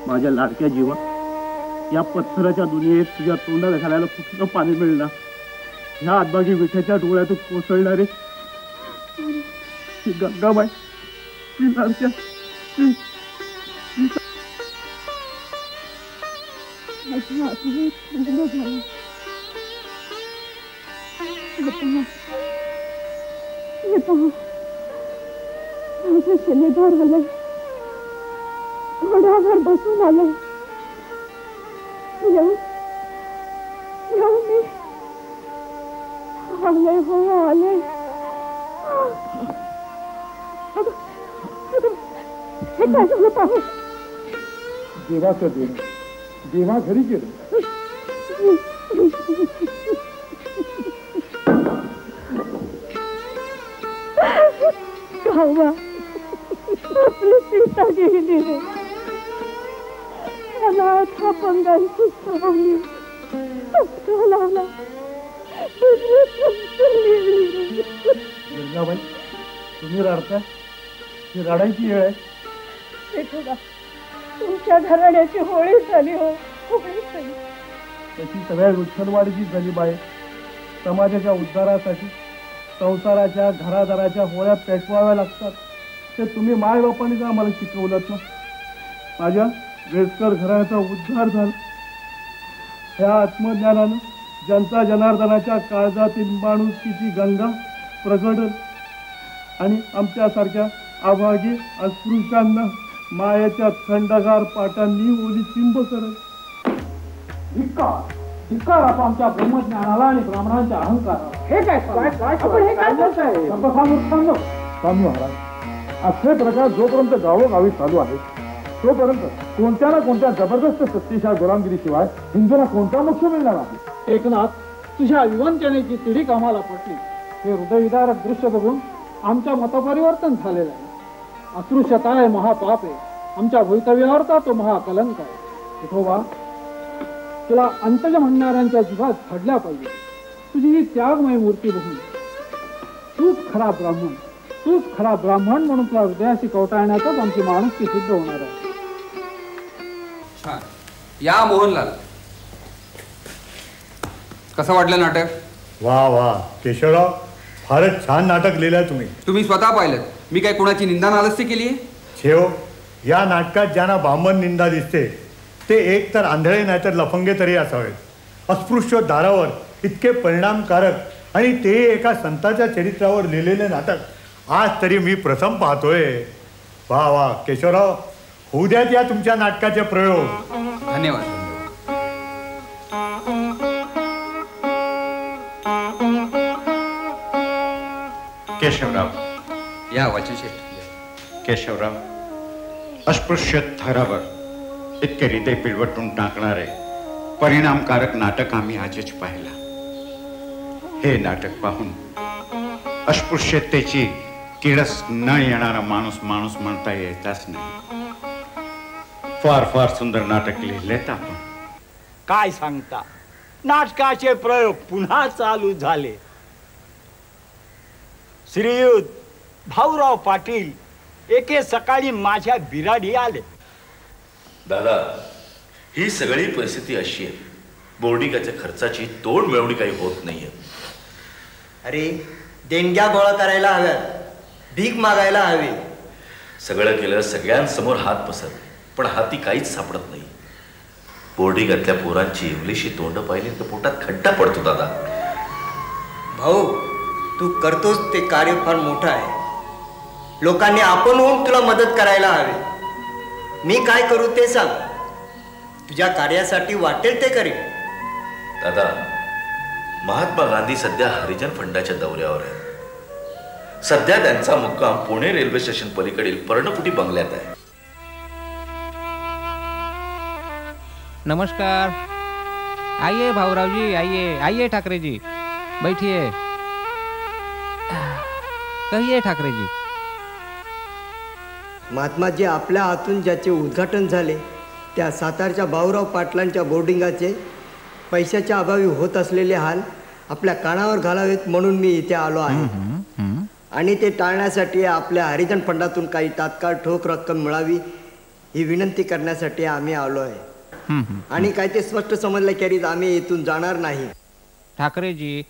माझ्या लाडक्या जीवा, या पत्थराच्या दुनियेत तुझ्या तोंडाला घालायला कुठलं पाणी मिळणार. ह्या आतबागी विठ्याच्या डोळ्यातून कोसळणारे गंगाबाई, लाडक्या माझं शिलेदार आलंय. घोड्यावर बसून आलंय. येऊ मी आले. हो आले. हे काय झालं पाहू. देवाचं देणं देवा घरी गेलं. गावा आपली सीता गेली रे. अनाथ अपंगांची सावली लावला. गिरजाबाई, तुम्ही रडताय? ही रडायची वेळ आहे. विठोबा, तुमच्या घराण्याची होळी झाली हो, होळी झाली. त्याची सगळ्या विठ्ठलवाडीची झाली बाई. समाजाच्या उद्धारासाठी संसाराच्या घरादाराच्या होळ्या पेटवाव्या लागतात. ते तुम्ही मायबापांनीच आम्हाला शिकवलं ना. माझ्या वेस्कर घराचा उद्धार झाला. ह्या आत्मज्ञानानं जनता जनार्दनाच्या काळजातील माणुसकीची गंगा प्रगटल आणि आमच्यासारख्या अभागी अस्पृश्यांना मायेच्या थंडगार पाटांनी ओली चिंब करत. धिक्कार आपण आमच्या ब्रह्मज्ञानाला आणि ब्राह्मणांच्या अहंकाराला. हे काय आपण हे काय बोलताय? स्वामी महाराज, असे प्रकार जोपर्यंत गावोगावी चालू आहे तोपर्यंत कोणत्या ना कोणत्या जबरदस्त सत्तेच्या गुलामगिरीशिवाय हिंदूला कोणता मोक्ष मिळणार आहे? एकनाथ, तुझ्या विवंचनेची तिढीक आम्हाला पटली. हे हृदयविदारक दृश्य बघून आमच्या मतपरिवर्तन झालेलं आहे. अस्पृश्यता आहे महापाप आहे. आमच्या भवितव्यावरचा तो महाकलंक आहे. विठोबा, तुला अंतज म्हणणाऱ्यांच्या जीवात फडल्या पाहिजे. तुझी ही त्यागमय मूर्ती बघून तूच खरा ब्राह्मण, तूच खरा ब्राह्मण म्हणून तुला हृदयाशी कवटाळण्यातच आमची माणुसकी सिद्ध होणार आहे. या मोहनलाल, कसं वाटलं नाटक? वा वा केशवराव, फारच छान नाटक लिहिलंय तुम्ही. तुम्ही स्वतः पाहिलं. मी काय कोणाची निंदा नालस्ती केली आहे? शेव, या नाटकात ज्यांना बामण निंदा दिसते ते एक तर आंधळे नाही तर लफंगे तरी असावेत. अस्पृश्य दारावर इतके परिणामकारक आणि ते एका संताच्या चरित्रावर लिहिलेले नाटक आज तरी मी प्रथम पाहतोय. वा वा केशवराव, होऊ द्यात या तुमच्या नाटकाचे प्रयोग. धन्यवाद. केशवराव, या वाचनशेठ. केशवराव, अस्पृश्य थरावर इतके हृदय पिळवटून टाकणारे परिणामकारक नाटक आम्ही आजच पाहिला. हे नाटक पाहून अस्पृश्यतेची किडस न येणारा माणूस माणूस म्हणता येतच नाही. फार फार सुंदर नाटक लिहिलेत आपण. काय सांगता, नाटकाचे प्रयोग पुन्हा चालू झाले. श्रीयुत भाऊराव पाटील एके सकाळी माझ्या बिराडी आले. दादा, ही सगळी परिस्थिती अशी आहे, बोर्डिंगाच्या खर्चाची तोड मिळवणी काही होत नाहीये. अरे, देणग्या गोळा करायला हव्यात, भीक मागायला हवी. सगळं केलं, सगळ्यांसमोर हात पसरले, पण हाती काहीच सापडत नाही. बोर्डिंगातल्या पोरांची इंग्लिशी तोंड पाहिली तर पोटात खड्डा पडतो. दादा भाऊ, तू करतोस ते कार्य फार मोठं आहे. लोकांनी आपण होऊन तुला मदत करायला हवी. मी काय करू ते सांग. तुझ्या कार्यासाठी वाटेल ते करेन. दादा, महात्मा गांधी सध्या हरिजन फंडाच्या दौऱ्यावर आहेत. सध्या त्यांचा मुक्काम पुणे रेल्वे स्टेशन पलीकडील पर्णकुटी बंगल्यात आहे. नमस्कार. आइए भाऊराव जी, आइए आइए ठाकरे जी, बैठिए. कहिए ठाकरे जी. महात्माजी, आपल्या हातून ज्याचे उद्घाटन झाले त्या सातारच्या भाऊराव पाटलांच्या बोर्डिंगाचे पैशाच्या अभावी होत असलेले हाल आपल्या कानावर घालावेत म्हणून मी इथे आलो आहे. आणि ते टाळण्यासाठी आपल्या हरिजन फंडातून काही तात्काळ ठोक रक्कम मिळावी ही विनंती करण्यासाठी आम्ही आलो आहे. आणि काय ते स्पष्ट समजल्याखेरीज आम्ही इथून जाणार नाही. ठाकरे जी,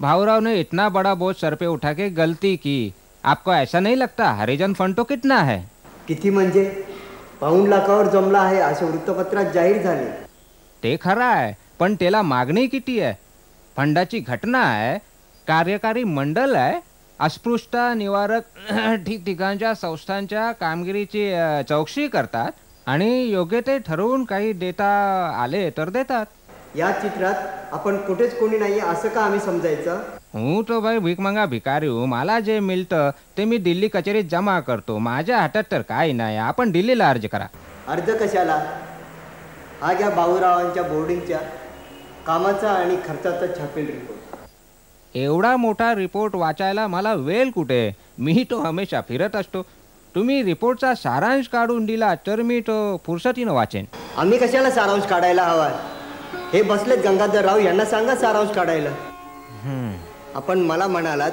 भाऊराव ने इतना बड़ा बोझ सर पे उठा के गलती की. आपको ऐसा नहीं लगता हरिजन फंड तो कितना है? किती म्हणजे $5 लाखावर जमला आहे असे वृत्तपत्रात जाहीर झाले. ते खरं आहे, पण त्याला मागणी किती आहे? फंडाची घटना आहे, कार्यकारी मंडळ आहे, अस्पृश्यता निवारक ठिकठिकाणच्या संस्थांच्या कामगिरीची चौकशी करतात आणि योग्य ते ठरवून काही देता आले तर देतात. या चित्रात आपण कुठेच कोणी नाही असं का आम्ही समजायचं? हूँ तो भाई भीक मंगा भिकारी हूँ. मला जे मिळतं ते मी दिल्ली कचेरीत जमा करतो. माझ्या हातात तर काही नाही. आपण दिल्लीला अर्ज करा. अर्ज कशाला? हा घ्या भाऊरावांच्या बोर्डिंगच्या कामाचा आणि खर्चाचा छापील रिपोर्ट. एवढा मोठा रिपोर्ट वाचायला मला वेळ कुठे? मी तो हमेशा फिरत असतो. तुम्ही रिपोर्टचा सारांश काढून दिला तर मी तो फुरसतीनं वाचेन. आम्ही कशाला सारांश काढायला हवा? हे बसलेत गंगाधरराव, यांना सांगा सारांश काढायला. आपण मला म्हणालात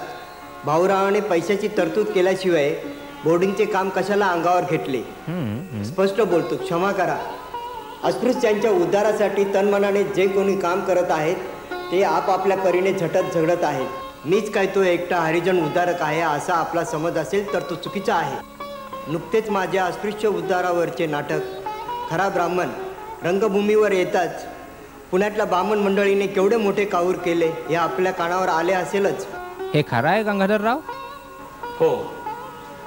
भाऊरावाने पैशाची तरतूद केल्याशिवाय बोर्डिंगचे काम कशाला अंगावर घेतले? स्पष्ट बोलतो, क्षमा करा. अस्पृश्यांच्या उद्धारासाठी तनमनाने जे कोणी काम करत आहेत ते आपापल्या परीने झटत झगडत आहेत. मीच काय तो एकटा हरिजन उद्धारक आहे असा आपला समज असेल तर तो चुकीचा आहे. नुकतेच माझ्या अस्पृश्य उद्धारावरचे नाटक खरा ब्राह्मण रंगभूमीवर येताच पुण्यातल्या ब्राह्मण मंडळीने केवढे मोठे काऊर केले हे आपल्या कानावर आले असेलच. हे खरं आहे गंगाधरराव? हो,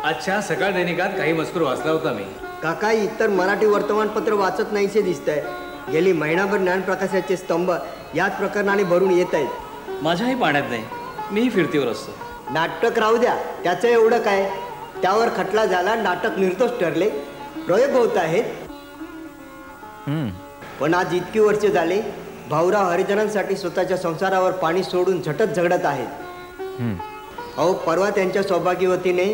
आजच्या सकाळ दैनिकात काही मजकूर वाचला होता मी. काका इतर मराठी वर्तमानपत्र वाचत नाहीसे दिसतंय. गेली महिनाभर ज्ञानप्रकाशाचे स्तंभ याच प्रकरणाने भरून येत आहेत. माझ्याही पाण्यात नाही, मीही फिरतीवर असतो. नाटक राहू द्या, त्याचं एवढं काय? त्यावर खटला झाला, नाटक निर्दोष ठरले, प्रयोग होत आहेत. पण आज इतकी वर्ष झाले भाऊराव हरिजनांसाठी स्वतःच्या संसारावर पाणी सोडून झटत झगडत आहेत. अहो, परवा त्यांच्या सौभाग्यवतीने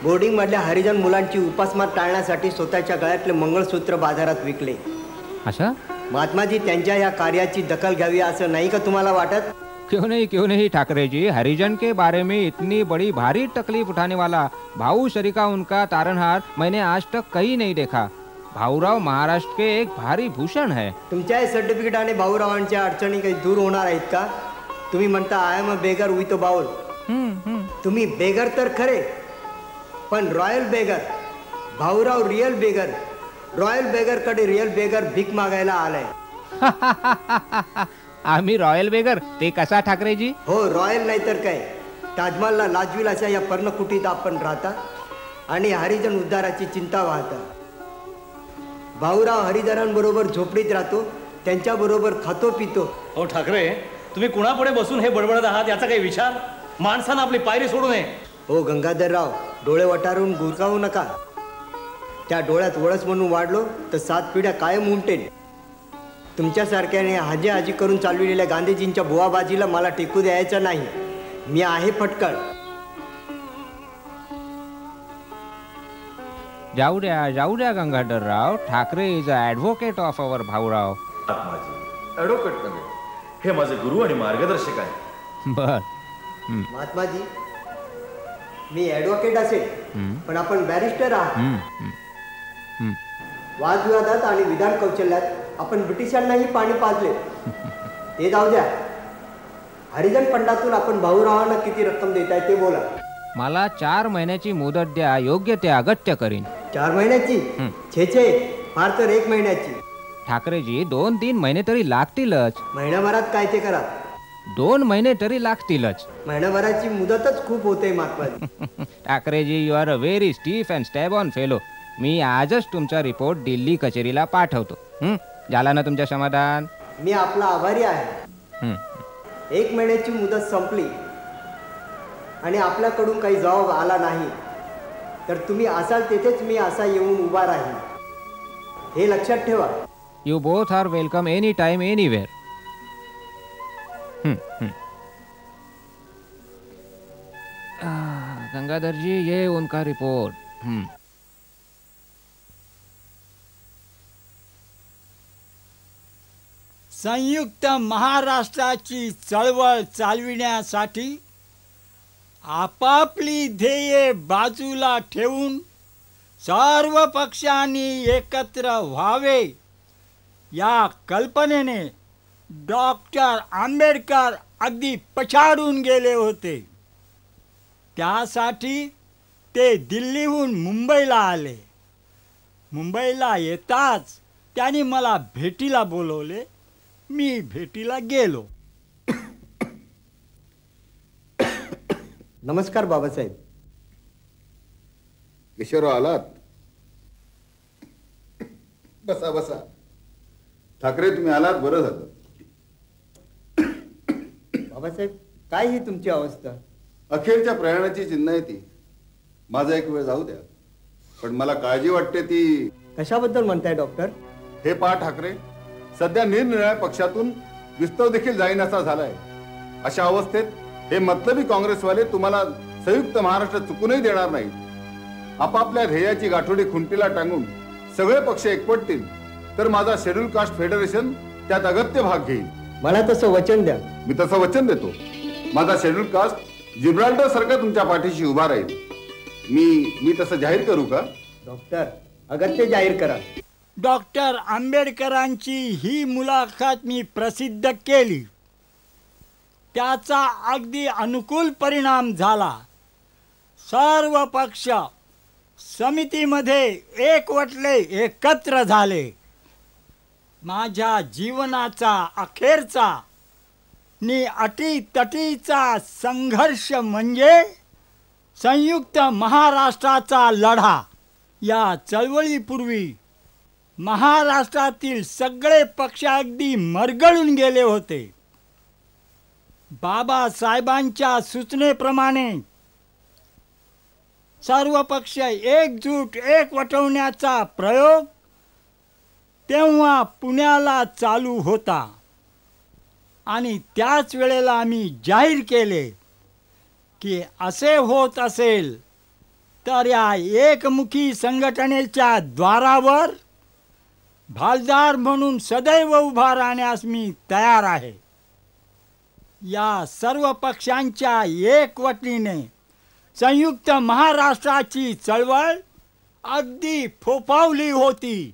बोर्डिंग मधल्या हरिजन मुलांची उपासमार टाळण्यासाठी स्वतःच्या गळ्यातले मंगळसूत्र बाजारात विकले. अच्छा? महात्माजी त्यांच्या या कार्याची दखल घ्यावी असं नाही का तुम्हाला वाटत? क्यों नहीं ठाकरे जी, हरिजन के बारे में इतनी बड़ी भारी तकलीफ उठाने वाला भाऊ शरीका उनका तारणहार मैंने आज तक कहीं नहीं देखा. भाऊराव महाराष्ट्र के एक भारी भूषण है. तुमच्या सर्टिफिकेटाने भाऊरावांच्या अडचणी काही दूर होणार आहेत का? तुम्ही म्हणता I am a beggar with a bowl. तुम्ही बेगर तर खरे, पण royal beggar. Bhaurao real beggar. Royal beggar कडे रिअल बेगर भीक मागायला आलाय. आम्ही रॉयल बेगर? ते कसा ठाकरेजी? हो, रॉयल नाही तर काय. ताजमहलला लाजवील अशा या पर्णकुटीत आपण राहता आणि हरिजन उद्धाराची चिंता वाहता. भाऊराव हरिजनांबरोबर झोपडीत राहतो, त्यांच्याबरोबर खातो पितो. हो ठाकरे, तुम्ही कुणापुढे बसून हे बडबडत आहात याचा काही विचार? माणसानं आपली पायरी सोडू नये. हो गंगाधरराव, डोळे वटारून गुरकावू नका. त्या डोळ्यात वळस म्हणून वाढलो तर 7 पिढ्या कायम उमटेल. तुमच्यासारख्याने हाजी हाजी करून चालविलेल्या गांधीजींच्या बुवाबाजीला मला टेकू द्यायचं नाही. मी आहे फटकळ. जाऊ द्या Gangadharrao. Thackeray is a advocate of our Bhaurao. Advocate नव्हे, हे माझे गुरु आणि मार्गदर्शक आहे. बर. महात्माजी, मी ॲडव्होकेट असेल पण आपण बॅरिस्टर आहात. वादविवादात आणि विधान कौशल्यात आपण ब्रिटिशांनाही पाणी पाजले. ते जाऊ द्या. हरिजन फंडातून आपण भाऊरावांना किती रक्कम देताय ते बोला. मला 4 महिन्याची मुदत द्या, योग्य ते अगत्य करीन. 4 महिन्याची? छे फार तर 1 महिन्याची. ठाकरेजी, 2-3 महिने तरी लागतीलच. महिन्याभरात काय ते करा. 2 महिने तरी लागतीलच. महिन्याभराची मुदतच खूप होते महात्माजी. ठाकरेजी, you are a very stiff and stubborn fellow. मी आजच तुमचा रिपोर्ट दिल्ली कचेरीला पाठवतो. झाला ना तुमच्या समाधान? मी आपला आभारी आहे. 1 महिन्याची मुदत संपली आणि आपल्याकडून काही जबाब आला नाही तर तुम्ही असाल तेथेच मी असा येऊन उभा राहील. हे लक्षात ठेवा. You both are welcome any time anywhere. Gangadhar ji, ये उनका रिपोर्ट. संयुक्त महाराष्ट्राची चळवळ चालविण्यासाठी आपापली ध्येये बाजूला ठेवून सर्व पक्षांनी एकत्र व्हावे या कल्पनेने डॉक्टर आंबेडकर अगदी पछाडून गेले होते. त्यासाठी ते दिल्लीहून मुंबईला आले. मुंबईला येताच त्यांनी मला भेटीला बोलवले. मी भेटीला गेलो. नमस्कार बाबासाहेब. किशोरराव आलात? बसा बसा. ठाकरे, तुम्ही आलात, बरं झालं. बाबासाहेब, काय ही तुमची अवस्था? अखेरच्या प्रयाणाची चिन्ह आहे ती. माझा एक वेळ जाऊ द्या, पण मला काळजी वाटते ती. कशाबद्दल म्हणताय डॉक्टर? हे पहा ठाकरे, सध्या निरनिराळ्या पक्षातून विस्तव देखील जाईनासा झालाय. अशा अवस्थेत हे मतलबी काँग्रेसवाले तुम्हाला संयुक्त महाराष्ट्र चुकूनही देणार नाहीत. आपापल्या ध्येयाची गाठोडी खुंटीला टांगून सगळे पक्ष एकवटतील तर माझा शेड्यूल कास्ट फेडरेशन त्यात अगत्य भाग घेईल. मला तसं वचन द्या. मी तसं वचन देतो. माझा शेड्यूल कास्ट जिब्राल्टर सारखा तुमच्या पाठीशी उभा राहील. मी तसं जाहीर करू का? डॉक्टर अगत्य जाहीर करा. डॉक्टर आंबेडकरांची ही मुलाखत मी प्रसिद्ध केली. त्याचा अगदी अनुकूल परिणाम झाला. सर्व पक्ष समितीमध्ये एकवटले, एकत्र झाले. माझ्या जीवनाचा अखेरचा नि अटीतटीचा संघर्ष म्हणजे संयुक्त महाराष्ट्राचा लढा. या चळवळीपूर्वी महाराष्ट्रातील सगळे पक्ष अगदी मरगळून गेले होते. बाबासाहेबांच्या सूचनेप्रमाणे सर्व पक्ष एकवटवण्याचा प्रयोग तेव्हा पुण्याला चालू होता आणि त्याच वेळेला आम्ही जाहीर केले की असे होत असेल तर या एकमुखी संघटनेच्या द्वारावर भालदार म्हणून सदैव उभा राहण्यास मी तयार आहे. या सर्व पक्षांच्या एकवटीने संयुक्त महाराष्ट्राची चळवळ अगदी फोफावली होती.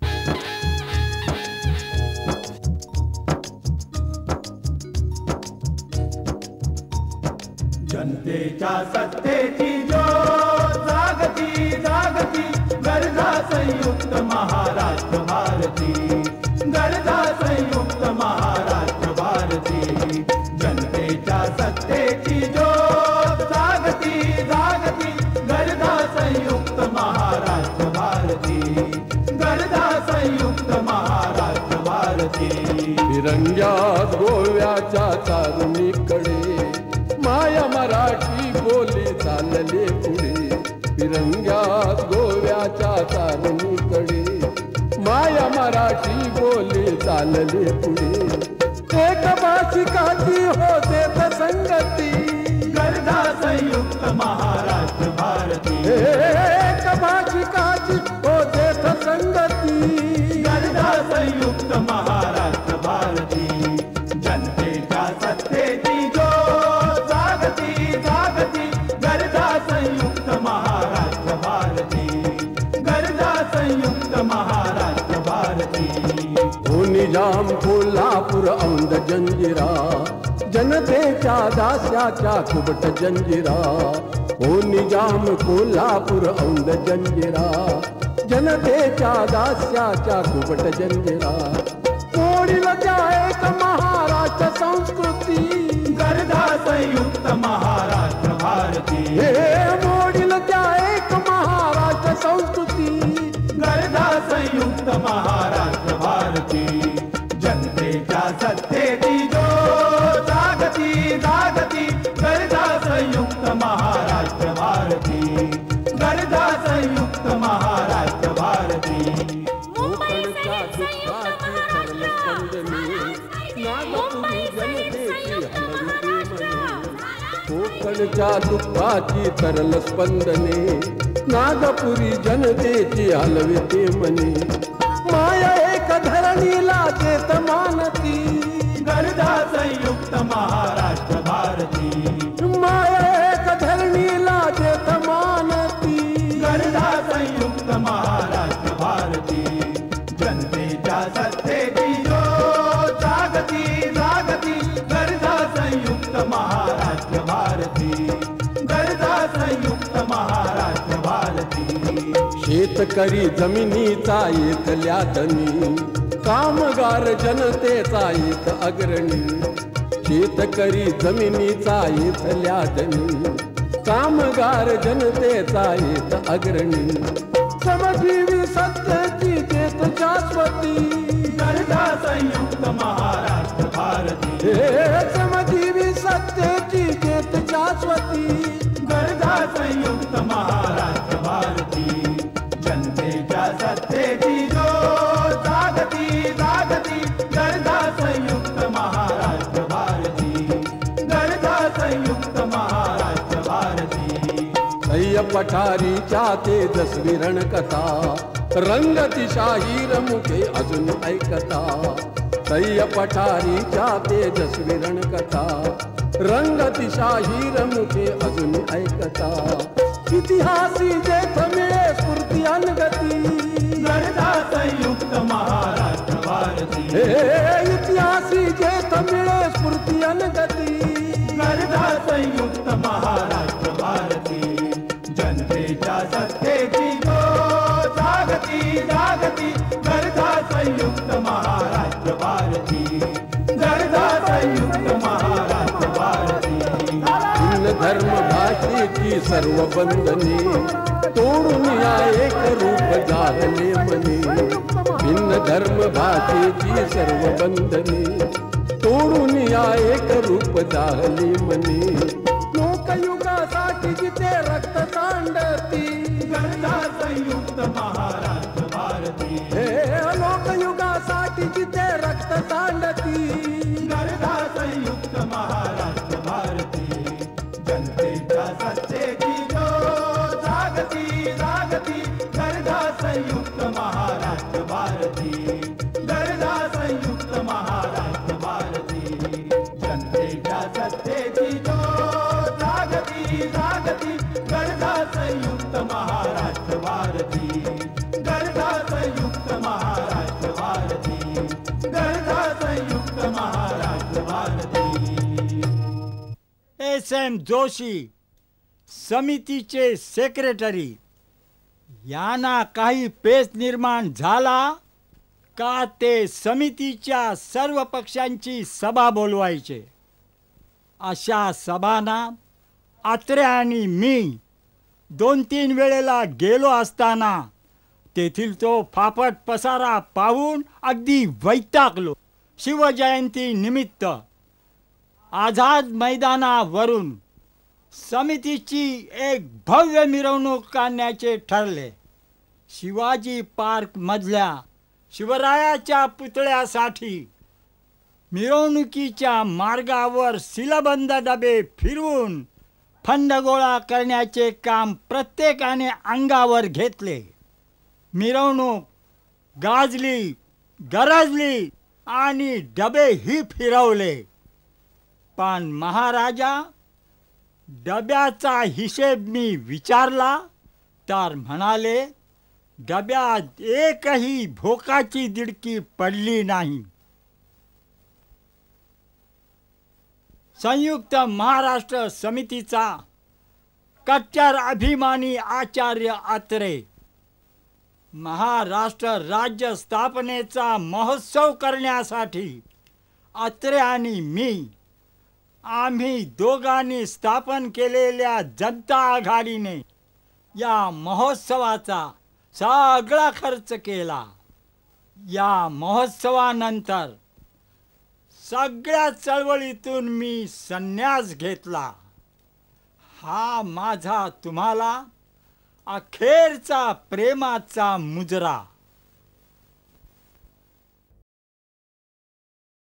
जनतेच्या सत्तेची ज्योत जागती जागती गरजा संयुक्त महाराष्ट्र भारती. गरजा संयुक्त महाराष्ट्र भारती. जनतेच्या सत्तेची ज्योत जागती जागती गरजा संयुक्त महाराष्ट्र भारती. गरजा संयुक्त महाराष्ट्र भारती. फिरंग्यात गोव्याच्या चारुणीकडे माया मराठी बोली चालले पुढे. फिरंग्यात गोव्याच्या चारुणीकडे माया मराठी बोली चालले पुढे. एक भाषिकाची होते संगती गरजा संयुक्त महाराष्ट्र भारती. एक भाषिकाची होते संगती गरजा संयुक्त महाराष्ट्र भारती. जनतेच्या सत्तेची ज्योत जागती जागती गरजा संयुक्त महाराष्ट्र भारती. गरजा संयुक्त महाराष्ट्र भारती. हो निजाम कोल्हापूर औंध जंजिरा जनतेच्या दास्याच्या कुबट जंजिरा. हो निजाम कोल्हापूर औंध जंजिरा जनतेच्या दास्याच्या कुबट जंजिरा. मोडील त्या एक महाराष्ट्र संस्कृती गरजा संयुक्त महाराष्ट्र भारती. मोडील त्या एक महाराष्ट्र संस्कृती गरजा संयुक्त महाराष्ट्र भारती. जनतेच्या सत्तेची ज्योत जागती जागती गरजा संयुक्त महाराष्ट्र भारती. गरजा संयुक्त महाराष्ट्र भारती. कोकणच्या दुःखाची तरल स्पंदने नागपुरी जनतेची हलविते मने. माया एक धरणीला देत मानती गरजा संयुक्त महाराष्ट्र भारती. माया एक धरणीला देत मानती गरजा संयुक्त महाराष्ट्र भारती. जनतेच्या सत्तेची ज्योत जागती जागती गरजा संयुक्त महाराष्ट्र भारती. गरजा संयुक्त महाराष्ट्र भारती. शेतकरी जमिनीचा येतल्या धनी कामगार जनतेचा येत अग्रणी. शेतकरी जमिनीचा येतल्या धनी कामगार जनतेचा येत अग्रणी. श्रमजीवी सत्तेची देत शाश्वती गरजा संयुक्त महाराष्ट्र भारती. श्रमजीवी सत्तेची देत शाश्वती गरजा संयुक्त महाराष्ट्र भारती. जनतेच्या सत्तेची ज्योत जागती जागती गरजा संयुक्त महाराष्ट्र भारती. गरजा संयुक्त महाराष्ट्र भारती. सह्य पठारीच्या तेजस्वी रणकथा रंगती शाहीर मुखे अजून ऐकता. सह्य पठारीच्या तेजस्वी रणकथा रंगतिशाहीर मुखे अजून ऐकता इतिहासी जेथ मिळे स्फूर्ती अनगती गर्दा संयुक्त महाराष्ट्र भारती इतिहासी जेथ मिळे स्फूर्ती अनगती गर्दा संयुक्त महाराष्ट्र भारती जनतेच्या सत्तेची जागती जागती गर्दा संयुक्त महाराष्ट्र भारती गर्दा संयुक्त महाराष्ट्र भारती भिन्न धर्म भाषेची सर्व बंधने तोडून या एक रूप जाहले मने भिन्न धर्म भाषेची सर्व बंधने तोडून या एक रूप जाहले मने लोकयुगासाठी जिथे रक्त सांडती गर्दा संयुक्त महाराष्ट्र भारती लोकयुगासाठी जिथे रक्त सांडती गर्दा संयुक्त महाराष्ट्र भारती जनतेच्या सत्तेची जागती जागती गर्दा संयुक्त महाराष्ट्र भारती गर्दा संयुक्त महाराष्ट्र भारती जनतेच्या सत्तेची जागती जागती गर्दा संयुक्त महाराष्ट्र भारती गर्दा संयुक्त महाराष्ट्र भारती गर्दा संयुक्त महाराष्ट्र भारती. SM जोशी समितीचे सेक्रेटरी यांना काही पेच निर्माण झाला का ते समितीच्या सर्व पक्षांची सभा बोलवायचे. अशा सभांना आत्रे आणि मी 2-3 वेळेला गेलो असताना तेथील तो फापट पसारा पाहून अगदी वैतागलो. शिवजयंती निमित्त आझाद मैदानावरून समितीची एक भव्य मिरवणूक काढण्याचे ठरले. शिवाजी पार्क मधल्या शिवरायाच्या पुतळ्यासाठी मिरवणुकीच्या मार्गावर सीलबंद डबे फिरवून फंड गोळा करण्याचे काम प्रत्येकाने अंगावर घेतले. मिरवणूक गाजली, गरजली आणि डबेही फिरवले. पण महाराजा डब्याचा हिशेब मी विचारला तर म्हणाले, डब्यात एकही भोकाची दिडकी पडली नाही. संयुक्त महाराष्ट्र समितीचा कट्टर अभिमानी आचार्य आत्रे महाराष्ट्र राज्य स्थापनेचा महोत्सव करण्यासाठी आत्रे आणि मी आम्ही दोघांनी स्थापन केलेल्या जनता आघाडीने या महोत्सवाचा सगळा खर्च केला. या महोत्सवानंतर सगळ्या चळवळीतून मी संन्यास घेतला. हा माझा तुम्हाला अखेरचा प्रेमाचा मुजरा.